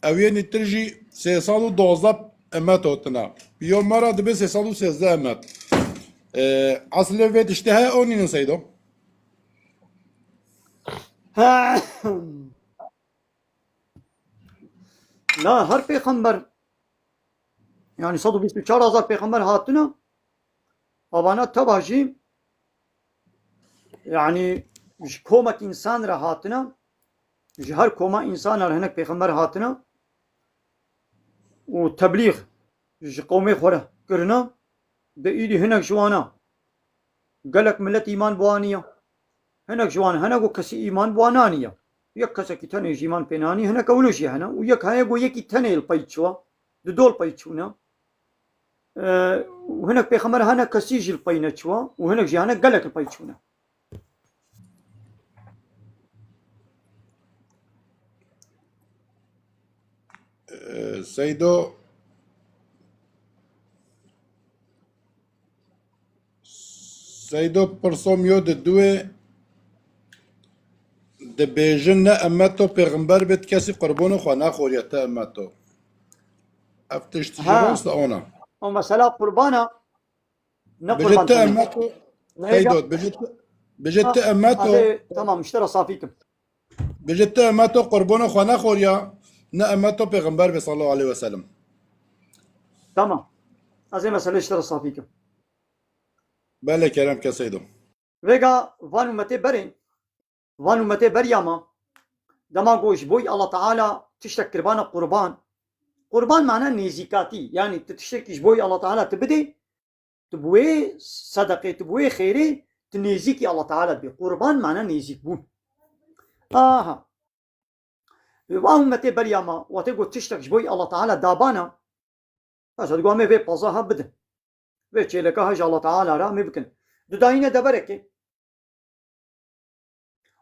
اوینی ترجی 312 امت هاتنا. بيوم مرة دبي 313 امت. اصل فيت اشتهى اوني نسيدو. لا هر پیغمبر yani 124,000 peygamber hatına abana tabaji yani komak insan rahatına her koma insan rahanek peygamber hatına و تبلیغ قومی خوره کرنا به ایدی هنگ جوانا گلک ملت ایمان بوانیه هنگ جوان هنگو کسی ایمان بوانانیه یک کسی که تنه ایمان پنانی هنگ اولوشی هنه و یک هنگو یکی تنه الپیچوا دول پیچونه و هنگ پیغمبر هنگ کسی جل پینچوا و هنگ جهنگ گلک الپیچونه سيدو برسوميو دوه دبيجن نه امتو پیغمبر بيت كسي قربانو خوانا خوريتا امتو افتش تجيبوس اونا او مثلا قربانا بجت امتو سيدو بجت امتو تمام اشترى صافيكم بجت امتو قربانو خوانا خوريا نه امتو پیغمبر صلى الله عليه وسلم تمام ازي مثلا اشترى صافيكم بله كلام كسيدو ويغا وانو متي برين وانو متي برياما دما گوش بوي الله تعالى تشتك قربان قربان معناه نيزيكاتي يعني تشتكيش بوي الله تعالى تبدي تبوي صدقه تبوي خيري تنيزيكي الله تعالى بي قربان معناه نيزيك بون وانو متي برياما وتقول تشتكيش بوي الله تعالى دابانا بس تقول مي في بازاها بدن ve çeyleka hacı Allah Teala ra mümkün. Dudayine de bereke.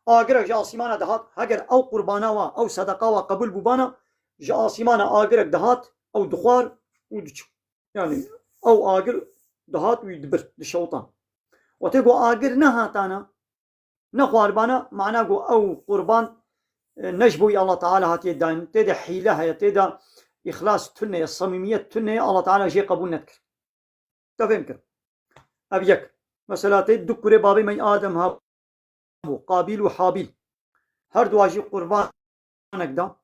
Agira jasimana dahat, hager av qurbana wa av sadaka wa kabul bubana, jasimana agira dahat, av dukhar u duç. Yani av agir dahat u yidbir lişawtan. Ve tego agir ne hatana, ne qurbana, mana go av qurban نجبوي الله تعالى هاتي داين تدا حيلة هي تدا إخلاص تنة الصميمية تنة الله تعالى جي قبول نذكر تفهمكر أبيك مثلا تدكر بابي من آدم ها قابيل وحابيل هر دواجي قربان نقدا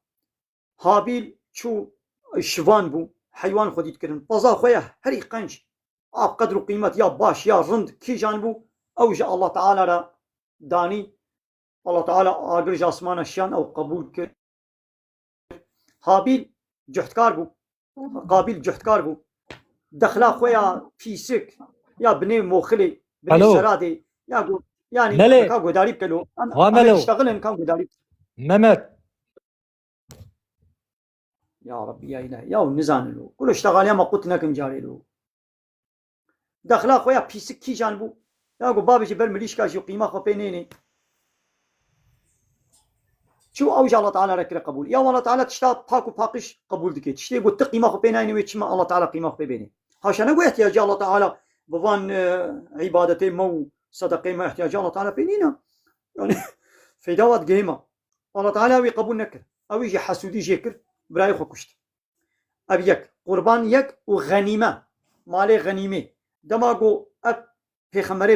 هابيل شو الشوان بو حيوان خدي تكرن بزا خويا هري قنج اب قدر قيمة يا باش يا رند كي جانبو اوجا الله تعالى را داني الله تعالى آگر جاسمان الشان او قبول كر هابيل جهدكار بو قابيل جهدكار بو دخلا خويا فيسك يا بني موخلي بني شرادي يا قول يعني كان قداري بكلو انا اشتغلن كان قداري ممت يا ربي يا إلهي يا نزان له كل اشتغل يا ما قلت نكم جاري له دخلا خويا فيسك كي جانبو يا قول بابي جبل مليش كاجي قيمة خو بينيني شو اوجه الله تعالى ركر قبول يا الله تعالى تشتا باكو باقش قبول دكي تشتي قلت قيمه خو بيناني ويتشما الله تعالى قيمه خو بيني هاشا نقول احتياج الله تعالى بوان عبادتي مو صدقه ما احتياج الله تعالى بينينا يعني في دوات قيمه الله تعالى وي قبول نكر او يجي حسودي جيكر براي خو كشت ابيك قربان يك وغنيمه مالي غنيمه دماغو اب في خمره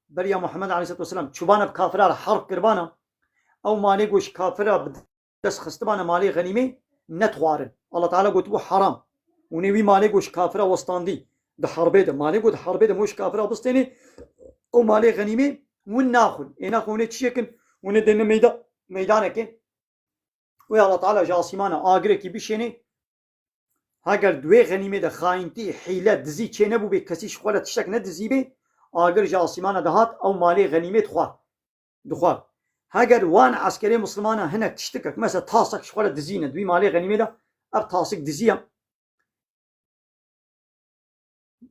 بريا محمد عليه الصلاه والسلام شوبانا بكافرار حرب قربانا او مالي قوش كافرة دس خستبانا مالي غنيمة نتوارن الله تعالى قلت حرام ونوي مالي قوش كافرة وسطاندي ده حربه ده مالي قلت حربه ده موش كافرة بستيني او مالي غنيمة وناخل ناخل ونتشيكن وندن ميدانك ويا الله تعالى جاسمانا آقرة كي بشيني هاگر دوی غنیمه ده خاینتی حیله دزی چه نبو به کسی شخوره تشک ندزی به آگر جا آسیمان دهات او مالی غنیمه دخوار هاگر وان عسکری مسلمانه هنک تشتکک مثلا تاسک شخوره دزینه دوی مالی غنیمه ده اب تاسک دزیم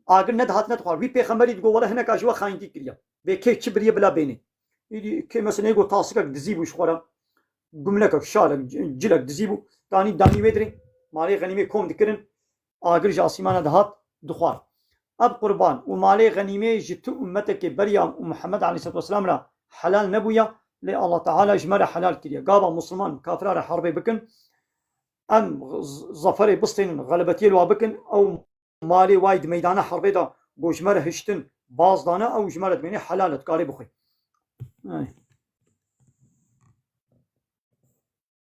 آگر ندهات ندخوار وی پیغمبری دگو ولا هنک آجوا خاینتی کریا به که چه بریه بلا بینه ایدی که مثلا یگو تاسکک دزی بو شخوره گملکک شارک جلک دزی بو دانی ودری مالی غنیمه کوم دکرن آگر جا آسیمان دهات دخوار اب قربان و مالی غنیمه جتو امتك بريام ومحمد عليه الصلاة والسلام لا حلال نبويا لي الله تعالى جمال حلال كريا قابا مسلمان كافرار حربي بكن ام ظفري بسطين غلبتي الوا بكن او مالي وايد ميدان حربي دا بوجمر هشتن باز دانا او جمالت بيني حلالت قاري بخي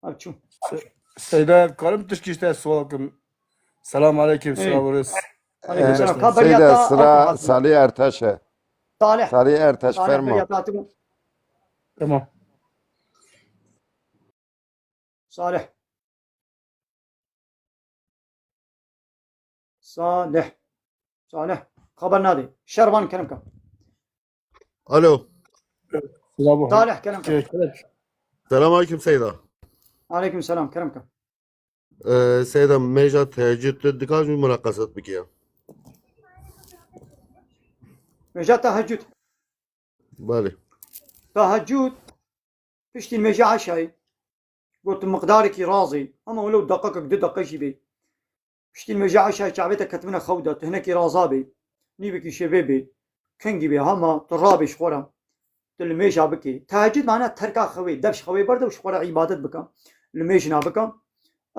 اب شو سيدة كارم تشكيشتا سوالكم سلام عليكم سلام ورس عليكم السلام سيدة sıra Salih Ertaş'a. Salih Ertaş ferma. تمام صالح خبر نادي شربان كلامك الو صالح كلامك السلام عليكم سيدة. عليكم السلام كلامك سيدة ميجا تهجد دكاج مناقصات بك يا مجا تهجد بالي تهجد فشتي المجا عشاي قلت مقدارك راضي اما ولو دققك دقيقة بي فشتي المجا عشاي شعبتك كتمنا خودة هناك رازابي نيبكي شبابي كنجي بي هما ترابي شخورا الميجا بكي تهجد معناها تركا خوي دبش خوي برده وشخورا عبادت بكا الميجنا بكا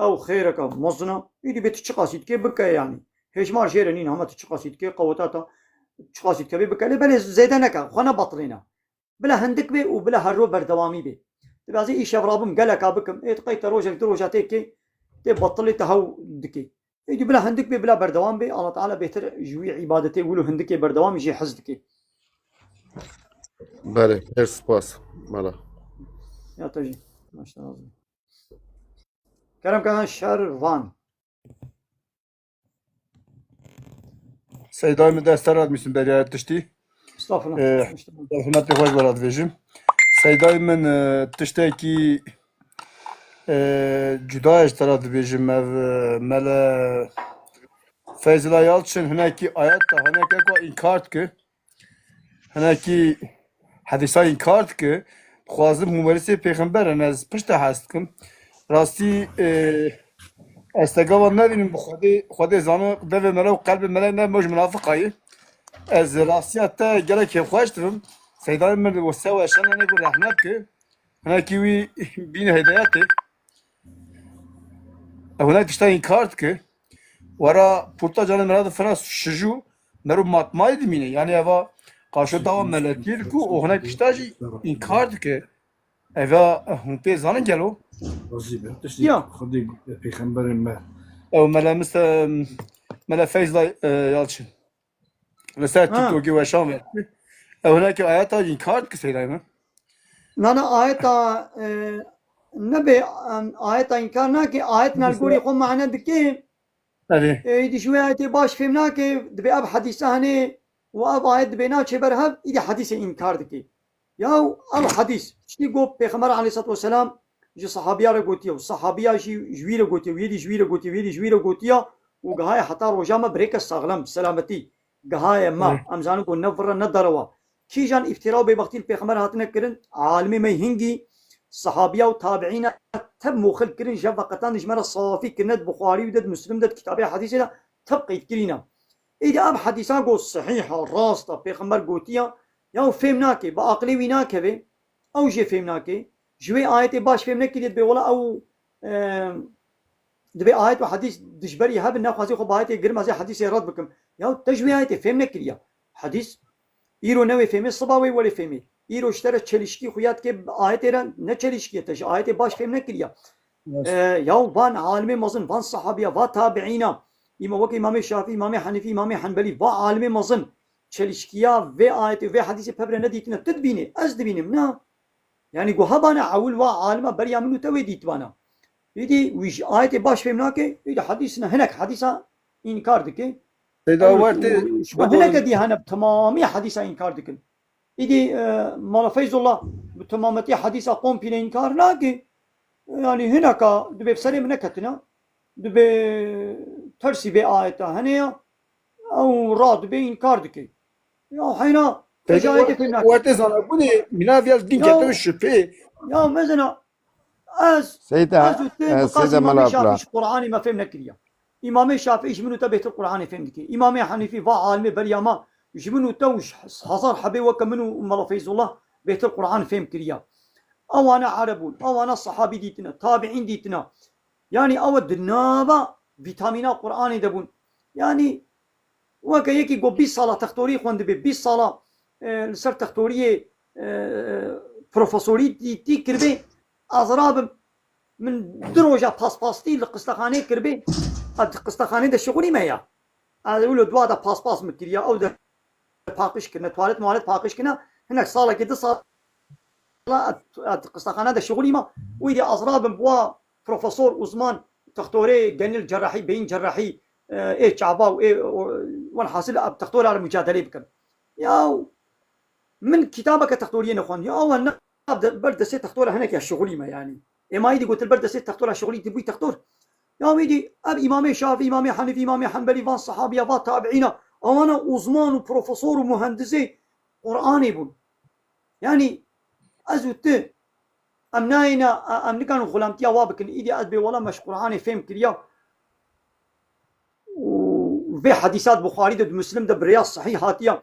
او خيرك مزنا يدي بيت تشقاسيت كي بكا يعني هيش مار شيرنين هما تشقاسيت كي قوتاتا تشقاسيت كي بكا بلا زيدنك خنا بطلينا بلا هندك بي وبلا هرو بردوامي بي تبازي ايش رابم قالك بكم اي تقيت روجك دروجاتك تي بطلي تهو دكي يدي بلا هندك بي بلا بردوام بي الله تعالى بيتر جوي عبادتي يقولوا هندك بردوام يجي حزدك بالي هير سباس مالا يا تجي ما شاء الله كلام كان شرفان سيدة من دسترات مسلم بريا تشتي استغفر حماتي خوش برات بيجم سيدة من تشتكي جدا اشترات بيجم ملا فيزلا يالشن هناكي آيات هناك اكو انكارت كي هناكي حديثا انكارت كي خوازم ممارسه پیغمبر از پشت هستکم راستی استقامت نبینیم خود زانو دو ملا و قلب ملا نه مش منافقایی از راستیت تا گله که خوش دارم سیدان من و سوا شان نگو رحمت که هناکی وی بین هدایته هناك تشتا انکارت که ورا پورتا جان مراد فرانس شجو مرو ماتمای دمینه یعنی اوا قاشو داوا ملکیر کو و هناك تشتاجی انکارت که اوا هم پی زانن گلو يا خدي پیغمبر ما او ملا مثل ملا فيزلا يالشن مثلا تيك توكي وشام هناك آيات انكارت كسيدايما نانا آيتا نبي آيتا إنكار ناكي آيات نالقوري قوم معنا دكي يدي شوية آيتي باش فهمناكي دبي أب حديثة هني وأب آيات دبينا شبر هب يدي حديث إنكار دكي ياو الحديث شتي قوب بيغمبر عليه الصلاة والسلام جي صحابيا رغوتيا والصحابيا جوي رغوتيا ويدي جوي رغوتيا ويدي جوي رغوتيا وقهاي حتى روجاما بريك السغلم سلامتي قهاي ما أمزانو قو نفر ندروا كي جان افتراو بوقتي البيغمبر هاتنا كرن عالمي ما يهنجي صحابيا وتابعين تب موخل كرن جاب وقتان جمال الصافي كرند بخاري ودد مسلم دد كتابي حديثي تبقى كرينا إذا أب حديثان قو صحيحة راسطة بيغمبر قوتيا ياو فهمناكي بعقلي ويناكي او جي فهمناكي جوي آيات باش فهمناكي دي ولا او دبي آيات وحديث دشبري هب الناس خو بايت غير زي حديث رد بكم ياو تجوي آيات فهمناكي يا حديث ايرو نوي فهمي صباوي ولا فهمي ايرو اشترى تشلشكي خويات كي آيات ران نه تشلشكي تج آيات باش فهمناكي يا ياو وان عالم مزن وان صحابيه و تابعينا امام الشافعي امام حنيفي امام حنبلي و عالم مزن چلشکیا و آیت و حدیث پبر ندیتنا تدبینه از دبینم نه یعنی گو هبانا اول و عالم بریا منو توی دیتوانا يدي ويش آية باش فهمناك يدي حديثنا هناك حديثا إنكار دكي سيدا ورتي شو هناك دي هنا بتمامية حديثا إنكار دكن يدي مال فيض الله بتمامتي حديثا قوم بين إنكار لاقي يعني هناك دبي بسري منكتنا دبي ترسي بآية هنيا أو راد بي إنكار دكي يا حينا تجاهد فهمناك ورتي زانا بودي منا فيال دين كتو الشفي يا مزنا سيدة سيدة ملابلا القرآن ما فهمنا كليا إمام الشافعي إيش منو تبيت القرآن فهمك إمام حنيفي ضاع عالمي برياما إيش منو توش حصار حبي وكمنو ملفيز الله بيت القرآن فهم كليا أو أنا عربون أو أنا الصحابي ديتنا تابعين ديتنا يعني أو الدنابة فيتامينا قرآن دبون يعني وكيكي قو 20 صلاة تختوري خوان دبي 20 صلاة لسر تختوري بروفيسوري دي كربي أضراب من دروجة باستي لقسطخاني كربي قسطخاني ده شغلي ما يا هذا يقولوا دوا ده باس مكريا أو ده باقش كنا توالت موالت باقش كنا هناك صالة كده صار لا قسطخانة ده شغلي ما ويدي أضراب بوا بروفيسور عثمان تختوري جنل جراحي بين جراحي إيه شعبا وإيه وان حاصل تختوري على مجادلة بكم يا من كتابك تختورين أخوان يا أول برد سيت تختور هناك يا شغلي ما يعني إما يدي قلت البرد سيت تختور شغلي تبوي تختور يا ويدي أب إمام الشافعي إمام حنيفي إمام حنبلي فان صحابي فان تابعين أو أنا عثمان وبروفيسور ومهندسي قرآني بون يعني أزوت أمناينا أمنكان غلامتيا وابكن إيدي أدبي ولا مش قرآني فهم كريا وفي حديثات بخاري ده مسلم ده برياض صحيح هاتيا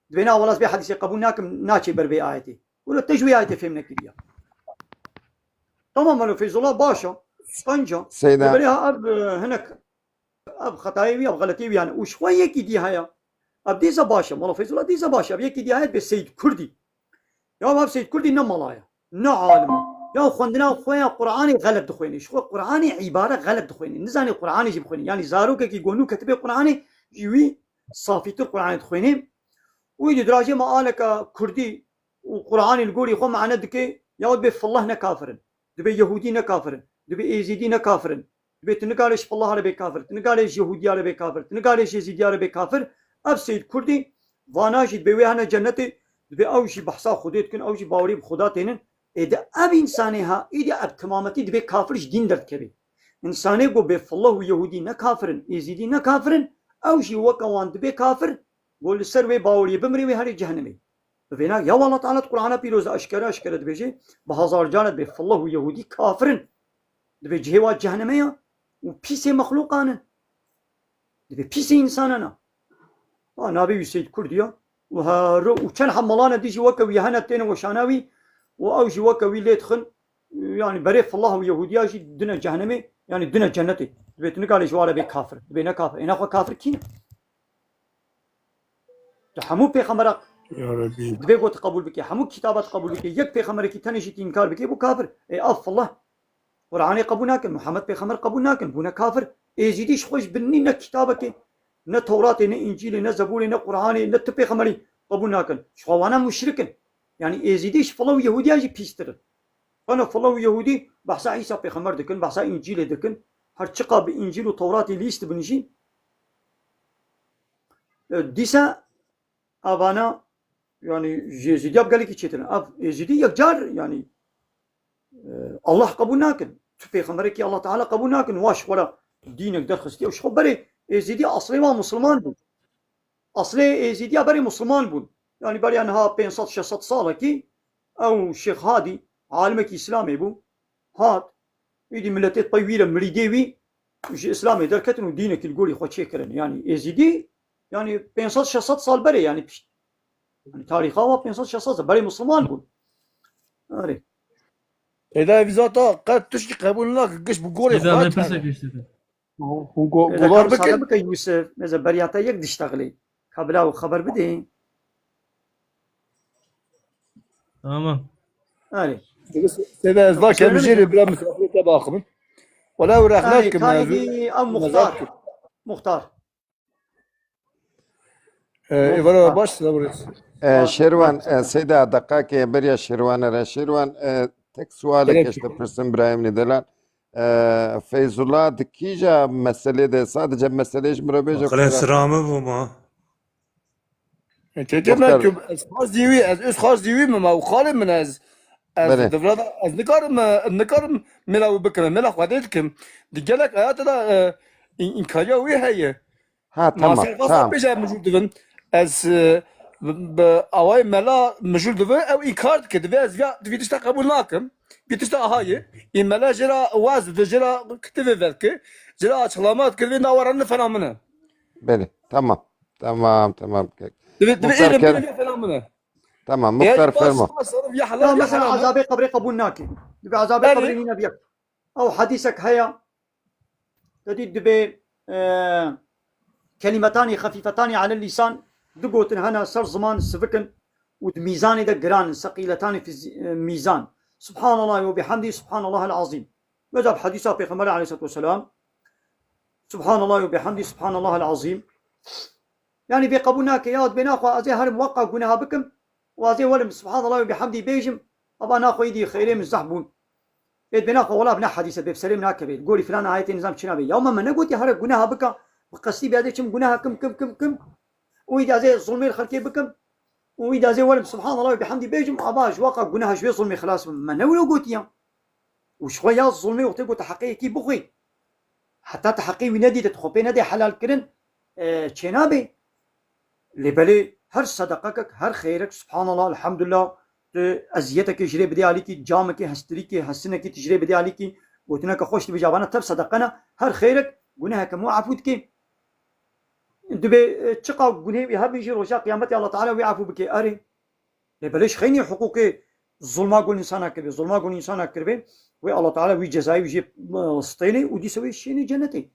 دبينا ولا في حديث قبولناكم ناتشي بربي آيتي ولا تجوي آيتي فهمنا كريا تمام في الله باشا طنجة سيدة بريها أب هناك أب خطايوي أب غلطيوي يعني وشوية كدي هيا أب ديزا باشا مالا في الله ديزا باشا أب يكي دي هيا بسيد كردي يا أب سيد كردي نمالايا نعالم يا خندنا خويا قرآني غلب دخويني شو قرآني عبارة غلب دخويني نزاني قرآني جيب خويني يعني زاروك كي يقولوا كتبي قرآني جوي صافي تر قرآني دخويني ويجي دراجة ما قالك كردي وقرآني القولي خو معنا دكي يا ودي في الله نكافرن دبي يهودي نكافرن دبي ايزيدي نكافرن دبي تنقالش في الله ربي كافر تنقالش يهودي ربي كافر تنقالش يزيدي ربي كافر اب سيد كردي فاناجي بيوي هنا جنتي دبي اوشي بحثا خودت كن اوشي باوري بخدا تنن اذا اب انساني ها اذا اب تمامتي دبي كافرش دين درت كبي انساني قو بف الله ويهودي نكافرن ايزيدي نكافرن اوشي وكوان دبي كافر قول السر باوري بمري وهاري جهنمي فينا يا والله تعالى القرآن بيروز أشكره دبيجي بهزار جانب بف الله ويهودي كافرن دبي جهوا جهنمية وبيسي مخلوقانا دبي بيسي إنساننا نبي يسيد كرديا وكان حملانا ديجي وكوي هنتين وشاناوي وأوجي وكوي ليتخن يعني بريف الله ويهوديا جي دنا جهنمي يعني دنا جنتي دبي تنقال جواره بكافر دبي نكافر إنا خو كافر كين حمو بيخمرك يا ربي دبي قوت قبول بك حمو كتابات قبول بك يك بيخمرك تنشي تنكار بك بو كافر اي اف الله قرآن قبولناك محمد بيخمر قبولناك بونا كافر اي زيديش خوش بني نا كتابك نا توراة نا انجيل نا زبور نا قرآن نا بيخمري قبولناك شو انا مشرك يعني اي زيديش فلو يهودي اجي بيستر انا فلو يهودي بحث عيسى بيخمر دكن بحث انجيل دكن هر تشقى بانجيل وتوراة ليست بنجي ديسا ابانا يعني يزيدي قال لك تشيتنا يزيدي يجار يعني الله قبولناكن في خمرك الله تعالى قبولناكن واش ولا دينك درخستي وش خبري يزيدي اصلي ما مسلمان بون اصلي يزيدي بري مسلمان بون يعني بري انها 500 600 سنه كي او شيخ هادي عالمك اسلامي بو هاد يدي ملتي طويله مريديوي وش اسلامي دركتن ودينك تقولي خو شكرا يعني يزيدي يعني 500 600 سال بري يعني تاريخه 500 600 بري مسلمان بون اري إذا فيزاتا قد تشتي قبولناك قش بقولي إذا ما خوات بس يشتغل وقولار بكن بك يوسف ماذا برياتا يك تشتغلي قبله خبر بدي تمام اري إذا إذا كان بجيري بلا مسافر تباخم ولا وراخناك كايدي ام مختار إذا باش تدوريس شروان سيدة دقاك بريا شروان را شروان tek sualek Gerek işte pırsın İbrahim Nedeler. Feyzullah dikija mesele de sadece mesele iş mürabbeja Akıl esramı bu mu? تتمنى از خاص ديوي از خاص ديوي ما وخالي من از بله دفراد از نكارم ملاو بكره ملا خديتكم دجالك ايات لا انكاريا وي هي ha ما tamam سي خاص tamam بيجا موجود دفن از اواي ملا موجود دفن او انكار كدفي از دفي تشتا قبول ناكم بيتشتا هاي ان ملا جرا واز جرا كتبي فالك جرا açıklamat كدفي ناورن فنامنه bele tamam tamam دفي muhtar ايرم ker كدفي فنامنه tamam يا muhtar باس fermo باس يا لا حلال يا مثلا حرام عذاب قبري قبول ناكي دبي عذاب قبري بله هنا بيك او حديثك هيا تدي دبي كلمتان خفيفتان على اللسان دقوتن هنا سر زمان سفكن ودميزان ده جران ثقيلتان في ميزان سبحان الله وبحمده سبحان الله العظيم ماذا بحديث پیغمبر عليه الصلاة والسلام سبحان الله وبحمده سبحان الله العظيم يعني بقبولناك يا بناخو ازي هر موقع قناها بكم وازي ولم سبحان الله وبحمده بيجم ابا ناخو يدي خيري من زحبون يد بناخو ولا بنا حديثه بسلم ناكبي قولي فلان هايتي نظام شنو بي يوم ما نقول هر قناها بك وقصدي بهذا كم قناها كم وإذا زي ظلمي الخلقي بكم وإذا زي ولم سبحان الله وبحمده بيجم أباش واقع قناها شوي ظلمي خلاص ما نولو قلت يا وشوية ظلمي وتقول تحقيقي كي بخي حتى تحقيقي ونادي تخوبي نادي حلال كرن شنابي لبلي هر صدقك هر خيرك سبحان الله الحمد لله أزيتك يجري بدي عليك جامك هستريك هسنك تجري بدي عليك وتنك خوش تبي جابنا تب صدقنا هر خيرك قناها كمو عفوتك دبي تشقى قناه بها بيجي رجاء قيامتي الله تعالى ويعفو بك أري لبلش خيني حقوقي ظلما قول إنسان كربي ظلما قول إنسان كربي وي الله تعالى وي جزائي ويجيب سطيني ودي سوي شيني جنتي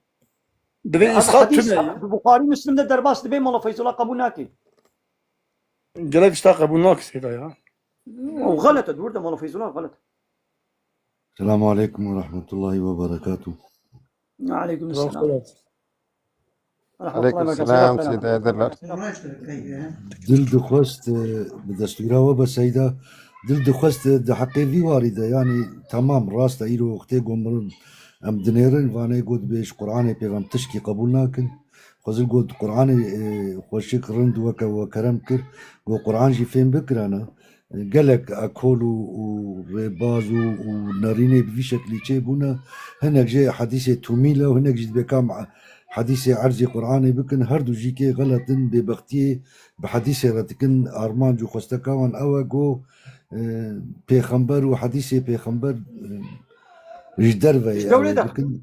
دبي هذا اسقاط حديث تنيا البخاري مسلم ده درباس دبي مالا فيصل الله قبول ناكي جلب اشتاق ابو ناقص هذا يا وغلط الدور ده مالا فيصل الله غلط السلام عليكم ورحمة الله وبركاته. عليكم السلام عليكم السلام سيدي هدرلر دل دخواست بدستوراوا بسيدة دل دخواست ده حقيقي واردة يعني تمام راست ايرو وقتي قمرن ام دنيرن وانا قد بيش قرآن بيغم تشكي قبولناكن خزل قد قرآن خوشك رند وكرم كر قو قرآن جي فين بكرانا قالك اكولو وربازو وناريني بفي شكلي تشيبونا هناك جاي حديثة توميلة وهناك جيت بكام حديث عرض قرآن بكن هردو جيكي غلطن ببختي بحديث رتكن أرمان جو خستكاوان أوا جو پیغمبر و حديث پیغمبر جدر جدولي در بكن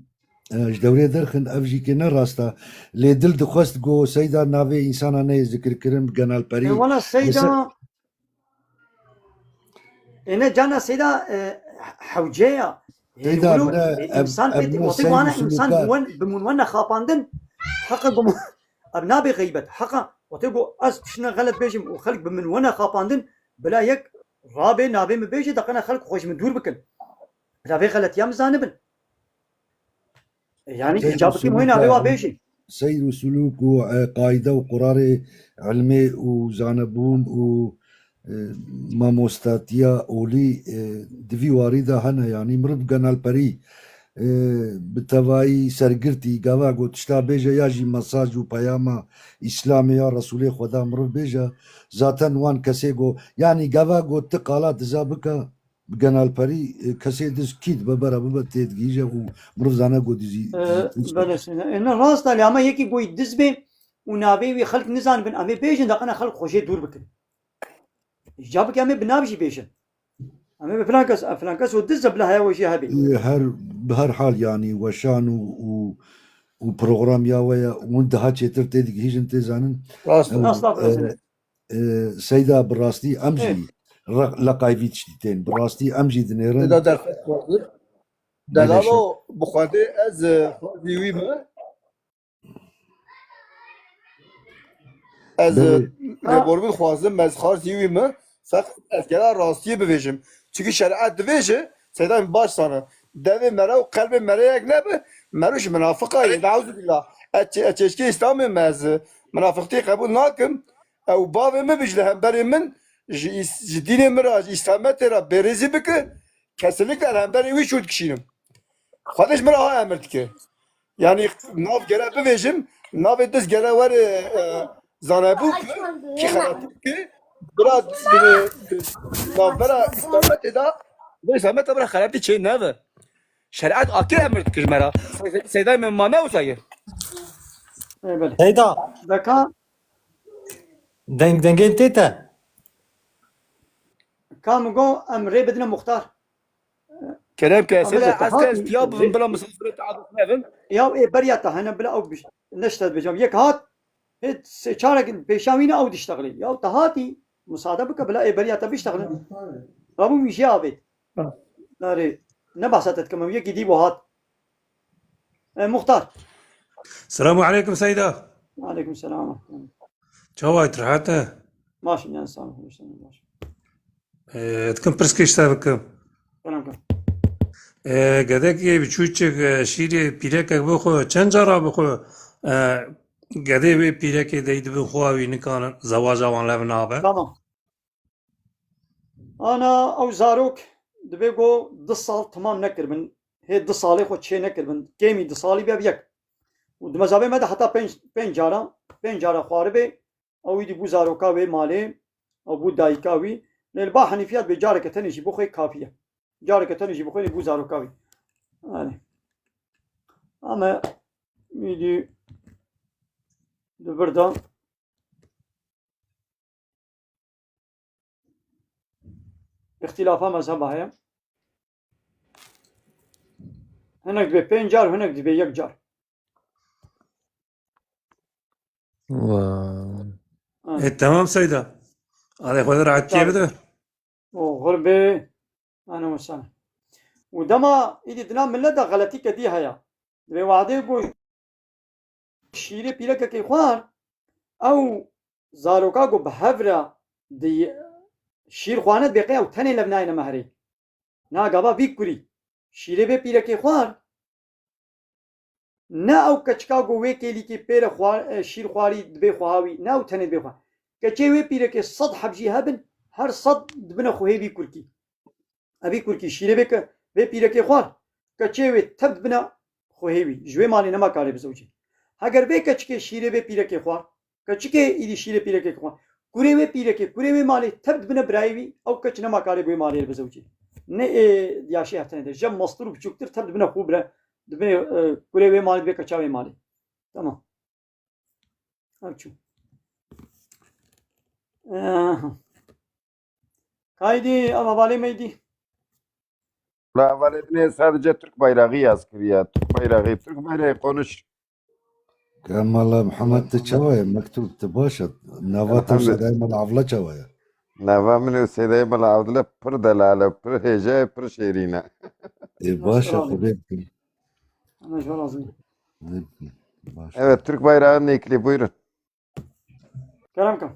جدوري درخن أفجي كي نراستا لي دل دخواست جو سيدا ناوي إنسانا ني ذكر كرم بقنال بري وانا السيدة انا جانا سيدة حوجية سيدا يقولوا من الانسان أبناء وطيب وانا سيد انسان سلوكات بمنونا خاطاندن حقا ابناء بغيبت حقا وتقول اس شنو غلط بيجم وخلق بمنونا خاطاندن بلا يك رابي نابي مبيجي دقنا خلق خوش مدور بكن رابي غلط يام زانبن يعني سيد اجابتي مهين ابي سلوكات وابيجي سير وسلوك وقاعدة وقرار علمي وزانبون و ماموستاتيا أولي دفي واردة هنا يعني مرب قنال بري بتوایی سرگرتی گاوا گو تشتا بیجا یا جی مساج و پیاما اسلامی یا رسول خدا مرو بیجا ذاتن وان کسی گو یعنی گاوا گو تقالا دزابکا بگنال پری کسی دز کید ببرا ببر تیدگیجا و مرو زانا گو دزی بلس انا راست اللي اما يكي قوي دزبي ونابي وخلق نزان بن امي بيجن دقنا خلق خوشي دور بكن جابك امي بنابجي بيجن امي بفلانكس ودز بلا هيا وشي هبي بهر حال يعني وشان وبروغرام يا ويا وانتهى تشتر تيدگیج انت زانن سيدا براستي امجي لقايفيتش تين براستي امجي دنيرن دا در دلالو بخاطر از دیوی ما از لبوربی خوازم از خارج دیوی ما فقط از گلا راستی بویجم çünkü şeriat dveje seydan baş sana devi mera و قلب mera یک نبه مروش منافقه نعوذ بالله اتشكي اسلامي مز منافقتي قبول ناكم او باوي ما بجله هم بري من دين مراج اسلامت را برزي بك kesinlikle elhamdan evi şut kişiyim. Kardeş bana ha emret ki. Yani nav gele bevejim, nav ediz gele var zanabu ki xalatık ki biraz nav bera istamet eda ve istamet bera xalatı çey neve. Şeriat akil emret ki mera. Seyda memana usayı. سيدا Deka دنگين تيتا kamgo emre bedine muhtar. Kerem kesele Ama asker zaten- istiyab bela misafir taadus nevin. Ya برياتا هنا بلا او نشتد بجام يك هات هيت شارك بيشاوينا او تشتغلي يا تهاتي مساعدة بك بلا برياتا بيشتغل ابو مش يابد ناري نبحثت كمان يك دي هات مختار السلام عليكم سيدة. وعليكم السلام جواي ترحاته. ماشي يا انسان ماشي تكون برسكيش تابكم. كلام كلام قدك بتشوتشك شيري بيرك بخو چنجارا بخو قدي بيرك ديد بخواوي نكان زواجا وان لبنابه. تمام انا او زاروك دبيغو 10 سال تمام نكر من هي 10 سالي خو تشي نكر من كيمي 10 سالي بيك ودمزابي مده حتى 5 جارا خواربه او يدي بو زاروكا وي مالي او بو دايكا وي للبا حنيفيات بجارك تنجي بخوي كافيه جارك تنجي بخوي بو زاروكا وي يعني اما يدي دبردان اختلافا مذهبها هي هناك دبي 5 جار وهناك دبي 1 جار تمام سيدة. هذا خذ رعد كيف ده؟ وغربي انا وسنة ودما ايدي دنا من لدى غلطي كدي هيا دبي وعده يقول شيري بيلك كي خوار او زاروكا جو بهفرا دي شیر خوانت بقیه او تنه لبنای نمهری نا گابا بیکوری شیره به پیره که خوار نه او کچکا گو وی کلی که پیر خوار شیر خواری دبی خواهی نه او تنه دبی خواه کچه وی پیره که صد حبجی هبن هر صد دبنه خوهی بی کرکی ابی کرکی شیره به که وی پیره که خوار کچه وی تب دبنه خوهی بی جوی مالی نما کاری بزوجی اگر وی کچکه شیره به پیره که خوار کچکه ایدی شیره پیره که خوار کوری وی پیره که کوری وی مالی تب دبنه برایوی او کچ نما کاری بوی مالی بزوجی نه دیاشی هفتنه ده جم مستور بچوکتر تب دبنه خوب بره دبنه کوری وی مالی به کچا وی مالی تمام همچون kaydi ama vali miydi? La valetine sadece Türk bayrağı yazkırıyor. Türk bayrağı konuş. كمال محمد تشوايا مكتوب تباشر نافاتو دايما عفلا تشوايا Nava min Seyda Bala Avdla pır dalala, pır heja, pır şerina. باشا خبيبكم Ana şu lazım. Evet, Türk bayrağının ekli buyurun. Kerem kam.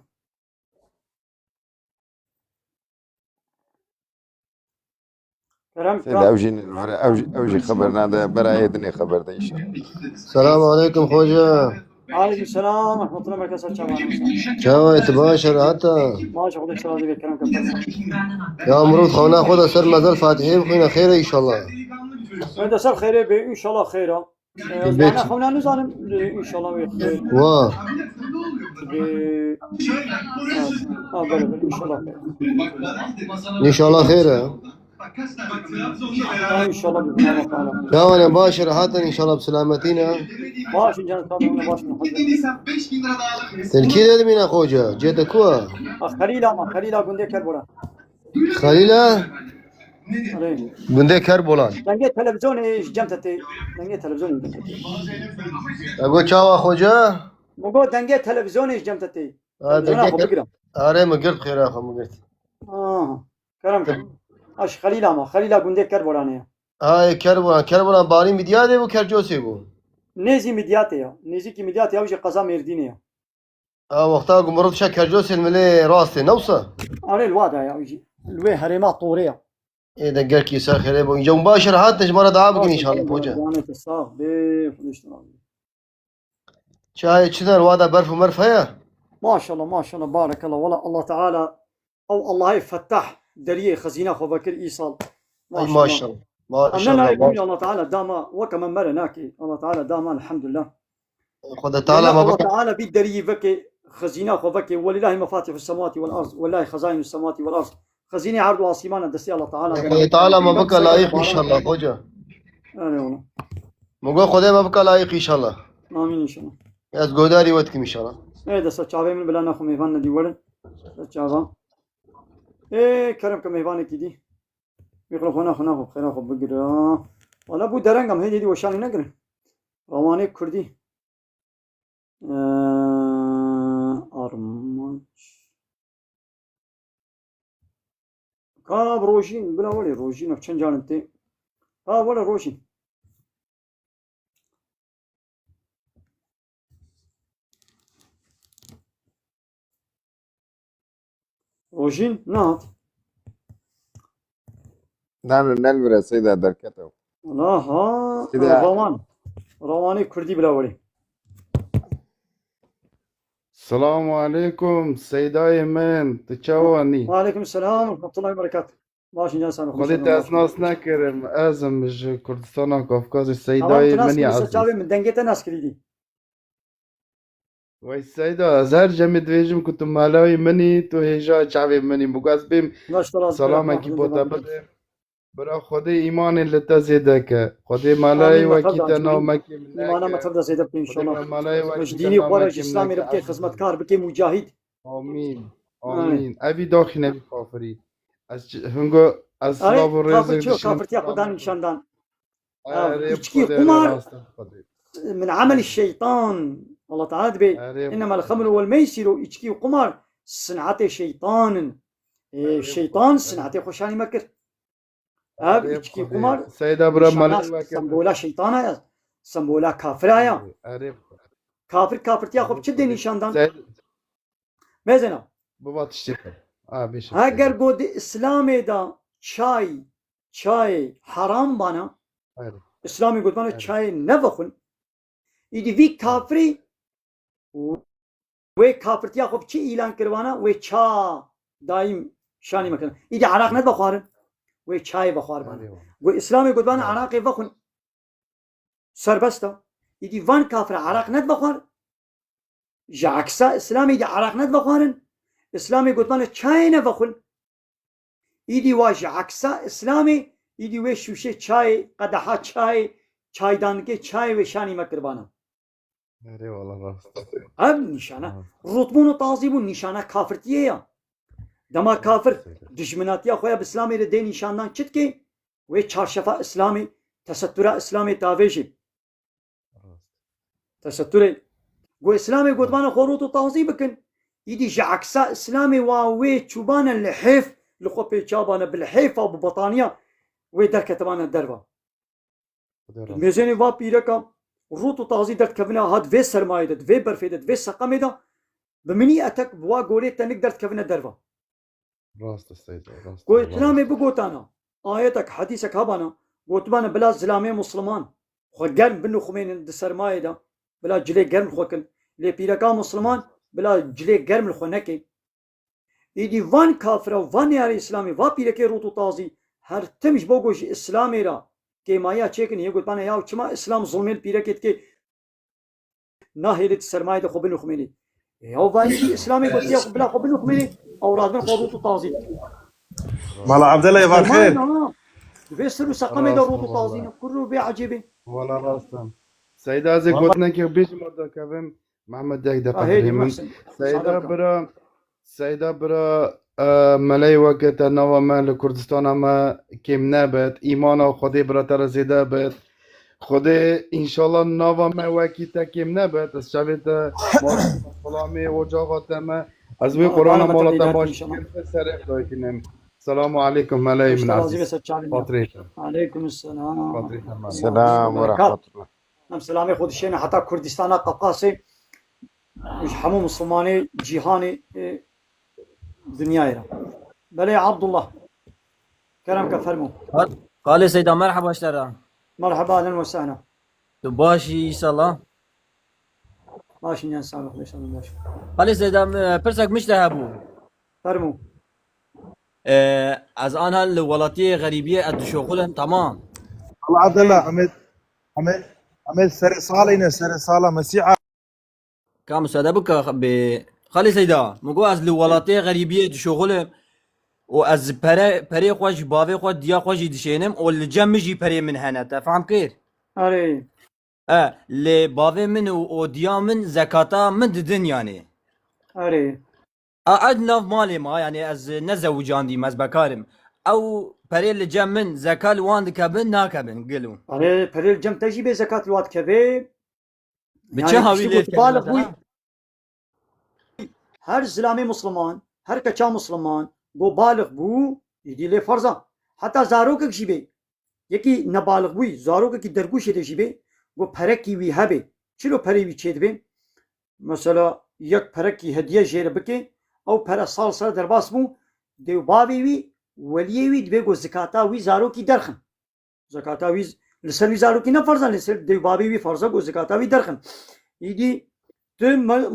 Kerem Seyda Avji haberna da berayedine haberde inşallah. السلام عليكم خوجة. عليكم السلام ورحمة الله وبركاته. شاوي تباشر حتى ما شاء الله شو هذا كلام كم. يا مرود خونا خذ سر مازال فاتحين خونا خير ان شاء الله. هذا سر خيره به إن شاء الله خيره. أنا خونا نزانم إن شاء الله خير. واه. بله إن شاء الله خير. ان شاء الله خير. إن شاء الله بإذن الله تعالى. شاوي باشر حتى ان شاء الله بسلامتنا. باش جان طبعا باش تركي ده مين خوجة جيت كوا. خليلا بنده كربولا. خليلا بنده كربولان. دنگه تلفزيون ايش جمتتي دنگه تلفزيون جمتتي. اقول شاوا خوجة. مگو دنگه تلفزيون ايش جمتتي. دنگه آره مقرد خير اخو مقرد. كلام اش خليلا بنده كربولانه. هاي كربولان باري مدياده و كرجوسي بو. نيزي ميدياتي يا نيزي كي ميدياتي اوجي قضا ميرديني يا وقتها مرض شا كرجوسي الملي راسي نوصه. على الوضع يا اوجي الوي هريمات طوريه. ايه دقر كي سار خير بو جو مباشر حتى جمره دعابك ان شاء الله بوجه. انا تصاغ بفلوشتنا. شاي تشنر وادا برف ومرف هيا. ما شاء الله بارك الله والله الله تعالى او الله يفتح دريه خزينه خو بكر ايصال ما أي شاء ما الله. شاء الله ما أنا شاء لا الله يقول الله تعالى داما وكما مر ناكي الله تعالى داما الحمد لله. خد تعالى لأن ما الله بقى تعالى بيدري فكي خزينة فكي ولله مفاتيح السماوات والأرض والله خزائن السماوات والأرض خزينة عرض وعصيمان دسي الله تعالى. خد تعالى ما بقى لايق إن شاء الله خوجا. أنا والله. مقول خدي ما بقى لايق إن شاء الله. آمين إن شاء الله. يا زقوداري وتكم إن شاء الله. إيه ده سچاوي من بلا نخو ميفان دي ولن سچاوا. إيه كرم كميفان كدي. بيقولوا خنا خير خو بقرا. ولا بو درنگم هدي وشان نگرن. رواني كردي. أرمج. كاب روشين بلا ولا روشين أفشان جانتي. كاب ولا روشين. روشين نات. نحن نلبر سيدة دركته. لا ها سيدة رواني كردي بلا ولا. السلام عليكم سيداي من تشاواني. وعليكم السلام ورحمة الله وبركاته. ماشي جالس أنا. خديت أسناس نكرم أزم مش كردستان كافكاز تمام السيداي تناس مني كل عزيز. سچاوي من دنگه ناس كريدي. وای سیدا زهر جمع دویجم که تو مالای منی تو هیجا چاوی منی بگاز بیم سلام کی بودا بده برا خود ایمان لتا زیده که خود مالای وکی تناو مکی إيمانا ما تبدأ زيد إن شاء الله. مالای وکی مش ديني تناو وخارج مکی إسلامي ربكي خدمت كار بكي مجاهد. آمین آمین اوی داخل نبی کافری از هنگو از أي سلاو و كافر رزق شو دشمن كافر تيا خدان نشاندان. عرب إشكي خود قمار راست خود من عمل الشيطان. الله تعالى دبي إنما الخمر والميسر إشكي قمار صنعة شيطان. الشيطان صنعة خوشاني مكر. إشكي قمار. سيدا برا مالای وکی سمبولا شيطان آيا. سمبولا كافر آيا. عرب كافر تيا خوب چه دي نشاندان. مزنا. بابا تشتكي بیش اگر گود اسلام دا چای حرام بانا اسلامی گود بانا چای نبخون ایدی وی کافری و کافرتیا خوب چی اعلان کروانا و چا دایم شانی مکن ایدی عراق ند بخوارن و چای بخوار بانا و اسلامی گود بانا عراق بخون سربستا ایدی وان کافر عراق ند بخوار جاکسا اسلامی دی عراق ند بخوارن اسلامی گوتمان چای نبخون ایدی واج عکسا اسلامی ایدی و شوشه چای قدحا چای دانگه چای و شانی مکربانا اره والله راست اب نشانه رتبون و تعظیبون نشانه کافرتیه یا دما کافر دشمناتیا خویا باسلامی رو دی نشاندان چت که و چارشفا اسلامی تستر اسلامی تاویجی تستر گو اسلامی گوتمان خوروت و تعظیب کن يدي جعكسا اسلامي واوي تشوبانا اللحيف لخوبي تشابانا بالحيفة وببطانية ويدركة تبانا الدربة ميزاني وا بيركا روتو تازي درت كفنا هاد في سرمايدة في برفيدة في سقاميدة بمني اتك بوا غوري تنك درت كفنا الدربة راست السيد راست قو اسلامي بقوتانا آياتك حديثك هبانا قوتبانا بلا زلامي مسلمان خو قرم بنو خمين د سرمايدة بلا جلي قرم خوكن لي بيركا مسلمان بلا جلي گرم الخونكي يدي وان كافر وان ياري اسلامي وا بيركي روتو تازي هر تمش بوگوش اسلامي را كي مايا چيكن يگوت بانا ياو چما اسلام ظلميل بيركيت كي ناهيلت سرمايه خو بنو خميني ياو وان اسلامي قلت يا بلا خو بنو خميني اوراد من روتو تازي مالا عبد الله يبارك خير بيسرو سقمي دا روتو تازي كله بعجيبه والله راستم سيدا زي قلتنا كي بيش مردا كفم محمد داك دقيقة من سيدا برا ملاي وقت نوا ما لكردستان ما كيم نبت إيمانا خدي برا ترى زيدا بت خدي إن شاء الله نوا ما وقت كيم نبت الشبيت سلامي وجاغات ما أزوي قرآن مالتا باش سرق لكن السلام عليكم ملاي من عزيز فاطريتا عليكم السلام السلام ورحمة الله نعم سلامي خود الشيء حتى كردستان قفقاسي مش حمو مسلماني جيهاني دنياي بلي عبد الله كلام كفرمو قال سيدا مرحبا اشترى مرحبا اهلا وسهلا تباشي ان شاء الله ماشي ان شاء الله ان شاء الله ماشي قال سيدا برسك مش ذهبوا فرمو از آنها الولاتی غریبیه اد شغلم تمام. الله عبد الله عمل سر صالينا سر صالة مسيحة كم ساده بك خالي سيدا مگو از الولاتی غریبیه شغلم و از پره خوش باوی خود دیا خوش دشینم و الجم جی پره من هنه تفهم كير؟ آره لی باوی من و دیا من زکاتا من ددن يعني. آره اد ناف مالي ما يعني از نزوجان دي مز بكارم او پره الجم من زکال وان دکبن ناکبن قلو. آره پرل جم تجی به زکات الواد کبه بچه هاوی kişi لیت بالغ کردن بوی مثلا؟ her zilami Müslüman her kaça Müslüman go balıq bu idile farza hatta zarok kişi be yeki ne balıq bu zarok ki derguş ede şi be go perek ki vi habe çilo peri vi çed be mesela yak perek ki hediye jere beke او pera sal sal derbas bu dev bavi vi veliye vi be go zakata vi zarok ki derxin zakata vi لسر وی زارو کی نه فرض لسر دی بابی وی فرض گو زکاتا وی درخن ایدی تو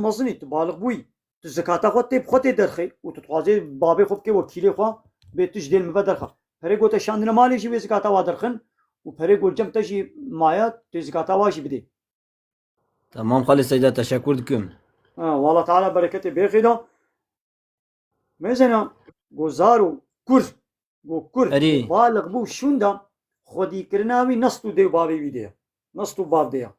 مزنی تو بالغ بوی تو زکاتا خود تی خود درخی و تو توازی بابی خوب که وکیلی خو به توش دل مبا درخ پره گو تشاندن مالی شی وی زکاتا وا درخن و پره گو جم تشی مایا تو زکاتا واشی بدی تمام خالي سيدا تشكر لكم. والله تعالى بركته بخيدا مثلا گو زارو کور گو کور اري بالغ بو شوندا خودی کرناوی نستو دیو بابی ویدیا نستو باب دیا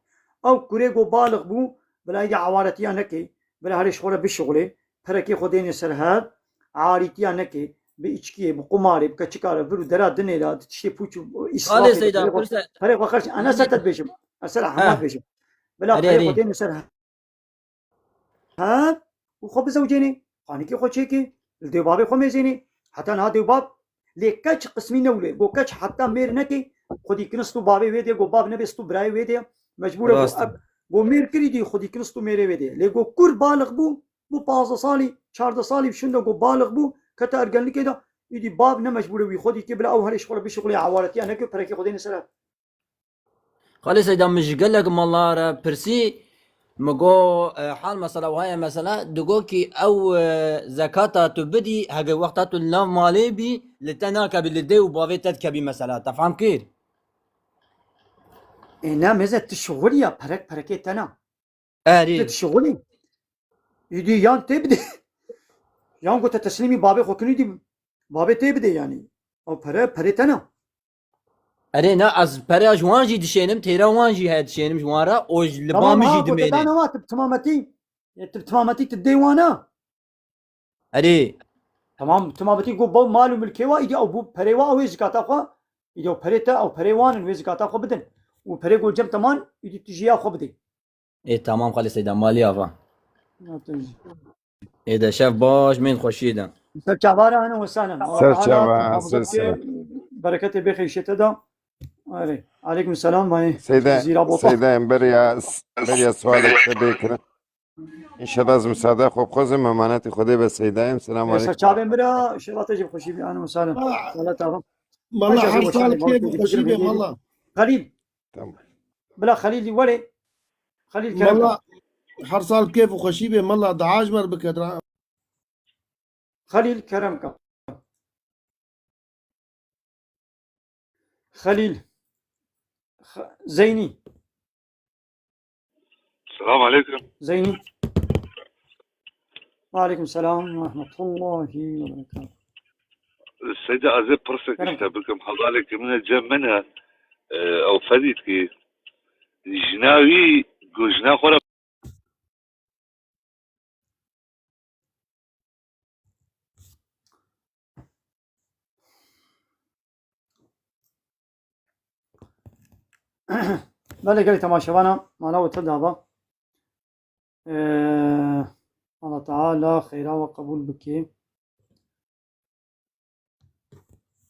او کوره گو بالغ بو بلا یا عوارتیا نکی بلا هرش خوره بشغله پرکی خودین سرهاد عارتیا نکی به içkiye bu kumarı bu kaçıkarı bir dera dinela işte puçu خالي israf سيدا ede فرصة. pare bakar ana satat beşim asla hamat beşim bela اري pare اري خودین سرهاد ها وخب زوجيني خاني كي خوشي كي الدباب خو ميزيني حتى نا دباب لكاش قسمي نولي بو كاش حتى مير نكي خودي كنستو بابي ويدي جو باب نبستو براي ويدي مجبور راست. بو مير كريدي خودي كنستو ميري ويدي ليجو كور بالغ بو 15 سالي 14 سالي شنو جو بالغ بو كتا ارجن كده يدي باب نه مجبور وي خودي كبلا او هري شغل بشغلي عوارتي انا كي بركي خودي نسرا خالي سيدا مش قال لك والله را برسي مگو حال مثلا وهاي مثلا دقو كي او زكاة تبدي هاي وقتها تلنا مالي بي لتناك بالدي وبافي تدكبي مثلا تفهم كير؟ انا مزت الشغل يا بركي تنا اري تشغلي يدي يان تبدي يان قلت تسليمي بابي خوكني دي بابي تبدي يعني او پره تنا اري نا از پرا جوان جي دشينم تيرا وان جي هاد دشينم جوارا اوج تمام لبامي ها جي قلت دميني انا ما تمامتي تديوانا اري تمام تمامتي قو بو مالو ملكيوا يدي او بو پريوا او زكاتا خو يدي او پريتا او پريوان و زكاتا خو بدن و پري قول جم تمان يدي تجيا خو بدي ايه تمام خالي سيدا مالي افا ايه ده شاف باش من خوشيدا سرچابارا انا وسهلا الله سر تعالى چاوا محافظتك بركته بخير شتدا عليكم السلام ماي سيدا زيرا بوطا سيدا بريا سوالك بكرة إن شاء الله از مساعدة خوب خوزم ممانات خودي بس سيدا السلام عليكم سرچابين برا ان شاء الله تجيب خوشي بي انا وسهلا الله تعالى والله حرصال كيف خوشي بيه والله خليل تمام بلا خليل ولي خليل كلام والله حرصال كيف وخشي بيه والله دعاج مر بكدرا خليل كرمك خليل زيني السلام عليكم زيني وعليكم السلام ورحمة الله وبركاته السيدة أزيب برسك اشتبكم حضالك من الجمنها أو فديت كي جناوي جنا خورا بله گلی تماشاوانا مالا و تدابا الله تعالى خيرا وقبول بكي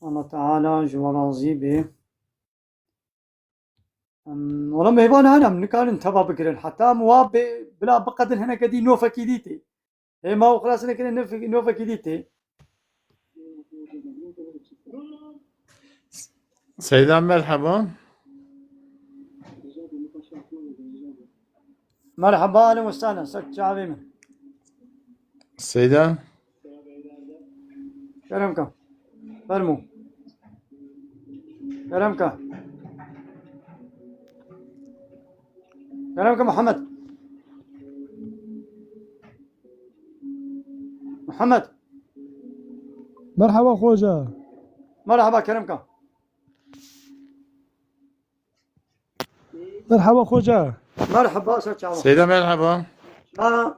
الله تعالى جوالازي به والله مهبان انا من كان انتبه بكرن حتى مواب بلا بقدر هنا كدي نوفا كيديتي هي ما هو خلاص انا كده نوفا كيديتي سيدان مرحبا مرحبا اهلا وسهلا سك شعبي سيدان كرمكم فرمو كلامك محمد مرحبا خوجا. مرحبا كلامك. مرحبا خوجا. مرحبا سيدة سيدة مرحبا. ما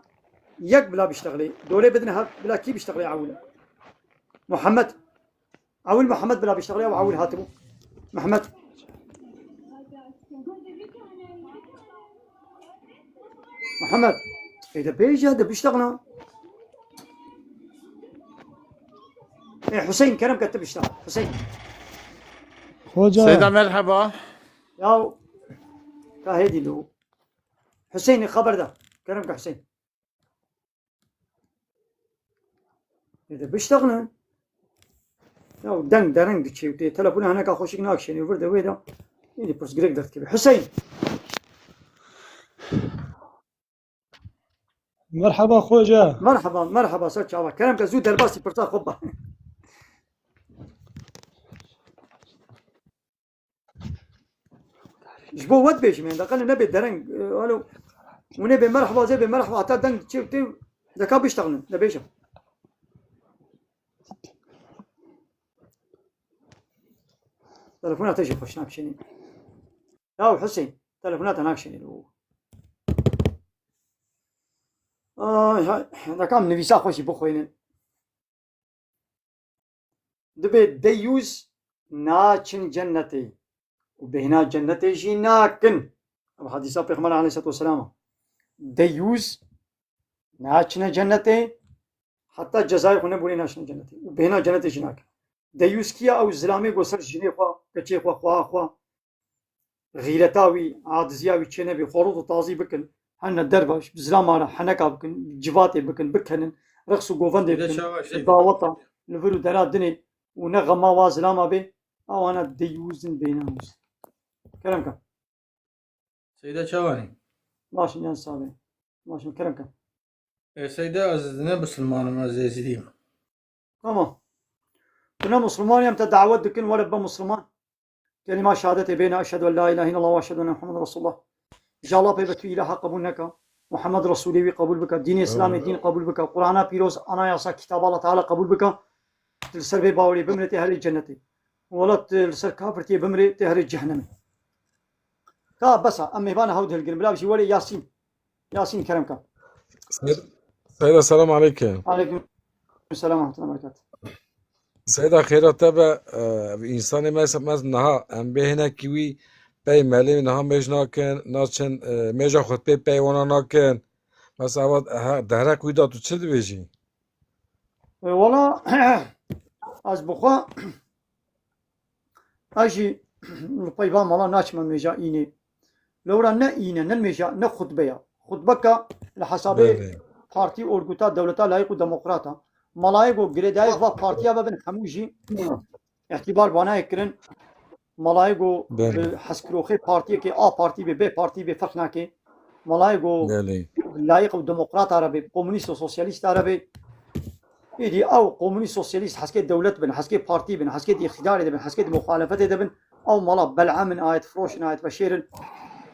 يك بلا بيشتغلي دولي بدنا بلا كي بيشتغلي عول محمد عول محمد بلا بيشتغلي او عول هاتبو محمد اذا بيجي هذا بيشتغلنا إيه حسين كرم كتب يشتغل حسين خوجا. سيدة مرحبا. ياو كهيدي له حسين الخبر ده كرمك حسين إذا بيشتغلن ياو دنگ درنگ دشي وتي تلفون هناك خوشك ناكشن يفرد ويدا يعني بس قريك درت كبير حسين. مرحبا خوجا. مرحبا سيد شعبان كلامك زود درباسي برتا خبه جبو ود بيش من دقل نبي درنگ الو ونبي مرحبا زي بمرحبا حتى دنگ تشي وتي ذكا بيشتغلن نبيش تلفونات تجي خوش ناكشني ياو حسين تلفونات ناكشني لو هذا كم نفيسا خوشي بخوينن دبي ديوز ناچن جنتي وبهنا جنتي جي ناكن حديث پیغمبر عليه الصلاه والسلام ديوز ناچن جنتي حتى جزاء خونه بولي ناچن جنتي وبهنا جنتي جي ناكن ديوز كيا او زلامي گوسر جني خوا كچي خوا غيرتاوي عادزياوي چنه بي خروط تازي بكن هن الدربش بزلامارا حنكا بكن جباتي بكن بكنن رقصو غوفندي بكن باوطا نفرو درا دني ونغما وازلاما بي او انا ديوزن بيناموس كلامك سيدة شواني ماشي يا صاحبي ماشي كلامك سيدة عزيزنا بسلمان ما زي سيديم تمام كنا مسلمان يم تدعوت دكن ورب مسلمان كلمة شهادتي بين اشهد ان لا اله الا الله واشهد ان محمد رسول الله ان شاء الله بيبتوي الى قبول نكا محمد رسولي قبول بك دين اسلامي دين قبول بك قرانا بيروز انا يا كتاب الله تعالى قبول بك تلسر بي باوري بمرتي اهل الجنه ولا تلسر كافرتي بمرتي اهل الجهنم تا بس امي بانا هود القلب لا بشي ولي ياسين كرمك سيدة السلام عليكم. وعليكم السلام ورحمه الله وبركاته. سيدة خيرا تبع انسان ما نها ام بهنا كيوي بي مالي نها مش ناكن ناچن ميجا خود بي وانا ناكن بس اواد دهرك ويدا تو چه بيجي والله از بخوا اجي الطيبان مالا ناچمن ميجا ايني لورا نا اينه نن ميجا نا خطبك لحسابي بارتي اورغوتا دولتا لايق وديمقراطا ملايقو غريداي و بارتيا ببن حموجي اعتبار بانا يكرن ملايقو حسكروخي بارتي كي بارتي بي بارتي بي فرقنا كي ملايقو لايق وديمقراط عربي كومونيست وسوسياليست عربي يدي او كومونيست سوسياليست حسكي دولة بن حسكي بارتي بن حسكي دي اقتدار بن حسكي دي مخالفة بن او ملا بلعة من آية فروش آية بشير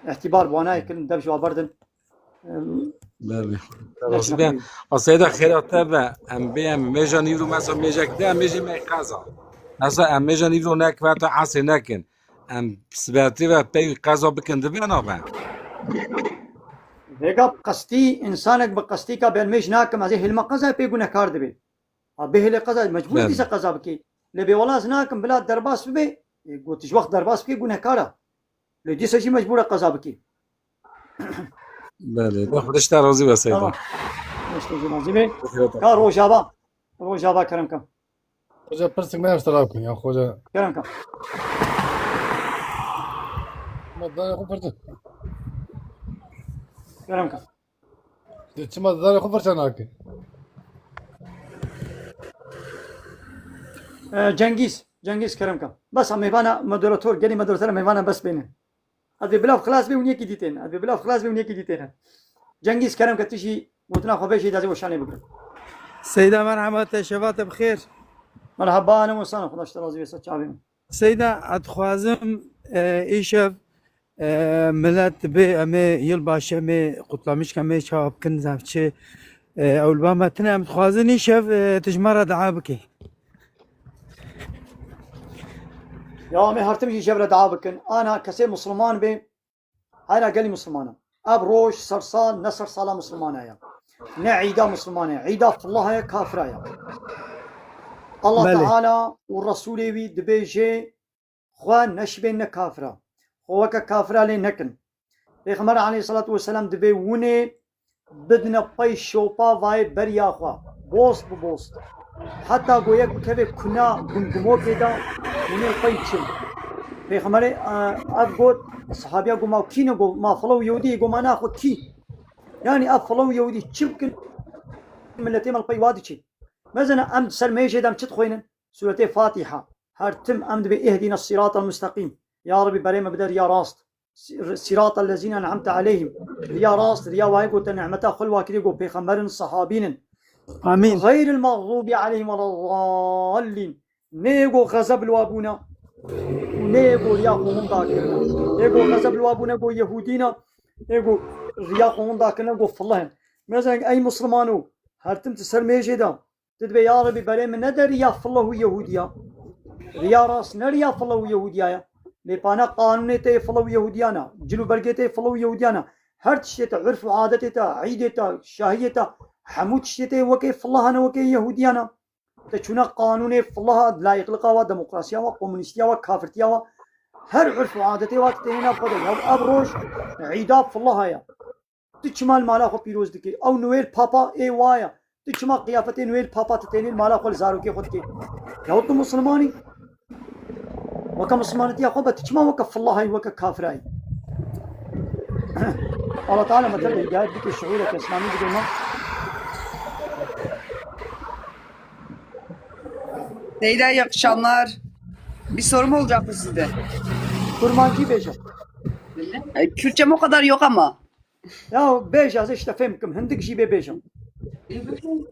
اعتبار بانا يكرن دبش وبردن بله السيدة خيرا تبع ام بي ام ميجا نيرو مثلا ميجا كده ميجي قازا مثلا ام ميجا نيرو ناك واتا عاصي ناكن ام سباتي و بي قازا بكن دبنا با بيقى قصتي انسانك بقصتي کا بين ميج ناكم ازي هلما قزا بي گناه کار دبي به له قزا مجبور دي قزا بكي لبي ولا زناكم بلا درباس بي قلت وقت درباس بكي گناه کارا لدي سجي مجبور قزا بكي بله خودش ترازی به سیدا کار روجابا کرم کم خوجا پرسك ما اشتراك كن يا خوجا کرم کم ما داري خبرت کرم کم دتش ما داري خبرت هناك جنگیز کرم کم بس هم میبانا مدراتور گلی مدراتور میبانا بس بینه ادي بلاف خلاص بي ونيكي ديتين ادي بلاف خلاص بي ونيكي ديتين جنگيز كرم كتشي وتنا خو بيشي دازي وشاني بكره سيدة مرحبا شباب بخير مرحبا انا وسهلا خدا اشتراز بيسا چاویم سيدا اتخوازم ايشف ملت بي امي يلباش امي قطلامش كمي شاب كن زافشي اول باما تنا متخوازن ايشف تجمرة دعابكي يا امي هرتم يجي جبل دعابكن انا كسي مسلمان بي هاي قال لي مسلمانه اب روش صرصال نصر صاله مسلمانه يا نعيدا مسلمانه عيدا في الله كافره يا الله بله. تعالى والرسول وي دبيجي خوان نشبين كافره هو كافره لي نكن پیغمبر عليه الصلاه والسلام دبي وني بدنا باي شوبا واي بريا خوا بوست بوست حتى گویا كتب كنا گندمو كده وني باي چل پیغمبر اب گوت صحابيا گو ما كينو گو ما فلو يهودي گو ما ناخذ كي يعني اب فلو يهودي چمكن ملتي مال باي وادي چي مثلا أمد سلميجي دام تدخوين سورة فاتحة هرتم أمد بإهدنا الصراط المستقيم يا ربي بريمة بدر يا راست صراط الذين أنعمت عليهم يا راست يا وايقو تنعمتا خلوا كريقو بيخمبر الصحابين آمين غير المغضوب عليهم ولا الضالين نيقو غزب الوابونا نيقو رياقهم داكرنا نيقو غزب الوابونا قو يهودينا نيقو رياقهم داكرنا قو فاللهم مثلا أي مسلمانو هرتم تسلميجي دام تدبي يا ربي بري من ندر ريا فلو يهوديا ريا راس نريا فلو يهوديا لبانا قانون تي فلو يهوديانا جلو برقتي فلو يهوديانا هر تشتي عرف عادتي عيدتا شاهيتا حمود تشتي وكي فلها انا وكي يهوديانا تشونا قانون فلها لا يخلقها وديمقراطيا وكومونيستيا وكافرتيا هر عرف عادتي وقتينا بقدر ابروش عيدا فلها يا تشمال مالا خو بيروز دكي او نويل بابا اي وايا تجمع قيافتين ويل بابا تتينين مالا خول زارو كي خد كي يا وطن مسلماني وكا مسلمانتي اخو بتجمع وكف الله هاي وكا كافراي الله تعالى مثلا هداية بك الشعور كاسلامي بدون ما Seyda iyi akşamlar. Bir sorum olacaktı sizde. Kurmancı beja. Kürtçem o kadar yok ama. Ya beja işte femkim hindik jibe beja.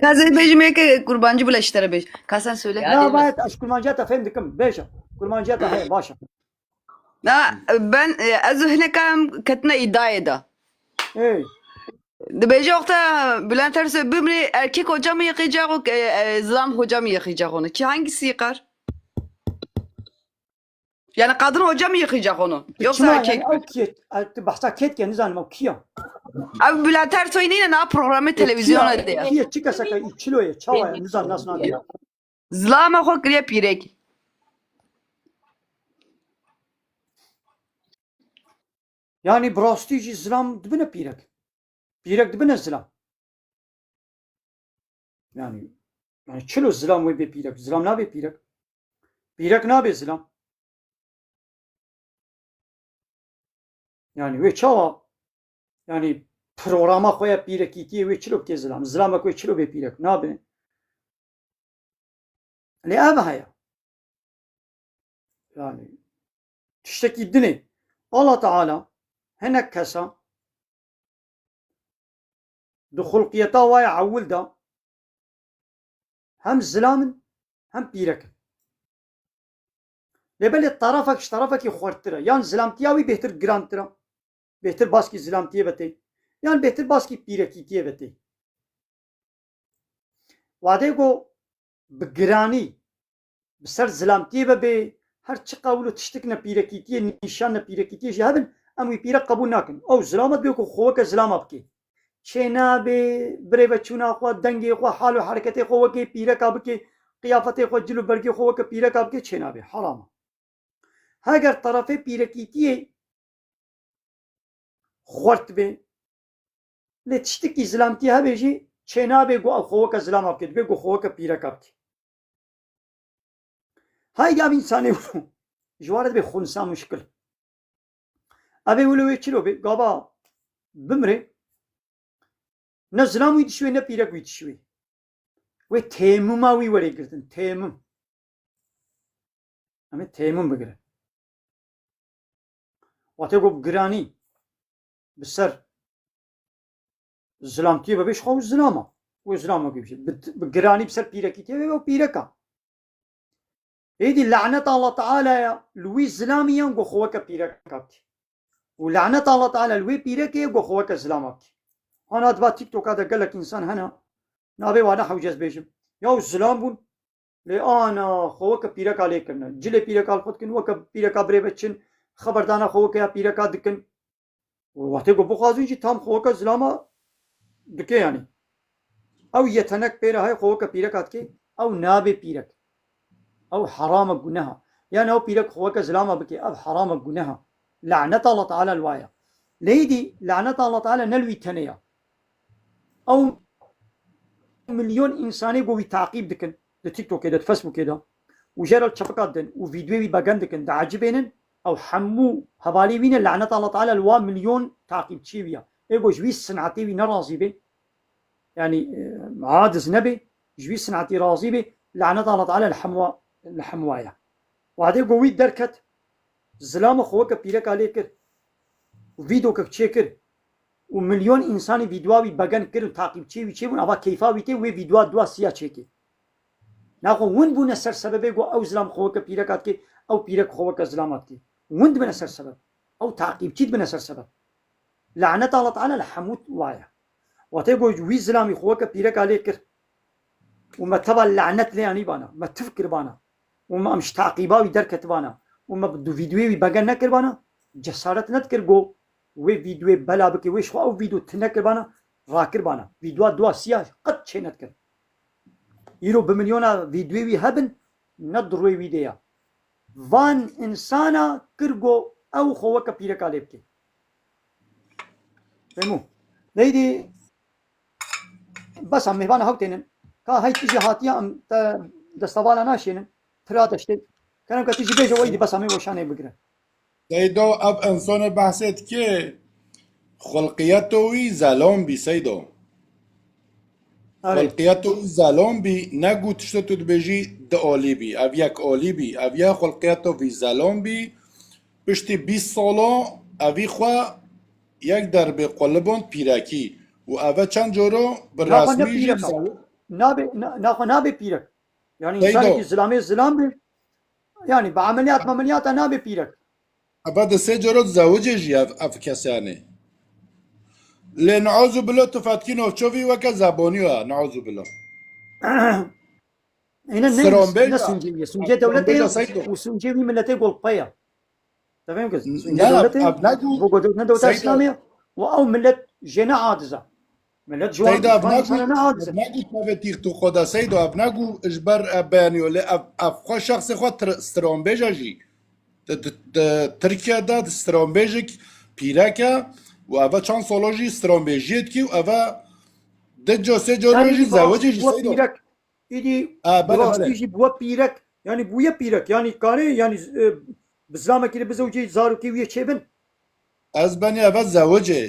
Kazen bejime ki kurbancı bile işlere bej. Kasen söyle. Ya bayat aş kurmancı ta femdikim beja. Kurmancı ta hay başa. Ben az hne kam ketne iddia eda. Ey. De beje okta Bülent Ersoy bir erkek hoca mı yıkayacak o Zlam hoca mı yıkayacak onu? Ki hangisi yıkar? Yani kadın hoca mı yıkayacak onu? Yoksa erkek mi? Bahsa ket kendi zanım kiya. Abi Bülent Ersoy ne programı televizyona diyor. Kiya çıkasa ka içiloya çavaya nizam nasıl diyor. Zlam ho kriye pirek. Yani brastici zlam dibine pirek. Pirek dibine zlam. Yani çilo zlam ve be pirek. Zlam ne be pirek? Pirek ne be zlam? Yani ve çava yani programa koya pirek itiye ve çilo ke zlam. Zlama koya çilo be pirek. Ne be? Le abahaya. Yani tişteki dini Allah Teala هناك كسا دخول قيتا واي عول دا هم زلامن هم بيرك لبل طرفك يخورترا يعني زلامتياوي بهتر جرانترا بهتر باسكي زلامتيه بتي يعني بهتر باسكي بيركي تيه بتي وعده کو بگرانی بسر زلامتيه ببي هر چه قولو تشتكنا بيركي تيه نشان بيركي تيه جهبن اموی پیرا قبول نکن او زلامت بیو که خواه که زلام بکی چنا به بره و چونا خواه دنگی خواه حال و حرکت خواه که پیرا کاب که قیافت خواه جلو برگی خواه که پیرا کاب که چنا به حرام اگر طرف پیرا کیتیه خورت به لتشتکی زلامتی ها بیجی چنا به گو خواه که زلام بکی به گو خواه که پیرا کاب که های گام انسانی برو جوارد به خونسا مشکل أبي ولو يشلو بي قابا بمري نزلام ويتشوي نبيرك ويتشوي وتيمم ما وي قلتن تيمم أمي تيمم بقرا واتيقو بقراني بالسر زلامتي ببيش خو زلامة وزلامة كيفش بقراني بسر بيركي تيوي وبيركا هيدي لعنة الله تعالى لوي زلاميا قو خوك بيرك كابتي ولعنة الله تعالى لوي بيرك قو خوك زلامك أنا أتبع تيك توك هذا قال لك إنسان هنا نابي وانا حوجز بيجم يا الزلام بون لأنا خوك بيرك عليك كنا جل بيرك على خود كن وك بيرك بري بتشن خبردانا خوك يا بيرك دكن ووقت قو بخازين جي تام خوك زلاما دكي يعني أو يتنك بيرا هاي خوك بيرك كي أو نابي بيرك أو حرام جنها يعني أو بيرك خوك زلاما بكي أو حرام جنها لعنة الله تعالى الوايا ليدي لعنة الله تعالى نلوي تنيا أو مليون إنساني قوي تعقيب دكن تيك توك كده فيسبوك كده وجرى الشبكات دن وفيديو باقان دكن دا عجبينن أو حمو هبالي بين لعنة الله تعالى الوا مليون تعقيب تشيبيا إيقو جويس سنعتي بي نرازي بي يعني عادز نبي جويس سنعتي رازي بي لعنة الله تعالى الحموايا وهذا قوي دركت زلام خوك بيرك عليك وفيديو كتشيكر ومليون إنساني فيديوهاوي باقان كر تعقيب تشيبون أبا كيفاوي تي وي فيديوها دوا سيا تشيكي ناخو وين بونا سر سببه قو أو زلام خوك بيركات كي أو بيرك خوك زلامات كي وين بنا سر سبب أو تعقيب تشيد بنا سر سبب لعنة الله تعالى الحموت وايا وتيقو وي زلامي خوك بيرك عليك وما تبع اللعنة لياني بانا ما تفكر بانا وما مش تعقيباوي دركت بانا وما بدو فيديوهي باقان نكر بانا جسارت نتكر قو وي فيديو بلا بكي ويش خو أو فيديو تنكر بانا راكر بانا فيديو دوا سيا قد شي نتكر يرو بمليون فيديوي هبن ندروي فيديا فان إنسانا كرغو أو خوك بيرك عليك فهمو ليدي بس هم مهبان هاوتينن كا هاي تيجي هاتيا ام دستوالا ناشينن تراتشتي كانوا كتيجي بيجو ويدي بس همي وشاني بقرا سيدو اب انسان بحثت که خلقیتوی زلام بی سیدو خلقیتوی زلام بی نگو تشتو تو بجی ده آلی بی او یک آلی بی او یک خلقیتوی زلام بی پشتی 20 سالا اوی خواه یک در به قلبان پیرکی و اوه چند جورو بر رسمی جیب نابي بيرك يعني إنسان كي زلام بي يعني بعمليات نابي بيرك بعد سه جرات زوجه جي اف كسانه لنعوذ بالله تفاتكين وشوفي وكا زبونيو نعوذ بالله هنا الناس سنجي دولتين وسنجي ملتين قلقية تفهم كذا سنجي دولتين وقدرتنا دولة إسلامية أو ملت جنا عادزة ملت جوان سيدو ابناغو تافتيخ تو خدا سيدو ابناغو اجبر ابانيو افخو شخص خو سترامبيجا جي تركيا دا سترامبيجك بيراكا و اوه چند سالوجي سترامبيجيت كي و اوه دجو سه جوروجي زواجي جي سيدو ايدي براستيجي بوا بيرك يعني بويا بيرك يعني كاري يعني بزلامه كده بزوجي زارو كي ويا چبن از بني اوه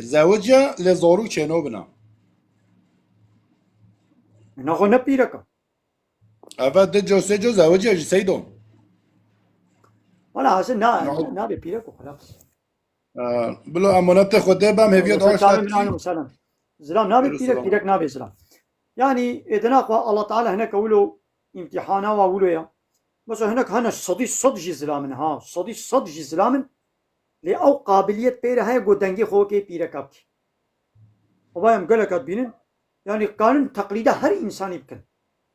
زواجه لزارو چنو بنا نخو نبيرك اوه دجو سه جو زواجي جي سيدو ولا حسن نا بيرك وخلاص بلو امانت خدا بهم هفيت سلام زلام نابي بيرك نابي زلام يعني ادنا الله تعالى هناك ولو امتحانا وولو يا بس هناك هنا صد جي زلامن ها صد جي زلامن لأو قابلية بيره هاي قدنجي خوكي بيرك ابكي وبايم قالك بينن يعني قانون تقليده هر انسان يمكن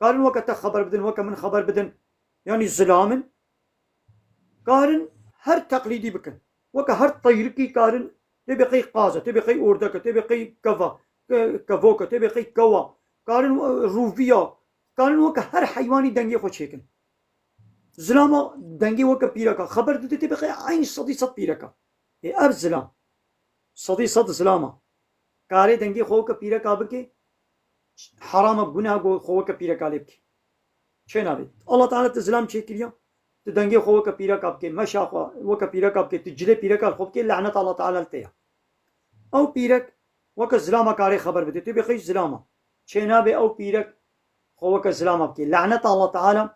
قانون وقت خبر بدن وقت من خبر بدن يعني زلامن قارن هر تقليدي بكن وك هر طيركي قارن تبقي قازة تبقي أوردك تبقي كفوكا تبقي كوا قارن روفيا قارن وك هر حيواني دنگي خوش هيكن زلاما دنگي وك بيركا خبر دي تبقي عين صد بيركا اب زلام صد زلاما قاري دنگي خوك بيركا بكي حرام گناه خوك بيركا لبكي چنابي الله تعالى تزلام چيكريا تدنگي خو وك بيرك ابكي مشاخوا وك بيرك ابكي تجلي بيرك الخوب كي لعنه الله تعالى التيا او بيرك وك زلامه كاري خبر بدي تبي خي زلامه چنابي او بيرك خو وك زلامه ابكي لعنه الله تعالى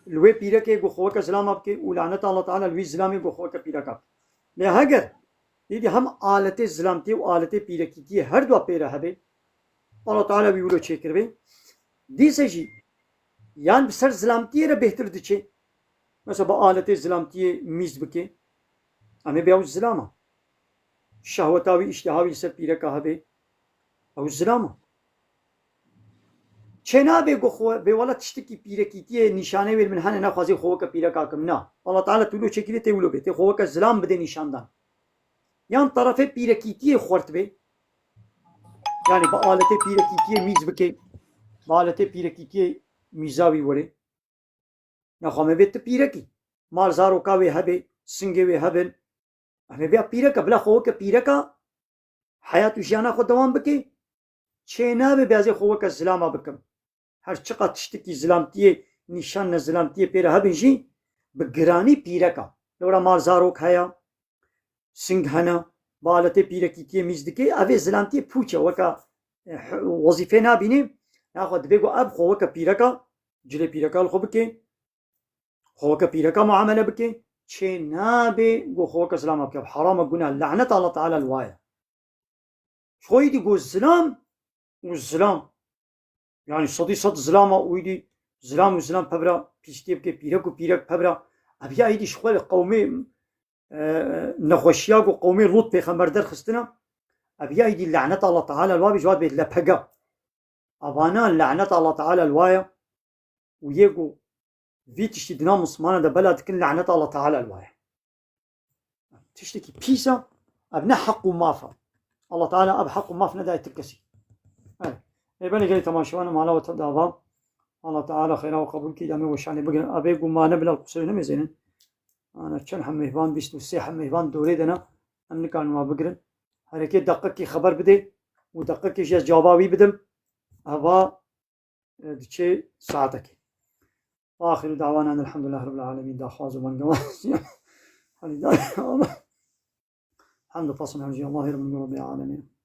لوي بيرك جو خو وك زلامه ابكي ولعنه الله تعالى لوي زلامي جو خو وك بيرك اب لهاگر دي هم آلت زلامتي و آلت بيركي دي هر دو بيره هبه الله تعالى بيقولو چيكر بي دي سجي یان بسر زلامتیه را بهتر دچه مثلا با آلت زلامتیه میز بکه اما بیاو زلامه شهوتاوی اشتهاوی سر پیرکا هبه او زلامه چنا به گخو به ولا تشتکی پیرکیتیه نشانه ویل من هنه نخوازی خوکا پیرکا کم نه الله تعالی تولو چکیده تولو به خوکا زلام بده نشاندن یان طرف پیرکیتیه خورت به یعنی با آلت پیرکیتیه میز بکه با آلت پیرکیتیه میزاوی وره نخوامه بیت پیرکی مال زارو کاوی هبه سنگه وی هبن اما بیا پیرکا بلا خوکا پیرکا حیات وشیانا خود دوام بکه چنا به بیازی خوکا زلاما بکم هر چقدر تشتکی زلامتیه نشان زلامتیه پیره هبنجی بگرانی پیرکا لورا مال زاروک هیا سنگ هنا بالت پیرکیتیه میزدکی اوه زلامتیه پوچه وکا وظیفه نابینیم ناخد بگو اب خوکا پیرکا جلی پیرکا الخو بکه خوکا پیرکا معامله بکه چنا به گو خوکا زلاما بکه حرام گناه لعنت الله تعالی الوایا شوی دی گو زلام والزلام يعني صد زلامة ويدي زلام وزلام ببرا بيشتيب كي بيرك وبيرك ببرا أبيا يدي شغل قومي نخوشياق وقومي لوط بيخمر در خستنا أبيا يدي لعنة الله تعالى الوابي جواد بيت لبهقا أبانا لعنة الله تعالى الوايا ويقو في تشتدنا مسلمان دا بلد كن لعنة الله تعالى الوايا تشتكي بيسا أبنا حق ومافا الله تعالى أب حق وماف نداي تكسي بني قال تماشوانا مالا وتدابا الله تعالى خيرا وقبول كي دامي وشاني بقى أبي ما نبلا القصير نمزين أنا كان حميفان بيستو سي حميفان دوري دنا أمن كان ما بقرن هركي دقق كي خبر بدي ودقق كي جاز جوابي بدم أبا دشي ساعتك آخر دعوانا أن الحمد لله رب العالمين دا خواز ومن قواس الحمد فصل عن الله رب العالمين